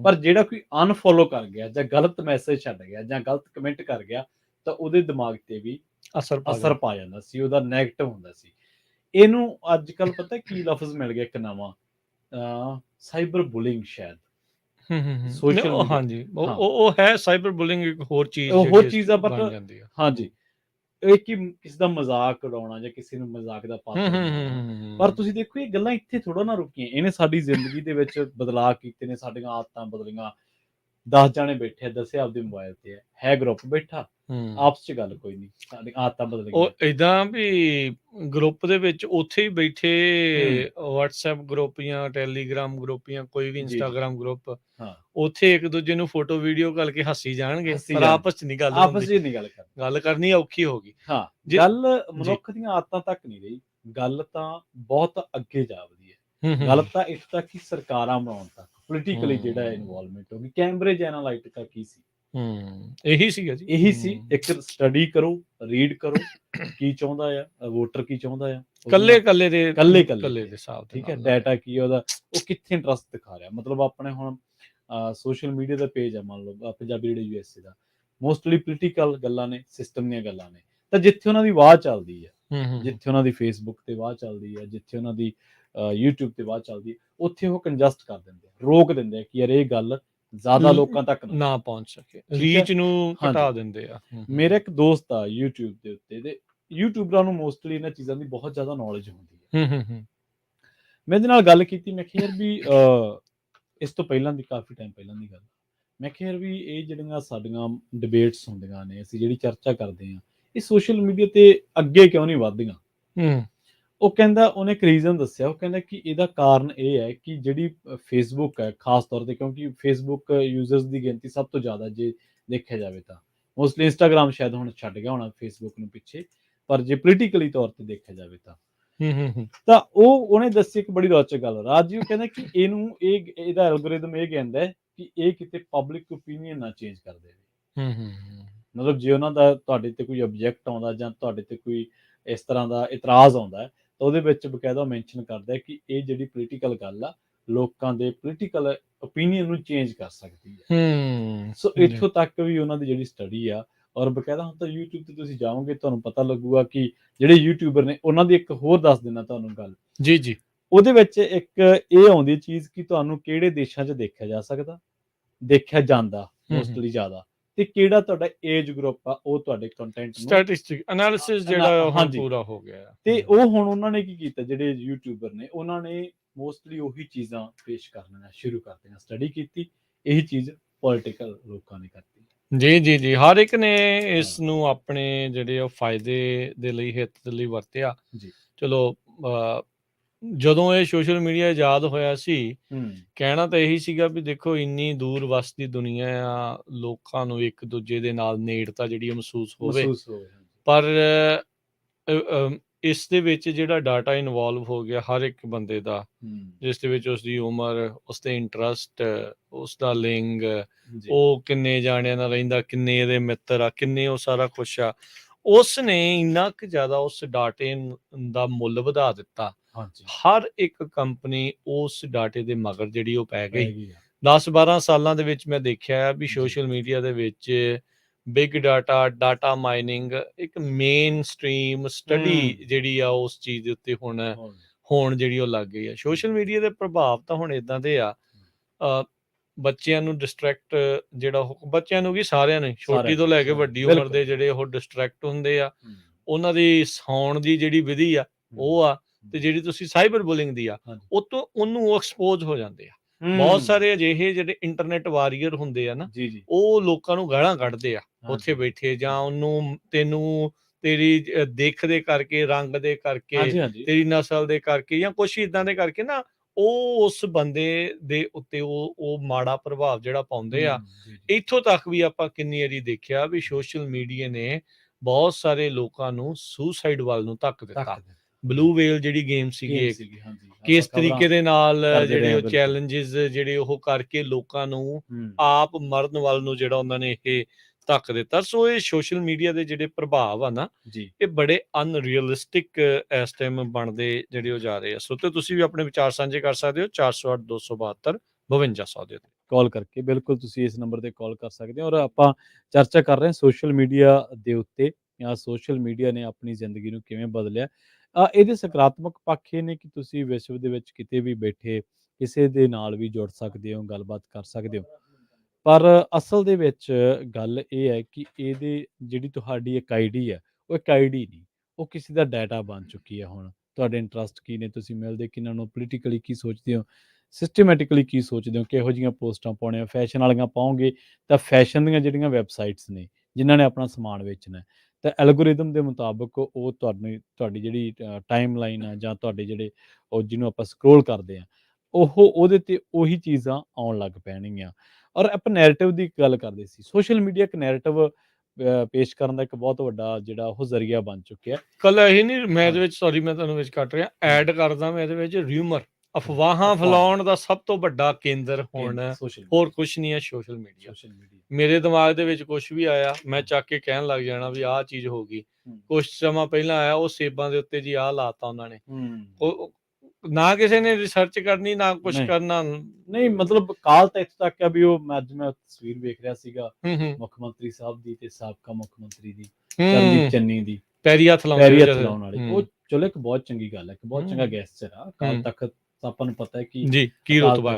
ਪਰ ਜਿਹੜਾ ਕੋਈ ਅਨਫੋਲੋ ਕਰ ਗਿਆ ਜਾਂ ਗਲਤ ਮੈਸੇਜ ਛੱਡ ਗਿਆ ਜਾਂ ਗਲਤ ਕਮੈਂਟ ਕਰ ਗਿਆ ਤਾਂ ਉਹਦੇ ਦਿਮਾਗ ਤੇ ਵੀ ਅਸਰ ਪਾ ਜਾਂਦਾ ਸੀ, ਉਹਦਾ ਨੈਗੇਟਿਵ ਹੁੰਦਾ ਸੀ। ਇਹਨੂੰ ਅੱਜ ਕੱਲ ਪਤਾ ਕੀ ਲਫ਼ਜ਼ ਮਿਲ ਗਿਆ ਇੱਕ ਨਵਾਂ, ਸਾਈਬਰ ਬੁਲਿੰਗ ਸ਼ਾਇਦ। ਹਾਂਜੀ, ਉਹ ਹੈ ਸਾਈਬਰ ਬੁਲਿੰਗ ਇੱਕ ਹੋਰ ਚੀਜ਼ ਆ ਪਰ ਹਾਂਜੀ ਇਹ ਕਿ ਕਿਸੇ ਦਾ ਮਜ਼ਾਕ ਉਡਾਉਣਾ ਜਾਂ ਕਿਸੇ ਨੂੰ ਮਜ਼ਾਕ ਦਾ ਪਾਤਰ ਬਣਾਉਣਾ। ਪਰ ਤੁਸੀਂ ਦੇਖੋ ਇਹ ਗੱਲਾਂ ਇੱਥੇ ਥੋੜਾ ਨਾ ਰੁਕੀਆਂ, ਇਹਨੇ ਸਾਡੀ ਜ਼ਿੰਦਗੀ ਦੇ ਵਿੱਚ ਬਦਲਾਅ ਕੀਤੇ ਨੇ, ਸਾਡੀਆਂ ਆਦਤਾਂ ਬਦਲੀਆਂ। 10 ਜਾਣੇ ਬੈਠੇ, ਦੱਸਿਆ ਆਪਦੇ ਮੋਬਾਈਲ ਤੇ ਹੈ ਗਰੁੱਪ ਬੈਠਾ, ਆਪਸ ਚ ਗੱਲ ਕੋਈ ਨਹੀਂ, ਸਾਡੀਆਂ ਆਦਤਾਂ ਬਦਲ ਗਈਆਂ। ਉਹ ਏਦਾਂ ਵੀ ਗਰੁੱਪ ਦੇ ਵਿੱਚ ਉੱਥੇ ਹੀ ਬੈਠੇ WhatsApp ਗਰੁੱਪ ਜਾਂ ਟੈਲੀਗ੍ਰਾਮ ਗਰੁੱਪ ਜਾਂ ਕੋਈ ਵੀ ਇੰਸਟਾਗ੍ਰਾਮ ਗਰੁੱਪ, ਉੱਥੇ ਇੱਕ ਦੂਜੇ ਨੂੰ ਫੋਟੋ ਵੀਡੀਓ ਕਰਕੇ ਹੱਸੀ ਜਾਣਗੇ ਪਰ ਆਪਸ ਚ ਨਹੀਂ ਗੱਲ ਕਰਨੀ ਔਖੀ ਹੋ ਗਈ। ਹਾਂ, ਗੱਲ ਮਨੁੱਖ ਦੀਆਂ ਆਦਤਾਂ ਤੱਕ ਨਹੀਂ ਰਹੀ, ਗੱਲ ਤਾਂ ਬਹੁਤ ਅੱਗੇ ਜਾ ਵੜੀ ਹੈ। ਗੱਲ ਤਾਂ ਇੱਥੇ ਤੱਕ ਕਿ ਸਰਕਾਰਾਂ ਬਣਾਉਣ ਤੱਕ ਪੋਲੀਟੀਕਲੀ ਜਿਹੜਾ ਇਨਵੋਲਵਮੈਂਟ ਹੋ ਗਈ। ਕੈਂਬਰਿਜ ਐਨਾਲਾਈਟਿਕਾ ਕੀ ਸੀ? ਇਹੀ ਸੀਗਾ ਜੀ, ਇਹੀ ਸੀ। ਇੱਕ ਸਟੱਡੀ ਕਰੋ, ਰੀਡ ਕਰੋ ਕੀ ਚਾਹੁੰਦਾ ਆ ਵੋਟਰ, ਕੀ ਚਾਹੁੰਦਾ ਆ ਕੱਲੇ ਦੇ ਹਿਸਾਬ, ਠੀਕ ਹੈ, ਡਾਟਾ ਕੀ ਹੈ ਉਹਦਾ, ਉਹ ਕਿੱਥੇ ਇੰਟਰਸਟ ਦਿਖਾ ਰਿਹਾ। ਮਤਲਬ ਆਪਣੇ ਹੁਣ ਸੋਸ਼ਲ ਮੀਡੀਆ ਦਾ ਪੇਜ ਆ, ਮੰਨ ਲਓ ਪੰਜਾਬੀ ਰੇਡੀਓ USA ਦਾ, ਮੋਸਟਲੀ ਪੋਲੀਟੀਕਲ ਗੱਲਾਂ ਨੇ, ਸਿਸਟਮ ਦੀਆਂ ਗੱਲਾਂ ਨੇ। ਤਾਂ ਜਿੱਥੇ ਉਹਨਾਂ ਦੀ ਆਵਾਜ਼ ਚੱਲਦੀ ਹੈ, ਜਿੱਥੇ ਉਹਨਾਂ ਦੀ ਫੇਸਬੁੱਕ ਤੇ ਆਵਾਜ਼ ਚੱਲਦੀ ਹੈ, ਜਿੱਥੇ ਉਹਨਾਂ ਦੀ YouTube ਤੇ ਆਵਾਜ਼ ਚੱਲਦੀ ਹੈ, ਉੱਥੇ ਉਹ ਕੰਜਸਟ ਕਰ ਦਿੰਦੇ ਆ, ਰੋਕ ਦਿੰਦੇ ਆ ਕਿ ਯਾਰ ਇਹ ਗੱਲ ਜ਼ਿਆਦਾ ਲੋਕਾਂ ਤੱਕ ਨਾ ਪਹੁੰਚ ਸਕੇ, ਰੀਚ ਨੂੰ ਘਟਾ ਦਿੰਦੇ ਆ। ਮੇਰਾ ਇੱਕ ਦੋਸਤ ਆ YouTube ਦੇ ਉੱਤੇ, ਤੇ ਯੂਟਿਊਬਰਾਂ ਨੂੰ ਮੋਸਟਲੀ ਇਹਨਾਂ ਚੀਜ਼ਾਂ ਦੀ ਬਹੁਤ ਜ਼ਿਆਦਾ ਨੌਲੇਜ ਹੁੰਦੀ ਹੈ। ਮੈਂ ਇਹਦੇ ਨਾਲ ਗੱਲ ਕੀਤੀ, ਮੈਂ ਕਿਹਾ ਯਾਰ ਵੀ ਇਸ ਤੋਂ ਪਹਿਲਾਂ ਦੀ, ਕਾਫੀ ਟਾਈਮ ਪਹਿਲਾਂ ਦੀ ਗੱਲ, ਮੈਂ ਕਿਹਾ ਯਾਰ ਵੀ ਇਹ ਜਿਹੜੀਆਂ ਸਾਡੀਆਂ ਡਿਬੇਟਸ ਹੁੰਦੀਆਂ ਨੇ, ਅਸੀਂ ਜਿਹੜੀ ਚਰਚਾ ਕਰਦੇ ਹਾਂ, ਇਹ ਸੋਸ਼ਲ ਮੀਡੀਆ ਤੇ ਅੱਗੇ ਕਿਉਂ ਨਹੀਂ ਵੱਧਦੀਆਂ? ਉਹ ਕਹਿੰਦਾ ਉਹਨੇ ਇੱਕ ਰੀਜ਼ਨ ਦੱਸਿਆ, ਉਹ ਕਹਿੰਦਾ ਕਿ ਇਹਦਾ ਕਾਰਨ ਇਹ ਹੈ ਕਿ ਜਿਹੜੀ ਫੇਸਬੁੱਕ ਹੈ ਖਾਸ ਤੌਰ ਤੇ, ਕਿਉਂਕਿ ਫੇਸਬੁੱਕ ਯੂਜ਼ਰਸ ਦੀ ਗਿਣਤੀ ਸਭ ਤੋਂ ਜ਼ਿਆਦਾ ਜੇ ਦੇਖਿਆ ਜਾਵੇ ਤਾਂ, ਮੋਸਟਲੀ ਇੰਸਟਾਗ੍ਰਾਮ ਸ਼ਾਇਦ ਹੁਣ ਛੱਡ ਗਿਆ ਹੋਣਾ ਫੇਸਬੁੱਕ ਨੂੰ ਪਿੱਛੇ, ਪਰ ਜੇ ਪੋਲੀਟੀਕਲੀ ਤੌਰ ਤੇ ਦੇਖਿਆ ਜਾਵੇ ਤਾਂ ਉਹਨੇ ਦੱਸੀ ਇੱਕ ਬੜੀ ਰੌਚਕ ਗੱਲ ਰਾਜ ਜੀ। ਉਹ ਕਹਿੰਦਾ ਕਿ ਇਹਦਾ ਐਲਗੋਰਿਦਮ ਇਹ ਕਹਿੰਦਾ ਕਿ ਇਹ ਕਿਤੇ ਪਬਲਿਕ ਓਪੀਨੀਅਨ ਨਾ ਚੇਂਜ ਕਰ ਦੇਵੇ। ਮਤਲਬ ਜੇ ਉਹਨਾਂ ਦਾ ਤੁਹਾਡੇ ਤੇ ਕੋਈ ਆਬਜੈਕਟ ਆਉਂਦਾ ਜਾਂ ਤੁਹਾਡੇ ਤੇ ਕੋਈ ਇਸ ਤਰ੍ਹਾਂ ਦਾ ਇਤਰਾਜ਼ ਆਉਂਦਾ ਹੈ ਤਾਂ ਉਹਦੇ ਵਿੱਚ ਬਕਾਇਦਾ ਮੈਂਸ਼ਨ ਕਰਦਾ ਕਿ ਇਹ ਜਿਹੜੀ ਪੋਲੀਟੀਕਲ ਗੱਲ ਆ ਲੋਕਾਂ ਦੇ ਪੋਲੀਟੀਕਲ ਓਪੀਨੀਅਨ ਨੂੰ ਚੇਂਜ ਕਰ ਸਕਦੀ ਹੈ। ਸੋ ਇੱਥੋਂ ਤੱਕ ਵੀ ਉਹਨਾਂ ਦੀ ਜਿਹੜੀ ਸਟੱਡੀ ਆ, ਔਰ ਬਕਾਇਦਾ ਹੁਣ ਤਾਂ YouTube ਤੇ ਤੁਸੀਂ ਜਾਓਗੇ ਤੁਹਾਨੂੰ ਪਤਾ ਲੱਗੂਗਾ ਕਿ ਜਿਹੜੇ ਯੂਟਿਊਬਰ ਨੇ ਉਹਨਾਂ ਦੀ ਇੱਕ ਹੋਰ ਦੱਸ ਦੇਣਾ ਤੁਹਾਨੂੰ ਗੱਲ ਜੀ ਉਹਦੇ ਵਿੱਚ ਇੱਕ ਇਹ ਆਉਂਦੀ ਚੀਜ਼ ਕਿ ਤੁਹਾਨੂੰ ਕਿਹੜੇ ਦੇਸ਼ਾਂ 'ਚ ਦੇਖਿਆ ਜਾਂਦਾ ਮੋਸਟਲੀ ਜ਼ਿਆਦਾ, ਤੇ ਕਿਹੜਾ ਤੁਹਾਡਾ ਏਜ ਗਰੁੱਪ ਆ ਉਹ ਤੁਹਾਡੇ ਕੰਟੈਂਟ ਨੂੰ ਸਟੈਟਿਸਟਿਕ ਐਨਾਲਿਸਿਸ ਜਿਹੜਾ ਹੁਣ ਪੂਰਾ ਹੋ ਗਿਆ। ਤੇ ਉਹ ਹੁਣ ਉਹਨਾਂ ਨੇ ਕੀ ਕੀਤਾ, ਜਿਹੜੇ ਯੂਟਿਊਬਰ ਨੇ ਉਹਨਾਂ ਨੇ ਮੋਸਟਲੀ ਉਹੀ ਚੀਜ਼ਾਂ ਪੇਸ਼ ਕਰਨੀਆਂ ਸ਼ੁਰੂ ਕਰ ਦਿੱਤੀਆਂ। ਸਟੱਡੀ ਕੀਤੀ ਇਹੀ ਚੀਜ਼ ਪੋਲੀਟੀਕਲ ਲੋਕਾਂ ਨੇ ਕਰਤੀ। ਜੀ ਹਰ ਇੱਕ ਨੇ ਇਸ ਨੂੰ ਆਪਣੇ ਜਿਹੜੇ ਉਹ ਫਾਇਦੇ ਦੇ ਲਈ, ਹਿੱਤ ਦੇ ਲਈ ਵਰਤਿਆ। ਚਲੋ ਜਦੋਂ ਇਹ ਸੋਸ਼ਲ ਮੀਡੀਆ ਆਜ਼ਾਦ ਹੋਇਆ ਸੀ, ਕਹਿਣਾ ਤਾਂ ਇਹੀ ਸੀਗਾ ਵੀ ਦੇਖੋ ਇੰਨੀ ਦੂਰ ਵਸਦੀ ਦੁਨੀਆ ਆ, ਲੋਕਾਂ ਨੂੰ ਇੱਕ ਦੂਜੇ ਦੇ ਨਾਲ ਨੇੜਤਾ ਜਿਹੜੀ ਮਹਿਸੂਸ ਹੋਵੇ, ਪਰ ਇਸ ਦੇ ਵਿੱਚ ਜਿਹੜਾ ਡਾਟਾ ਇਨਵੋਲਵ ਹੋ ਗਿਆ ਹਰ ਇੱਕ ਬੰਦੇ ਦਾ, ਜਿਸ ਦੇ ਵਿੱਚ ਉਸਦੀ ਉਮਰ, ਉਸਦੇ ਇੰਟਰਸਟ, ਉਸਦਾ ਲਿੰਗ, ਉਹ ਕਿੰਨੇ ਜਾਣਿਆਂ ਨਾਲ ਰਹਿੰਦਾ, ਕਿੰਨੇ ਇਹਦੇ ਮਿੱਤਰ ਆ, ਕਿੰਨੇ ਉਹ ਸਾਰਾ ਕੁਛ ਆ, ਉਸ ਨੇ ਇੰਨਾ ਕੁ ਜ਼ਿਆਦਾ ਉਸ ਡਾਟੇ ਦਾ ਮੁੱਲ ਵਧਾ ਦਿੱਤਾ। ਹਰ ਇੱਕ ਕੰਪਨੀ ਉਸ ਡਾਟੇ ਦੇ ਮਗਰ ਜਿਹੜੀ ਉਹ ਪੈ ਗਈ। 10-12 ਸਾਲਾਂ ਦੇ ਵਿੱਚ ਮੈਂ ਦੇਖਿਆ ਵੀ ਸੋਸ਼ਲ ਮੀਡੀਆ ਦੇ ਵਿੱਚ ਬਿਗ ਡਾਟਾ ਮਾਈਨਿੰਗ ਇੱਕ ਮੇਨ ਸਟ੍ਰੀਮ ਸਟੱਡੀ ਜਿਹੜੀ ਆ ਉਸ ਚੀਜ਼ ਦੇ ਉੱਤੇ ਹੁਣ ਜਿਹੜੀ ਉਹ ਲੱਗ ਗਈ ਆ। ਸੋਸ਼ਲ ਮੀਡੀਆ ਦੇ ਪ੍ਰਭਾਵ ਤਾਂ ਹੁਣ ਇਦਾਂ ਦੇ ਆ, ਬੱਚਿਆਂ ਨੂੰ ਡਿਸਟਰੈਕਟ ਬੱਚਿਆਂ ਨੂੰ ਕੀ ਸਾਰਿਆਂ ਨੇ, ਛੋਟੀ ਤੋਂ ਲੈ ਕੇ ਵੱਡੀ ਉਮਰ ਦੇ ਜਿਹੜੇ ਉਹ ਡਿਸਟਰੈਕਟ ਹੁੰਦੇ ਆ। ਉਹਨਾਂ ਦੀ ਸੌਣ ਦੀ ਜਿਹੜੀ ਵਿਧੀ ਆ ਉਹ ਆ, ਤੇ ਜਿਹੜੀ ਤੁਸੀਂ ਸਾਈਬਰ ਬੁਲਿੰਗ ਦੀ ਆ ਉਹਨੂੰ ਐਕਸਪੋਜ਼ ਹੋ ਜਾਂਦੇ ਆ। ਬਹੁਤ ਸਾਰੇ ਅਜਿਹੇ ਜਿਹੜੇ ਇੰਟਰਨੈਟ ਵਾਰੀਅਰ ਹੁੰਦੇ ਆ ਨਾ, ਉਹ ਲੋਕਾਂ ਨੂੰ ਗਾਲਾਂ ਕੱਢਦੇ ਆ ਉੱਥੇ ਬੈਠੇ, ਜਾਂ ਤੈਨੂੰ ਤੇਰੀ ਦਿੱਖ ਦੇ ਕਰਕੇ, ਰੰਗ ਦੇ ਕਰਕੇ, ਤੇਰੀ ਨਸਲ ਦੇ ਕਰਕੇ, ਜਾਂ ਕੁਛ ਇਦਾਂ ਦੇ ਕਰਕੇ ਨਾ, ਉਹ ਉਸ ਬੰਦੇ ਦੇ ਉੱਤੇ ਉਹ ਮਾੜਾ ਪ੍ਰਭਾਵ ਜਿਹੜਾ ਪਾਉਂਦੇ ਆ। ਇੱਥੋਂ ਤੱਕ ਵੀ ਆਪਾਂ ਕਿੰਨੀ ਵਾਰੀ ਦੇਖਿਆ ਵੀ ਸੋਸ਼ਲ ਮੀਡੀਆ ਨੇ ਬਹੁਤ ਸਾਰੇ ਲੋਕਾਂ ਨੂੰ ਸੁਸਾਈਡ ਵੱਲ ਨੂੰ ਧੱਕ ਦਿੱਤਾ। ਬਲੂ ਵੇਲ ਜਿਹੜੀ ਗੇਮ ਸੀਗੀ, ਕਿਸ ਤਰੀਕੇ ਦੇ ਨਾਲ ਜਿਹੜੇ ਉਹ ਚੈਲੰਜਿਸ ਜਿਹੜੇ ਉਹ ਕਰਕੇ ਲੋਕਾਂ ਨੂੰ ਆਪ ਮਰਨ ਵੱਲ ਨੂੰ ਜਿਹੜਾ ਉਹਨਾਂ ਨੇ ਇਹ ਧੱਕ ਦਿੱਤਾ। ਸੋ ਇਹ ਸੋਸ਼ਲ ਮੀਡੀਆ ਦੇ ਜਿਹੜੇ ਪ੍ਰਭਾਵ ਆ ਨਾ, ਇਹ ਬੜੇ ਅਨਰੀਅਲਿਸਟਿਕ ਇਸ ਟਾਈਮ ਬਣਦੇ ਜਿਹੜੇ ਉਹ ਜਾ ਰਹੇ ਆ। ਸੋ ਤੇ ਤੁਸੀਂ ਵੀ ਆਪਣੇ ਵਿਚਾਰ ਸਾਂਝੇ ਕਰ ਸਕਦੇ ਹੋ 408-272-5200 ਦੇ ਉੱਤੇ ਕਾਲ ਕਰਕੇ। ਬਿਲਕੁਲ ਤੁਸੀਂ ਇਸ ਨੰਬਰ ਤੇ ਕਾਲ ਕਰ ਸਕਦੇ ਹੋ। ਔਰ ਆਪਾਂ ਚਰਚਾ ਕਰ ਰਹੇ ਹਾਂ ਸੋਸ਼ਲ ਮੀਡੀਆ ਦੇ ਉੱਤੇ, ਜਾਂ ਸੋਸ਼ਲ ਮੀਡੀਆ ਨੇ ਆਪਣੀ ਜ਼ਿੰਦਗੀ ਨੂੰ ਕਿਵੇਂ ਬਦਲਿਆ। ਇਹਦੇ ਸਕਾਰਾਤਮਕ ਪੱਖ ਇਹ ਨੇ ਕਿ ਤੁਸੀਂ ਵਿਸ਼ਵ ਦੇ ਵਿੱਚ ਕਿਤੇ ਵੀ ਬੈਠੇ ਕਿਸੇ ਦੇ ਨਾਲ ਵੀ ਜੁੜ ਸਕਦੇ ਹੋ, ਗੱਲਬਾਤ ਕਰ ਸਕਦੇ ਹੋ। ਪਰ ਅਸਲ ਦੇ ਵਿੱਚ ਗੱਲ ਇਹ ਹੈ ਕਿ ਇਹਦੇ ਜਿਹੜੀ ਤੁਹਾਡੀ ਇੱਕ ਆਈਡੀ ਹੈ, ਉਹ ਇੱਕ ਆਈਡੀ ਨਹੀਂ, ਉਹ ਕਿਸੇ ਦਾ ਡਾਟਾ ਬਣ ਚੁੱਕੀ ਹੈ। ਹੁਣ ਤੁਹਾਡੇ ਇੰਟਰਸਟ ਕੀ ਨੇ, ਤੁਸੀਂ ਮਿਲਦੇ ਕਿਹਨਾਂ ਨੂੰ, ਪੋਲੀਟੀਕਲੀ ਕੀ ਸੋਚਦੇ ਹੋ, ਸਿਸਟਮੈਟਿਕਲੀ ਕੀ ਸੋਚਦੇ ਹੋ, ਕਿਹੋ ਜਿਹੀਆਂ ਪੋਸਟਾਂ ਪਾਉਣੀਆਂ, ਫੈਸ਼ਨ ਵਾਲੀਆਂ ਪਾਓਗੇ ਤਾਂ ਫੈਸ਼ਨ ਦੀਆਂ ਜਿਹੜੀਆਂ ਵੈਬਸਾਈਟਸ ਨੇ ਜਿਨ੍ਹਾਂ ਨੇ ਆਪਣਾ ਸਮਾਨ ਵੇਚਣਾ, ਤਾਂ ਐਲਗੋਰਿਦਮ ਦੇ ਮੁਤਾਬਕ ਉਹ ਤੁਹਾਡੀ ਜਿਹੜੀ ਟਾਈਮ ਲਾਈਨ ਆ, ਜਾਂ ਤੁਹਾਡੇ ਜਿਹੜੇ ਉਹ ਜਿਹਨੂੰ ਆਪਾਂ ਸਕਰੋਲ ਕਰਦੇ ਹਾਂ, ਉਹਦੇ 'ਤੇ ਉਹੀ ਚੀਜ਼ਾਂ ਆਉਣ ਲੱਗ ਪੈਣਗੀਆਂ। ਔਰ ਆਪਾਂ ਨੈਰੇਟਿਵ ਦੀ ਗੱਲ ਕਰਦੇ ਸੀ, ਸੋਸ਼ਲ ਮੀਡੀਆ ਇੱਕ ਨੈਰੇਟਿਵ ਪੇਸ਼ ਕਰਨ ਦਾ ਇੱਕ ਬਹੁਤ ਵੱਡਾ ਜਿਹੜਾ ਉਹ ਜ਼ਰੀਆ ਬਣ ਚੁੱਕਿਆ। ਕੱਲ ਇਹ ਨਹੀਂ, ਮੈਂ ਇਹਦੇ ਵਿੱਚ ਸੌਰੀ ਮੈਂ ਤੁਹਾਨੂੰ ਵਿੱਚ ਕੱਟ ਰਿਹਾ, ਐਡ ਕਰਦਾ ਮੈਂ ਇਹਦੇ ਵਿੱਚ ਰਿਊਮਰ, ਅਫਵਾਹਾਂ ਫੈਲਾਉਣ ਦਾ ਸਭ ਤੋਂ ਵੱਡਾ ਕੇਂਦਰ ਹੁਣ ਹੋਰ ਕੁਛ ਨਹੀਂ ਹੈ ਸੋਸ਼ਲ ਮੀਡੀਆ। ਮੇਰੇ ਦਿਮਾਗ ਦੇ ਵਿੱਚ ਕੁਛ ਵੀ ਆਇਆ ਮੈਂ ਚੱਕ ਕੇ ਕਹਿਣ ਲੱਗ ਜਾਣਾ ਵੀ ਆਹ ਚੀਜ਼ ਹੋ ਗਈ। ਕੁਛ ਸਮਾਂ ਪਹਿਲਾਂ ਆਇਆ ਉਹ ਸੇਬਾਂ ਦੇ ਉੱਤੇ ਜੀ ਆਹ ਲਾਤਾ ਉਹਨਾਂ ਨੇ, ਨਾ ਕਿਸੇ ਨੇ ਰਿਸਰਚ ਕਰਨੀ, ਨਾ ਕੁਛ ਕਰਨਾ। ਨਹੀਂ ਮਤਲਬ ਕਾਲ ਤਾਂ ਇੱਥੋਂ ਤੱਕ ਆ ਵੀ ਉਹ ਅੱਜ ਮੈਂ ਤਸਵੀਰ ਵੇਖ ਰਿਹਾ ਸੀਗਾ ਮੁੱਖ ਮੰਤਰੀ ਸਾਹਿਬ ਦੀ ਤੇ ਸਾਬਕਾ ਮੁੱਖ ਮੰਤਰੀ ਦੀ, ਚਰਨਜੀਤ ਚੰਨੀ ਦੀ, ਪੈਰੀ ਹੱਥ ਲਾਉਣ ਵਾਲੀ। ਉਹ ਚਲੋ ਇੱਕ ਬਹੁਤ ਚੰਗੀ ਗੱਲ ਹੈ, ਇੱਕ ਬਹੁਤ ਚੰਗਾ ਗੈਸਚਰ ਆ। ਕਾਲ ਤੱਕ ਆਪਾਂ ਨੂੰ ਪਤਾ ਹੈ ਕਿ ਕੀ ਰੁਤਬਾ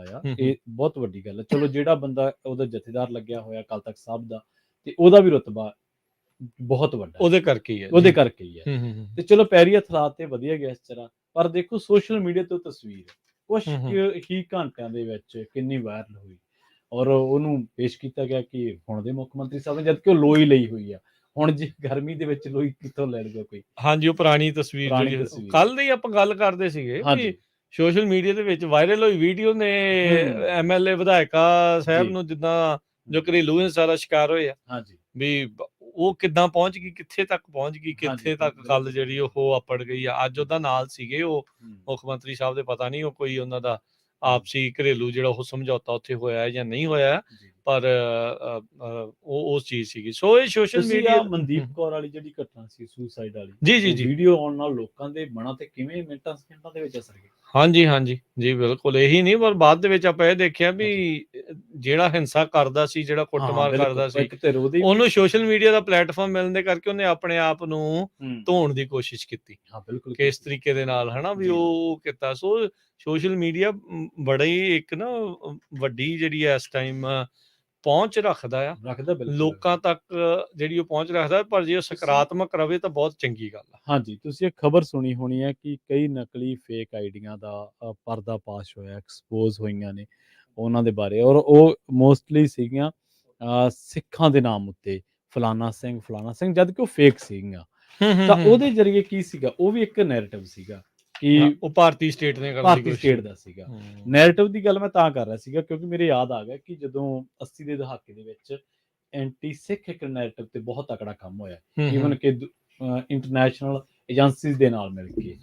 ਆ, ਇਹ ਬਹੁਤ ਵੱਡੀ ਗੱਲ ਹੈ। ਚਲੋ ਜਿਹੜਾ ਬੰਦਾ ਉਹਦਾ ਜਥੇਦਾਰ ਲੱਗਿਆ ਹੋਇਆ ਅਕਾਲ ਤਖਤ ਸਾਹਿਬ ਦਾ, ਤੇ ਉਹਦਾ ਵੀ ਰੁਤਬਾ ਬਹੁਤ ਵੱਡਾ, ਉਹਦੇ ਕਰਕੇ ਹੀ ਹੈ। ਤੇ ਚਲੋ ਪੈਰੀ ਹੱਥ ਲਾ ਤੇ ਵਧੀਆ ਗੈਸਚਰ ਆ, ਪਰ ਦੇਖੋ ਸੋਸ਼ਲ ਮੀਡੀਆ ਤੋਂ ਤਸਵੀਰ ਕੁਛ ਹੀ ਘੰਟਿਆਂ ਦੇ ਵਿੱਚ ਕਿੰਨੀ ਵਾਇਰਲ ਹੋਈ, ਔਰ ਉਹਨੂੰ ਪੇਸ਼ ਕੀਤਾ ਗਿਆ ਕਿ ਹੁਣ ਦੇ ਮੁੱਖ ਮੰਤਰੀ ਸਾਹਿਬ ਨੇ, ਜਦ ਕਿ ਉਹ ਲੋਈ ਲਈ ਹੋਈ ਆ, ਹੁਣ ਜੇ ਗਰਮੀ ਦੇ ਵਿੱਚ ਲੋਈ ਕਿੱਥੋਂ ਲੈਣਗੇ ਕੋਈ ਹਾਂਜੀ, ਉਹ ਪੁਰਾਣੀ ਤਸਵੀਰ ਪੁਰਾਣੀ ਜਿਹੜੀ ਤਸਵੀਰ। ਕੱਲ ਦੀ ਆਪਾਂ ਗੱਲ ਕਰਦੇ ਸੀਗੇ ਵੀ ਹਾਂਜੀ ਸੋਸ਼ਲ ਮੀਡੀਆ ਦੇ ਵਿੱਚ ਵਾਇਰਲ ਹੋਈ ਵੀਡੀਓ ਨੇ ਐਮਐਲਏ ਵਿਧਾਇਕਾ ਸਾਹਿਬ ਜੀ। ਨੂੰ ਜਿੱਦਾਂ ਜੋ ਘਰੇਲੂ ਹਿੰਸਾ ਦਾ ਸ਼ਿਕਾਰ ਹੋਏ ਆ ਹਾਂਜੀ ਵੀ ਉਹ ਕਿੱਦਾਂ ਪਹੁੰਚ ਗਈ, ਕਿੱਥੇ ਤੱਕ ਪਹੁੰਚ ਗਈ, ਹਾਂਜੀ, ਕਿੱਥੇ ਤੱਕ ਬਿਲਕੁਲ। ਗੱਲ ਜਿਹੜੀ ਉਹ ਆਪੜ ਗਈ ਆ। ਅੱਜ ਉਹਦਾ ਨਾਲ ਸੀਗੇ ਉਹ ਮੁੱਖ ਮੰਤਰੀ ਸਾਹਿਬ ਦੇ, ਪਤਾ ਨਹੀਂ ਉਹ ਕੋਈ ਉਹਨਾਂ ਦਾ ਆਪਸੀ ਘਰੇਲੂ ਜਿਹੜਾ ਉਹ ਸਮਝੌਤਾ ਉੱਥੇ ਹੋਇਆ ਹੈ ਜਾਂ ਨਹੀਂ ਹੋਇਆ, ਜੀ। ਪਰ ਉਹ ਉਸ ਚੀਜ਼ ਸੀਗੀ। ਸੋ ਇਹ ਸੋਸ਼ਲ ਤੁਸੀਂ ਮੀਡੀਆ ਆਹ ਮਨਦੀਪ ਕੌਰ ਵਾਲੀ ਜਿਹੜੀ ਘਟਨਾ ਸੀ ਸੁਸਾਈਡ ਵਾਲੀ, ਜੀ ਜੀ ਜੀ ਵੀਡੀਓ ਆਉਣ ਨਾਲ ਲੋਕਾਂ ਦੇ ਮਨਾਂ ਤੇ ਕਿਵੇਂ ਮਿੰਟਾਂ ਸਕਿੰਟਾਂ ਦੇ ਵਿੱਚ ਅਸਰ ਗਿਆ। ਹਾਂਜੀ ਹਾਂਜੀ ਜੀ ਬਿਲਕੁਲ। ਇਹੀ ਨਹੀਂ, ਪਰ ਬਾਅਦ ਦੇ ਵਿੱਚ ਆਪਾਂ ਇਹ ਦੇਖਿਆ ਵੀ ਜਿਹੜਾ ਹਿੰਸਾ ਕਰਦਾ ਸੀ, ਜਿਹੜਾ ਕੁੱਟਮਾਰ ਕਰਦਾ ਸੀ, ਇੱਕ ਤੇ ਰੋਦੇ ਉਹਨੂੰ ਸੋਸ਼ਲ ਮੀਡੀਆ ਦਾ ਪਲੇਟਫਾਰਮ ਮਿਲਣ ਦੇ ਕਰਕੇ ਉਹਨੇ ਆਪਣੇ ਆਪ ਨੂੰ ਧੋਣ ਦੀ ਕੋਸ਼ਿਸ਼ ਕੀਤੀ ਹਾਂ ਬਿਲਕੁਲ ਕਿ ਇਸ ਤਰੀਕੇ ਦੇ ਨਾਲ, ਹਨਾ ਵੀ ਜੀ। ਉਹ ਕੀਤਾ। ਸੋ ਸੋਸ਼ਲ ਮੀਡੀਆ ਬੜਾ ਹੀ ਇੱਕ ਨਾ ਵੱਡੀ ਜਿਹੜੀ ਇਸ ਟਾਈਮ ਪਹੁੰਚ ਰੱਖਦਾ ਆ ਰੱਖਦਾ ਬਿਲਕੁਲ ਲੋਕਾਂ ਤੱਕ, ਜਿਹੜੀ ਉਹ ਪਹੁੰਚ ਰੱਖਦਾ, ਪਰ ਜੇ ਉਹ ਸਕਾਰਾਤਮਕ ਰਵੇ ਤਾਂ ਬਹੁਤ ਚੰਗੀ ਗੱਲ ਆ। ਹਾਂਜੀ, ਤੁਸੀਂ ਇੱਕ ਖਬਰ ਸੁਣੀ ਹੋਣੀ ਹੈ ਕਿ ਕਈ ਨਕਲੀ ਫੇਕ ਆਈਡੀਆਂ ਦਾ ਪਰਦਾਫਾਸ਼ ਹੋਇਆ, ਐਕਸਪੋਜ਼ ਹੋਈਆਂ ਨੇ ਉਹਨਾਂ ਦੇ ਬਾਰੇ, ਔਰ ਉਹ ਮੋਸਟਲੀ ਸੀਗੀਆਂ ਸਿੱਖਾਂ ਦੇ ਨਾਮ ਉੱਤੇ ਫਲਾਨਾ ਸਿੰਘ ਜਦ ਕਿ ਉਹ ਫੇਕ ਸੀਗੀਆਂ। ਤਾਂ ਉਹਦੇ ਜ਼ਰੀਏ ਕੀ ਸੀਗਾ, ਉਹ ਵੀ ਇੱਕ ਨੈਰੇਟਿਵ ਸੀਗਾ ਕਿ ਉਹ ਭਾਰਤੀ ਸਟੇਟ ਨੇ ਭਾਰਤੀ ਸਟੇਟ ਦਾ ਸੀਗਾ। ਨੈਰੇਟਿਵ ਦੀ ਗੱਲ ਮੈਂ ਤਾਂ ਕਰ ਰਿਹਾ ਸੀਗਾ ਕਿਉਂਕਿ ਮੇਰੇ ਯਾਦ ਆ ਗਿਆ ਕਿ ਜਦੋਂ 80 ਦੇ ਦਹਾਕੇ ਦੇ ਵਿੱਚ ਐਂਟੀ ਸਿੱਖ ਇੱਕ ਨੈਰੇਟਿਵ ਤੇ ਬਹੁਤ ਤਕੜਾ ਕੰਮ ਹੋਇਆ, ਈਵਨ ਕਿ ਇੰਟਰਨੈਸ਼ਨਲ ਏਜੰਸੀਜ਼ ਦੇ ਨਾਲ ਮਿਲ ਕੇ।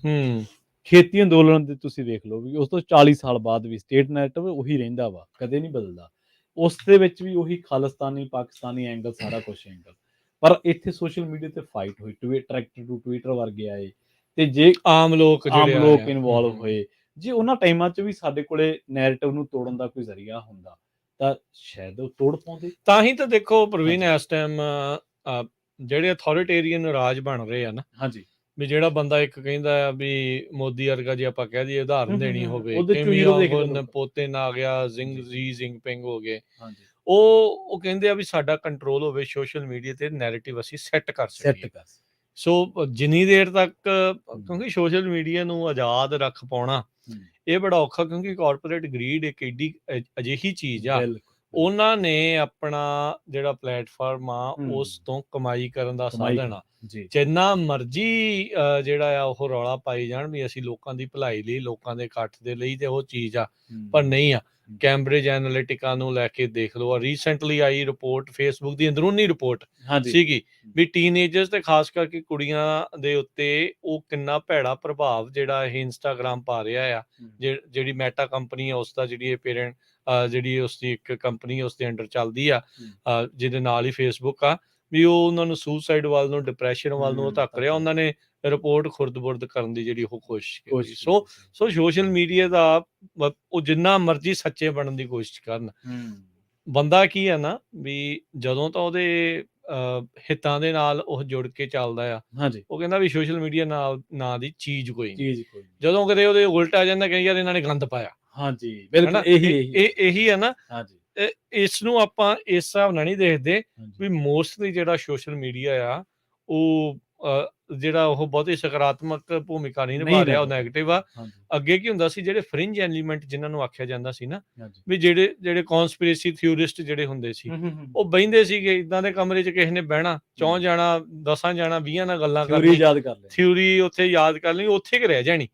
ਖੇਤੀ ਅੰਦੋਲਨ ਦੇ ਤੁਸੀਂ ਵੇਖ ਲਓ ਵੀ ਉਸ ਤੋਂ 40 ਸਾਲ ਬਾਅਦ ਵੀ ਸਟੇਟ ਨੈਰੇਟਿਵ ਉਹੀ ਰਹਿੰਦਾ ਵਾ, ਕਦੇ ਨਹੀਂ ਬਦਲਦਾ। ਉਸ ਦੇ ਵਿੱਚ ਵੀ ਉਹੀ ਖਾਲਿਸਤਾਨੀ ਪਾਕਿਸਤਾਨੀ ਐਂਗਲ, ਸਾਰਾ ਕੁਝ ਐਂਗਲ। ਪਰ ਇੱਥੇ ਸੋਸ਼ਲ ਮੀਡੀਆ ਤੇ ਫਾਈਟ ਹੋਈ, ਟਰੈਕਟਰ ਟੂ ਟਵਿੱਟਰ ਵਰਗੇ ਆਏ, ਤੇ ਜੇ ਆਮ ਲੋਕ ਇਨਵੋਲਵ ਹੋਏ, ਜੇ ਉਹਨਾਂ ਟਾਈਮਾਂ 'ਚ ਵੀ ਸਾਡੇ ਕੋਲੇ ਨੈਰੇਟਿਵ ਨੂੰ ਤੋੜਨ ਦਾ ਕੋਈ ਜ਼ਰੀਆ ਹੁੰਦਾ ਤਾਂ ਸ਼ਾਇਦ ਉਹ ਤੋੜ ਪਾਉਂਦੇ। ਤਾਂ ਹੀ ਤਾਂ ਦੇਖੋ ਪ੍ਰਵੀਨ, ਇਸ ਟਾਈਮ ਜਿਹੜੇ ਅਥਾਰਟੇਰੀਅਨ ਰਾਜ ਬਣ ਰਹੇ ਆ ਨਾ, ਹਾਂਜੀ, ਵੀ ਜਿਹੜਾ ਬੰਦਾ ਇੱਕ ਕਹਿੰਦਾ ਆ ਵੀ ਮੋਦੀ ਵਰਗਾ, ਜੇ ਆਪਾਂ ਕਹਿ ਦਈਏ ਉਦਾਹਰਨ ਦੇਣੀ ਹੋਵੇ, ਪੋਤਿਨ ਆ ਗਿਆ, ਜੀ ਜਿੰਗਪਿੰਗ ਹੋ ਗਏ, ਉਹ ਕਹਿੰਦੇ ਆ ਵੀ ਸਾਡਾ ਕੰਟਰੋਲ ਹੋਵੇ ਸੋਸ਼ਲ ਮੀਡੀਆ ਤੇ, ਨੈਰੇਟਿਵ ਅਸੀਂ ਸੈੱਟ ਕਰ ਸਕੀਏ। ਸੋ ਜਿੰਨੀ ਦੇਰ ਤੱਕ, ਕਿਉਂਕਿ ਸੋਸ਼ਲ ਮੀਡੀਆ ਨੂੰ ਆਜ਼ਾਦ ਰੱਖ ਪਾਉਣਾ ਇਹ ਬੜਾ ਔਖਾ, ਕਿਉਂਕਿ ਕਾਰਪੋਰੇਟ ਗਰੀਡ ਇੱਕ ਏਡੀ ਅਜਿਹੀ ਚੀਜ਼ ਆ, ਉਹਨਾਂ ਨੇ ਆਪਣਾ ਜਿਹੜਾ ਪਲੇਟਫਾਰਮ ਆ ਉਸ ਤੋਂ ਕਮਾਈ ਕਰਨ ਦਾ ਸਾਧਨ ਆ। ਜਿੰਨਾ ਮਰਜ਼ੀ ਜਿਹੜਾ ਆ ਉਹ ਰੌਲਾ ਪਾਈ ਜਾਣ ਵੀ ਅਸੀਂ ਲੋਕਾਂ ਦੀ ਭਲਾਈ ਲਈ, ਲੋਕਾਂ ਦੇ ਇਕੱਠ ਦੇ ਲਈ, ਤੇ ਉਹ ਚੀਜ਼ ਆ, ਪਰ ਨਹੀਂ ਆ। ਕੈਂਬਰਿਜ ਐਨਾਲਿਟਿਕਾ ਨੂੰ ਲੈ ਕੇ ਦੇਖ ਲਓ, ਰੀਸੈਂਟਲੀ ਆਈ ਰਿਪੋਰਟ, ਫੇਸਬੁੱਕ ਦੀ ਅੰਦਰੂਨੀ ਰਿਪੋਰਟ ਸੀਗੀ ਵੀ ਟੀਨੇਜਰਸ ਤੇ ਖਾਸ ਕਰਕੇ ਕੁੜੀਆਂ ਦੇ ਉੱਤੇ ਉਹ ਕਿੰਨਾ ਭੈੜਾ ਪ੍ਰਭਾਵ ਜਿਹੜਾ ਇਹ ਇੰਸਟਾਗ੍ਰਾਮ ਪਾ ਰਿਹਾ ਆ। ਜਿਹੜੀ ਮੈਟਾ ਕੰਪਨੀ ਆ ਉਸ ਦਾ, ਜਿਹੜੀ ਇਹ ਪੇਰੈਂਟ ਜਿਹੜੀ ਉਸਦੀ ਇੱਕ ਕੰਪਨੀ ਉਸਦੇ ਅੰਡਰ ਚੱਲਦੀ ਆ, ਜਿਹਦੇ ਨਾਲ ਹੀ ਫੇਸਬੁੱਕ ਆ, ਵੀ ਉਹ ਉਹਨਾਂ ਨੂੰ ਸੁਸਾਈਡ ਵੱਲ ਨੂੰ, ਡਿਪਰੈਸ਼ਨ ਵੱਲ ਨੂੰ ਉਹ ਧੱਕ ਰਿਹਾ। ਉਹਨਾਂ ਨੇ ਰਿਪੋਰਟ ਖੁਰਦ-ਬੁਰਦ ਕਰਨ ਦੀ ਜਿਹੜੀ ਉਹ ਕੋਸ਼ਿਸ਼ ਕੀਤੀ। ਸੋ ਸੋਸ਼ਲ ਮੀਡੀਆ ਦਾ ਉਹ ਜਿੰਨਾ ਮਰਜ਼ੀ ਸੱਚੇ ਬਣਨ ਦੀ ਕੋਸ਼ਿਸ਼ ਕਰਨ, ਬੰਦਾ ਕੀ ਆ ਨਾ ਵੀ ਜਦੋਂ ਤਾਂ ਉਹਦੇ ਹਿੱਤਾਂ ਦੇ ਨਾਲ ਉਹ ਜੁੜ ਕੇ ਚੱਲਦਾ ਆ, ਉਹ ਕਹਿੰਦਾ ਵੀ ਸੋਸ਼ਲ ਮੀਡੀਆ ਨਾਲ ਨਾਂ ਦੀ ਚੀਜ਼ ਕੋਈ ਨਹੀਂ। ਜਦੋਂ ਕਦੇ ਉਹਦੇ ਉਲਟ ਆ ਜਾਂਦਾ ਕਿ ਯਾਰ ਇਹਨਾਂ ਨੇ ਗੰਦ ਪਾਇਆ, ਇਹੀ ਹੈ ਨਾ। ਇਸ ਨੂੰ ਆਪਾਂ ਇਸ ਹਿਸਾਬ ਨਾਲ ਨਹੀਂ ਦੇਖਦੇ ਵੀ ਮੋਸਟਲੀ ਜਿਹੜਾ ਸੋਸ਼ਲ ਮੀਡੀਆ ਆ ਉਹ ਜਿਹੜਾ ਉਹ ਬਹੁਤੀ ਸਕਾਰਾਤਮਕ ਭੂਮਿਕਾ ਨਹੀਂ ਨਿਭਾ ਰਿਹਾ, ਉਹ ਨੈਗੇਟਿਵ ਆ। ਅੱਗੇ ਕੀ ਹੁੰਦਾ ਸੀ, ਜਿਹੜੇ ਫਰਿੰਜ ਐਲੀਮੈਂਟ ਜਿਨ੍ਹਾਂ ਨੂੰ ਆਖਿਆ ਜਾਂਦਾ ਸੀ ਨਾ, ਵੀ ਜਿਹੜੇ ਕਨਸਪੀਰੇਸੀ ਥਿਊਰਿਸਟ ਜਿਹੜੇ ਹੁੰਦੇ ਸੀ, ਉਹ ਬਹਿੰਦੇ ਸੀਗੇ ਇਦਾਂ ਦੇ ਕਮਰੇ 'ਚ, ਕਿਸੇ ਨੇ ਬਹਿਣਾ, 4 ਜਾਣਾ, 10 ਜਾਣਾ, 20 ਨਾਲ ਗੱਲਾਂ ਕਰਨੀ, ਥਿਊਰੀ ਉੱਥੇ ਯਾਦ ਕਰ ਲਈ, ਉੱਥੇ ਕਿ ਰਹਿ ਜਾਣੀ,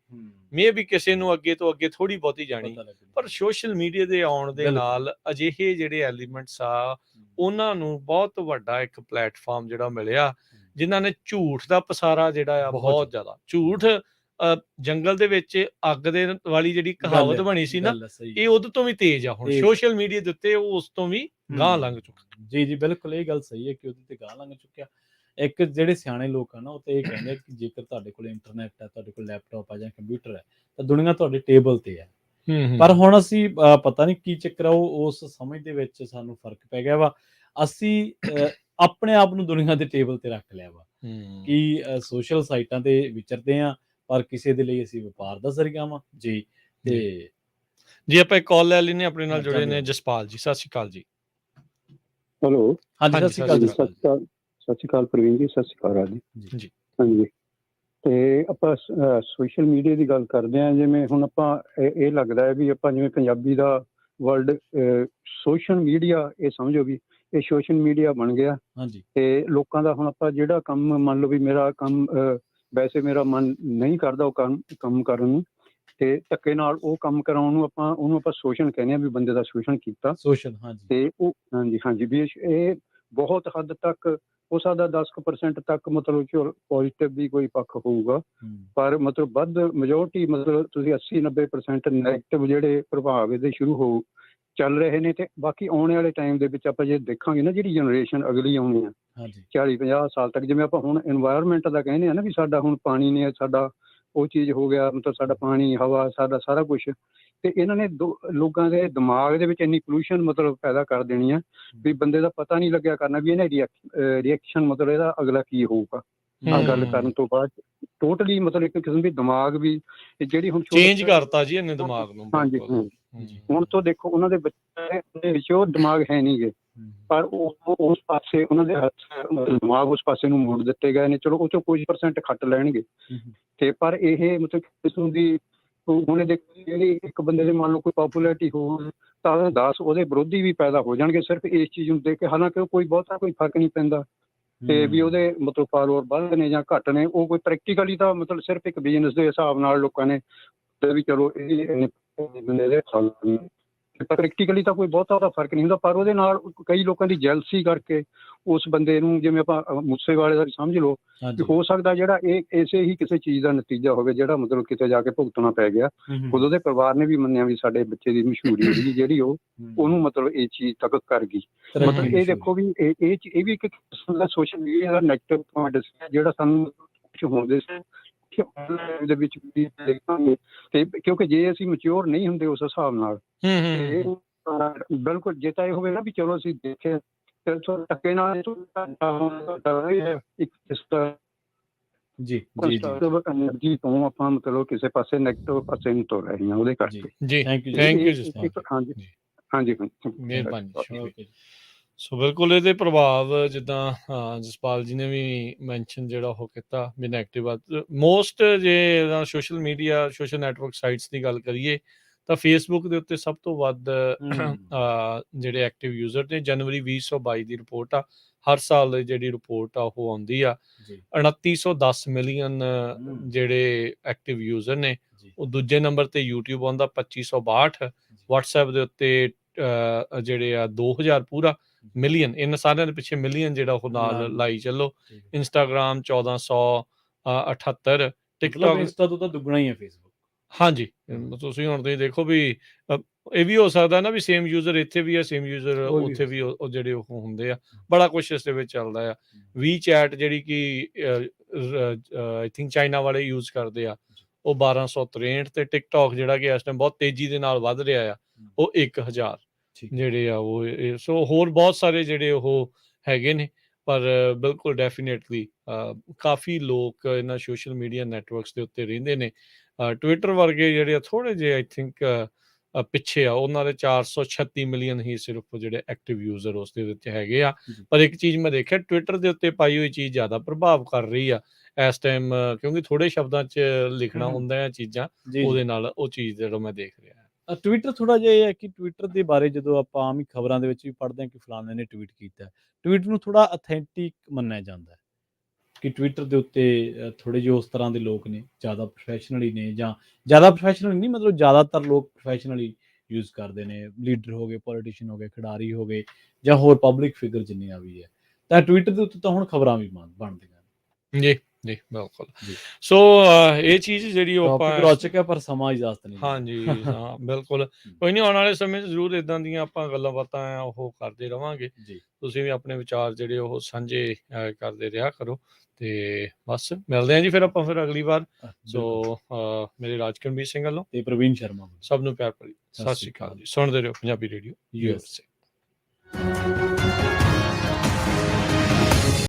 ਮੇ ਵੀ ਕਿਸੇ ਨੂੰ ਅੱਗੇ ਤੋਂ ਅੱਗੇ ਥੋੜੀ ਬਹੁਤੀ ਜਾਣੀ। ਪਰ ਸੋਸ਼ਲ ਮੀਡੀਆ ਦੇ ਆਉਣ ਦੇ ਨਾਲ ਅਜਿਹੇ ਜਿਹੜੇ ਐਲੀਮੈਂਟਸ ਆ, ਉਹਨਾਂ ਨੂੰ ਬਹੁਤ ਵੱਡਾ ਇੱਕ ਪਲੇਟਫਾਰਮ ਜਿਹੜਾ ਮਿਲਿਆ, ਜਿਨ੍ਹਾਂ ਨੇ ਝੂਠ ਦਾ ਪਸਾਰਾ ਜਿਹੜਾ ਆ ਬਹੁਤ ਜ਼ਿਆਦਾ, ਝੂਠ ਜੰਗਲ ਦੇ ਵਿੱਚ ਅੱਗ ਦੇ ਵਾਲੀ ਜਿਹੜੀ ਕਹਾਵਤ ਬਣੀ ਸੀ ਨਾ, ਇਹ ਉਹਦੇ ਤੋਂ ਵੀ ਤੇਜ਼ ਆ ਹੁਣ ਸੋਸ਼ਲ ਮੀਡੀਆ ਦੇ ਉੱਤੇ, ਉਹ ਉਸ ਤੋਂ ਵੀ ਗਾਂਹ ਲੰਘ ਚੁੱਕਾ। ਜੀ ਬਿਲਕੁਲ, ਇਹ ਗੱਲ ਸਹੀ ਹੈ ਕਿ ਉਹਦੇ ਤੇ ਗਾਂਹ ਲੰਘ ਚੁੱਕਿਆ। ਇੱਕ ਜਿਹੜੇ ਸਿਆਣੇ ਲੋਕ ਆ ਨਾ, ਉਹ ਤੇ ਇਹ ਕਹਿੰਦੇ ਕਿ ਜੇਕਰ ਤੁਹਾਡੇ ਕੋਲ ਇੰਟਰਨੈਟ ਹੈ, ਤੁਹਾਡੇ ਕੋਲ ਲੈਪਟਾਪ ਆ ਜਾਂ ਕੰਪਿਊਟਰ ਹੈ, ਤਾਂ ਦੁਨੀਆ ਤੁਹਾਡੇ ਟੇਬਲ ਤੇ ਹੈ। ਪਰ ਹੁਣ ਅਸੀਂ ਪਤਾ ਨਹੀਂ ਕੀ ਚੱਕਰ ਆ, ਉਸ ਸਮਝ ਦੇ ਵਿੱਚ ਸਾਨੂੰ ਫਰਕ ਪੈ ਗਿਆ ਵਾ। ਅਸੀਂ ਆਪਣੇ ਆਪ ਨੂੰ ਦੁਨੀਆ ਦੇ ਟੇਬਲ ਤੇ ਰੱਖ ਲਿਆ ਵਾ ਕਿ ਸੋਸ਼ਲ ਸਾਈਟਾਂ ਤੇ ਵਿਚਰਦੇ ਆ, ਪਰ ਕਿਸੇ ਦੇ ਲਈ ਅਸੀਂ ਵਪਾਰ ਦਾ ਜ਼ਰੀਆ ਵਾ ਜੀ। ਤੇ ਜੀ ਆਪਾਂ ਇੱਕ ਕਾਲ ਲੈ ਲੈਨੇ, ਆਪਣੇ ਨਾਲ ਜੁੜੇ ਨੇ ਜਸਪਾਲ ਜੀ। ਸਤਿ ਸ਼੍ਰੀ ਅਕਾਲ ਜੀ। ਹੈਲੋ, ਹਾਂਜੀ ਸਤਿ ਸ਼੍ਰੀ ਅਕਾਲ। ਸਤਿ ਸ਼੍ਰੀ ਅਕਾਲ ਪ੍ਰਵੀਨ ਜੀ, ਸਤਿ ਸ਼੍ਰੀ ਅਕਾਲ ਰਾਜ ਜੀ। ਹਾਂਜੀ, ਤੇ ਆਪਾਂ ਸੋਸ਼ਲ ਮੀਡੀਆ ਦੀ ਗੱਲ ਕਰਦੇ ਹਾਂ। ਜਿਵੇਂ ਹੁਣ ਆਪਾਂ ਇਹ ਲੱਗਦਾ ਹੈ ਵੀ ਆਪਾਂ ਜਿਵੇਂ ਪੰਜਾਬੀ ਦਾ ਵਰਡ ਸੋਸ਼ਲ ਮੀਡੀਆ, ਇਹ ਸਮਝੋ ਵੀ ਇਹ ਸੋਸ਼ਲ ਮੀਡੀਆ ਬਣ ਗਿਆ ਹਾਂਜੀ ਤੇ ਲੋਕਾਂ ਦਾ ਹੁਣ ਆਪਾਂ ਜਿਹੜਾ ਕੰਮ ਮੰਨ ਲਓ ਵੀ ਮੇਰਾ ਕੰਮ ਵੈਸੇ ਮੇਰਾ ਮਨ ਨਹੀਂ ਕਰਦਾ ਉਹ ਕੰਮ ਕਰਨ ਨੂੰ ਤੇ ਧੱਕੇ ਨਾਲ ਉਹ ਕੰਮ ਕਰਾਉਣ ਨੂੰ ਉਹਨੂੰ ਆਪਾਂ ਸ਼ੋਸ਼ਣ ਕਹਿੰਦੇ ਆ ਵੀ ਬੰਦੇ ਦਾ ਸ਼ੋਸ਼ਣ ਕੀਤਾ ਸੋਸ਼ਲ ਹਾਂਜੀ ਤੇ ਉਹ ਹਾਂਜੀ ਵੀ ਇਹ ਬਹੁਤ ਹੱਦ ਤੱਕ ਹੋ ਸਕਦਾ 10% ਤੱਕ ਮਤਲਬ ਪੋਜ਼ਿਟਿਵ ਵੀ ਕੋਈ ਪੱਖ ਹੋਊਗਾ ਪਰ ਮਤਲਬ ਵੱਧ ਮੈਜੋਰਟੀ ਮਤਲਬ ਤੁਸੀਂ 80-90% ਨੈਗੇਟਿਵ ਜਿਹੜੇ ਪ੍ਰਭਾਵ ਇਹਦੇ ਸ਼ੁਰੂ ਚੱਲ ਰਹੇ ਨੇ ਤੇ ਬਾਕੀ ਆਉਣ ਵਾਲੇ ਟਾਈਮ ਦੇ ਵਿੱਚ ਆਪਾਂ ਜੇ ਦੇਖਾਂਗੇ ਨਾ ਜਿਹੜੀ ਜਨਰੇਸ਼ਨ ਅਗਲੀ ਆਉਣੀ ਆ 40-50 ਸਾਲ ਤੱਕ ਜਿਵੇਂ ਆਪਾਂ ਹੁਣ এনवायरमेंट ਦਾ ਕਹਿੰਦੇ ਆ ਨਾ ਵੀ ਸਾਡਾ ਹੁਣ ਪਾਣੀ ਨੇ ਸਾਡਾ ਉਹ ਚੀਜ਼ ਹੋ ਗਿਆ ਮਤਲਬ ਸਾਡਾ ਪਾਣੀ ਹਵਾ ਸਾਡਾ ਸਾਰਾ ਕੁਝ ਤੇ ਇਹਨਾਂ ਨੇ ਲੋਕਾਂ ਦੇ ਦਿਮਾਗ ਦੇ ਵਿੱਚ ਇੰਨੀ ਪੋਲੂਸ਼ਨ ਮਤਲਬ ਪੈਦਾ ਕਰ ਦੇਣੀ ਆ ਵੀ ਬੰਦੇ ਦਾ ਪਤਾ ਨਹੀਂ ਲੱਗਿਆ ਕਰਨਾ ਵੀ ਇਹਨੇ ਰਿਐਕਸ਼ਨ ਮਤਲਬ ਇਹਦਾ ਅਗਲਾ ਕੀ ਹੋਊਗਾ ਆ ਗੱਲ ਕਰਨ ਤੋਂ ਬਾਅਦ ਟੋਟਲੀ ਮਤਲਬ ਇੱਕ ਕਿਸਮ ਦੀ ਦਿਮਾਗ ਵੀ ਜਿਹੜੀ ਹੁਣ ਚੇਂਜ ਕਰਤਾ ਜੀ ਇਹਨੇ ਦਿਮਾਗ ਨੂੰ ਹਾਂਜੀ ਹੁਣ ਤੋਂ ਦੇਖੋ ਉਹਨਾਂ ਦੇ ਬੱਚੇ ਦੇ ਵਿੱਚ ਉਹ ਦਿਮਾਗ ਹੈ ਨਹੀਂ ਗੇ ਪਰ ਉਹ ਉਸ ਪਾਸੇ ਉਹਨਾਂ ਦੇ ਦਿਮਾਗ ਉਸ ਪਾਸੇ ਨੂੰ ਮੋੜ ਦਿੱਤੇ ਗਏ ਨੇ ਚਲੋ ਉਹ ਚੋਂ ਕੁਝ % ਖੱਟ ਲੈਣਗੇ ਤੇ ਪਰ ਇਹ ਮਤਲਬ ਕਿਸਮ ਦੀ ਹੁਣ ਦੇਖੋ ਜਿਹੜੀ ਇੱਕ ਬੰਦੇ ਦੇ ਮੰਨ ਲਓ ਕੋਈ ਪੋਪੂਲੈਰਿਟੀ ਹੋਵੇ ਤਾਂ 10 ਉਹਦੇ ਵਿਰੋਧੀ ਵੀ ਪੈਦਾ ਹੋ ਜਾਣਗੇ ਸਿਰਫ ਇਸ ਚੀਜ਼ ਨੂੰ ਦੇਖ ਕੇ ਹਾਲਾਂਕਿ ਕੋਈ ਬਹੁਤਾ ਕੋਈ ਫਰਕ ਨਹੀਂ ਪੈਂਦਾ ਤੇ ਵੀ ਉਹਦੇ ਮਤਲਬ ਫਾਲੋਅਰ ਵੱਧ ਨੇ ਜਾਂ ਘੱਟ ਨੇ ਉਹ ਕੋਈ ਪ੍ਰੈਕਟੀਕਲੀ ਤਾਂ ਮਤਲਬ ਸਿਰਫ ਇੱਕ ਬਿਜ਼ਨਸ ਦੇ ਹਿਸਾਬ ਨਾਲ ਲੋਕਾਂ ਨੇ ਵੀ ਚਲੋ ਇਹ ਬੰਦੇ ਦੇ ਪ੍ਰੈਕਟੀਕਲੀ ਤਾਂ ਕੋਈ ਬਹੁਤਾ ਉਹਦਾ ਫਰਕ ਨਹੀਂ ਹੁੰਦਾ ਪਰ ਉਹਦੇ ਨਾਲ ਕਈ ਲੋਕਾਂ ਦੀ ਜੈਲਸੀ ਕਰਕੇ ਉਸ ਬੰਦੇ ਨੂੰ ਜਿਵੇਂ ਆਪਾਂ ਮੂਸੇਵਾਲੇ ਦਾ ਸਮਝ ਲਓ ਕਿ ਹੋ ਸਕਦਾ ਜਿਹੜਾ ਇਹ ਇਸੇ ਹੀ ਕਿਸੇ ਚੀਜ਼ ਦਾ ਨਤੀਜਾ ਹੋਵੇ ਜਿਹੜਾ ਮਤਲਬ ਕਿਤੇ ਜਾ ਕੇ ਭੁਗਤਣਾ ਪੈ ਗਿਆ ਉਦੋਂ ਦੇ ਪਰਿਵਾਰ ਨੇ ਵੀ ਮੰਨਿਆ ਵੀ ਸਾਡੇ ਬੱਚੇ ਦੀ ਮਸ਼ਹੂਰੀ ਸੀਗੀ ਜਿਹੜੀ ਉਹਨੂੰ ਮਤਲਬ ਇਹ ਚੀਜ਼ ਤੱਕ ਕਰ ਗਈ ਮਤਲਬ ਇਹ ਦੇਖੋ ਵੀ ਇਹ ਵੀ ਇੱਕ ਕਿਸਮ ਦਾ ਸੋਸ਼ਲ ਮੀਡੀਆ ਦਾ ਨੈਗੇਟਿਵ ਪੁਆਇੰਟ ਜਿਹੜਾ ਸਾਨੂੰ ਕੁਝ ਹੁੰਦੇ ਸੀ ਦੇ ਵਿੱਚ ਵੀ ਦੇਖਾਂਗੇ ਤੇ ਕਿਉਂਕਿ ਜੇ ਅਸੀਂ ਮੈਚਿਓਰ ਨਹੀਂ ਹੁੰਦੇ ਉਸ ਹਿਸਾਬ ਨਾਲ ਬਿਲਕੁਲ ਜੇ ਤਾਂ ਇਹ ਹੋਵੇ ਨਾ ਵੀ ਚਲੋ ਅਸੀਂ ਦੇਖੇ ਧੱਕੇ ਨਾਲ ਐਨਰਜੀ ਤੋਂ ਆਪਾਂ ਮਤਲਬ ਕਿਸੇ ਪਾਸੇ ਨੈਗੇਟਿਵ ਪਾਸੇ ਨੂੰ ਤੁਰ ਰਹੇ ਹਾਂ ਉਹਦੇ ਕਰਕੇ ਜੀ ਥੈਂਕ ਯੂ ਹਾਂਜੀ ਮਿਹਰਬਾਨੀ ਸੋ ਬਿਲਕੁਲ ਇਹਦੇ ਪ੍ਰਭਾਵ ਜਿੱਦਾਂ ਜਸਪਾਲ ਜੀ ਨੇ ਵੀ ਮੈਂਸ਼ਨ ਜਿਹੜਾ ਉਹ ਕੀਤਾ ਵੀ ਨੈਗੇਟਿਵ ਮੋਸਟ ਜੇ social media social network sites ਦੀ ਗੱਲ ਕਰੀਏ ਤਾਂ ਫੇਸਬੁੱਕ ਦੇ ਉੱਤੇ ਸਭ ਤੋਂ ਵੱਧ ਜਿਹੜੇ ਐਕਟਿਵ ਯੂਜ਼ਰ ਨੇ ਜਨਵਰੀ 2022 ਦੀ ਰਿਪੋਰਟ ਆ ਹਰ ਸਾਲ ਜਿਹੜੀ ਰਿਪੋਰਟ ਆ ਉਹ ਆਉਂਦੀ ਆ 2910 ਮਿਲੀਅਨ ਜਿਹੜੇ ਐਕਟਿਵ ਯੂਜ਼ਰ ਨੇ ਉਹ ਦੂਜੇ ਨੰਬਰ ਤੇ YouTube ਆਉਂਦਾ 2562 WhatsApp ਦੇ ਉੱਤੇ ਜਿਹੜੇ ਆ 2000 ਪੂਰਾ ਮਿਲੀਅਨ ਇਹਨਾਂ ਸਾਰਿਆਂ ਦੇ ਪਿੱਛੇ ਮਿਲੀਅਨ ਜਿਹੜਾ ਉਹ ਨਾਲ ਲਾਈ ਚੱਲੋ ਇੰਸਟਾਗ੍ਰਾਮ 1478 ਟਿਕਟੌਕ ਇੰਸਟਾ ਤੋਂ ਤਾਂ ਦੁੱਗਣਾ ਹੀ ਹੈ ਫੇਸਬੁੱਕ ਹਾਂਜੀ ਤੁਸੀਂ ਹੁਣ ਤੁਸੀਂ ਦੇਖੋ ਵੀ ਇਹ ਵੀ ਹੋ ਸਕਦਾ ਨਾ ਵੀ ਸੇਮ ਯੂਜ਼ਰ ਇੱਥੇ ਵੀ ਆ ਸੇਮ ਯੂਜ਼ਰ ਉੱਥੇ ਵੀ ਉਹ ਜਿਹੜੇ ਉਹ ਹੁੰਦੇ ਆ ਬੜਾ ਕੁਛ ਇਸ ਦੇ ਵਿੱਚ ਚੱਲਦਾ ਆ WeChat ਜਿਹੜੀ ਕਿ ਆਈ ਥਿੰਕ ਚਾਈਨਾ ਵਾਲੇ ਯੂਜ਼ ਕਰਦੇ ਆ ਉਹ 1263 ਤੇ ਟਿਕਟੌਕ ਜਿਹੜਾ ਕਿ ਇਸ ਟਾਈਮ ਬਹੁਤ ਤੇਜ਼ੀ ਦੇ ਨਾਲ ਵੱਧ ਰਿਹਾ ਆ ਉਹ 1000 ਜਿਹੜੇ ਆ ਉਹ ਸੋ ਹੋਰ ਬਹੁਤ ਸਾਰੇ ਜਿਹੜੇ ਉਹ ਹੈਗੇ ਨੇ ਪਰ ਬਿਲਕੁਲ ਡੈਫੀਨੇਟਲੀ ਕਾਫੀ ਲੋਕ ਇਹਨਾਂ ਸੋਸ਼ਲ ਮੀਡੀਆ ਨੈਟਵਰਕਸ ਦੇ ਉੱਤੇ ਰਹਿੰਦੇ ਨੇ ਟਵਿੱਟਰ ਵਰਗੇ ਜਿਹੜੇ ਆ ਥੋੜੇ ਜਿਹੇ ਆਈ ਥਿੰਕ ਪਿੱਛੇ ਆ ਉਹਨਾਂ ਦੇ 436 ਮਿਲੀਅਨ ਹੀ ਸਿਰਫ ਜਿਹੜੇ ਐਕਟਿਵ ਯੂਜ਼ਰ ਉਸ ਦੇ ਵਿੱਚ ਹੈਗੇ ਆ ਪਰ ਇੱਕ ਚੀਜ਼ ਮੈਂ ਦੇਖਿਆ ਟਵਿੱਟਰ ਦੇ ਉੱਤੇ ਪਾਈ ਹੋਈ ਚੀਜ਼ ਜ਼ਿਆਦਾ ਪ੍ਰਭਾਵ ਕਰ ਰਹੀ ਆ ਇਸ ਟਾਈਮ ਕਿਉਂਕਿ ਥੋੜੇ ਸ਼ਬਦਾਂ 'ਚ ਲਿਖਣਾ ਹੁੰਦਾ ਹੈ ਚੀਜ਼ਾਂ ਉਹਦੇ ਨਾਲ ਉਹ ਚੀਜ਼ ਜਿਹੜਾ ਮੈਂ ਦੇਖ ਰਿਹਾ ਟਵਿੱਟਰ ਥੋੜਾ ਜਿਹਾ ਇਹ ਹੈ ਕਿ ਟਵਿੱਟਰ ਦੇ ਬਾਰੇ ਜਦੋਂ ਆਪਾਂ ਆਮ ਹੀ ਖਬਰਾਂ ਦੇ ਵਿੱਚ ਵੀ ਪੜ੍ਹਦੇ ਹਾਂ ਕਿ ਫਲਾਣੇ ਨੇ ਟਵੀਟ ਕੀਤਾ ਟਵਿੱਟਰ ਨੂੰ ਥੋੜਾ ਅਥੈਂਟਿਕ ਮੰਨਿਆ ਜਾਂਦਾ ਹੈ ਕਿ ਟਵਿੱਟਰ ਦੇ ਉੱਤੇ ਥੋੜੇ ਜਿਹੇ ਉਸ ਤਰ੍ਹਾਂ ਦੇ ਲੋਕ ਨੇ ਜ਼ਿਆਦਾ ਪ੍ਰੋਫੈਸ਼ਨਲੀ ਨੇ ਜਾਂ ਜ਼ਿਆਦਾ ਪ੍ਰੋਫੈਸ਼ਨਲ ਨਹੀਂ ਮਤਲਬ ਜ਼ਿਆਦਾਤਰ ਲੋਕ ਪ੍ਰੋਫੈਸ਼ਨਲੀ ਯੂਜ਼ ਕਰਦੇ ਨੇ ਲੀਡਰ ਹੋ ਗਏ ਪੋਲੀਟੀਸ਼ੀਅਨ ਹੋ ਗਏ ਖਿਡਾਰੀ ਹੋ ਗਏ ਜਾਂ ਹੋਰ ਪਬਲਿਕ ਫਿਗਰ ਜਿੰਨੀਆਂ ਵੀ ਹੈ ਤਾਂ ਟਵਿੱਟਰ ਦੇ ਉੱਤੇ ਤਾਂ ਹੁਣ ਖਬਰਾਂ ਵੀ ਬਣਦੀਆਂ ਜੀ ਜੀ ਬਿਲਕੁਲ ਸੋ ਇਹ ਚੀਜ਼ ਜਿਹੜੀ ਉਹ ਆਪਾਂ ਰੌਚਕ ਹੈ ਪਰ ਸਮਾਂ ਇਜਾਜ਼ਤ ਨਹੀਂ ਹਾਂਜੀ ਹਾਂ ਬਿਲਕੁਲ ਕੋਈ ਨਹੀਂ ਆਉਣ ਵਾਲੇ ਸਮੇਂ 'ਚ ਜ਼ਰੂਰ ਇਦਾਂ ਦੀਆਂ ਆਪਾਂ ਗੱਲਾਂ ਬਾਤਾਂ ਉਹ ਕਰਦੇ ਰਵਾਂਗੇ ਤੁਸੀਂ ਵੀ ਆਪਣੇ ਵਿਚਾਰ ਜਿਹੜੇ ਉਹ ਸਾਂਝੇ ਕਰਦੇ ਰਿਹਾ ਕਰੋ ਤੇ ਬਸ ਮਿਲਦੇ ਹਾਂ ਜੀ ਫਿਰ ਆਪਾਂ ਫਿਰ ਅਗਲੀ ਵਾਰ ਸੋ ਮੇਰੇ ਰਾਜਕਰਮਵੀਰ ਸਿੰਘ ਵੱਲੋਂ ਤੇ ਪ੍ਰਵੀਨ ਸ਼ਰਮਾ ਸਭ ਨੂੰ ਪਿਆਰ ਭਰੀ ਸਤਿ ਸ਼੍ਰੀ ਅਕਾਲ ਜੀ ਸੁਣਦੇ ਰਹੋ ਪੰਜਾਬੀ ਰੇਡੀਓ USA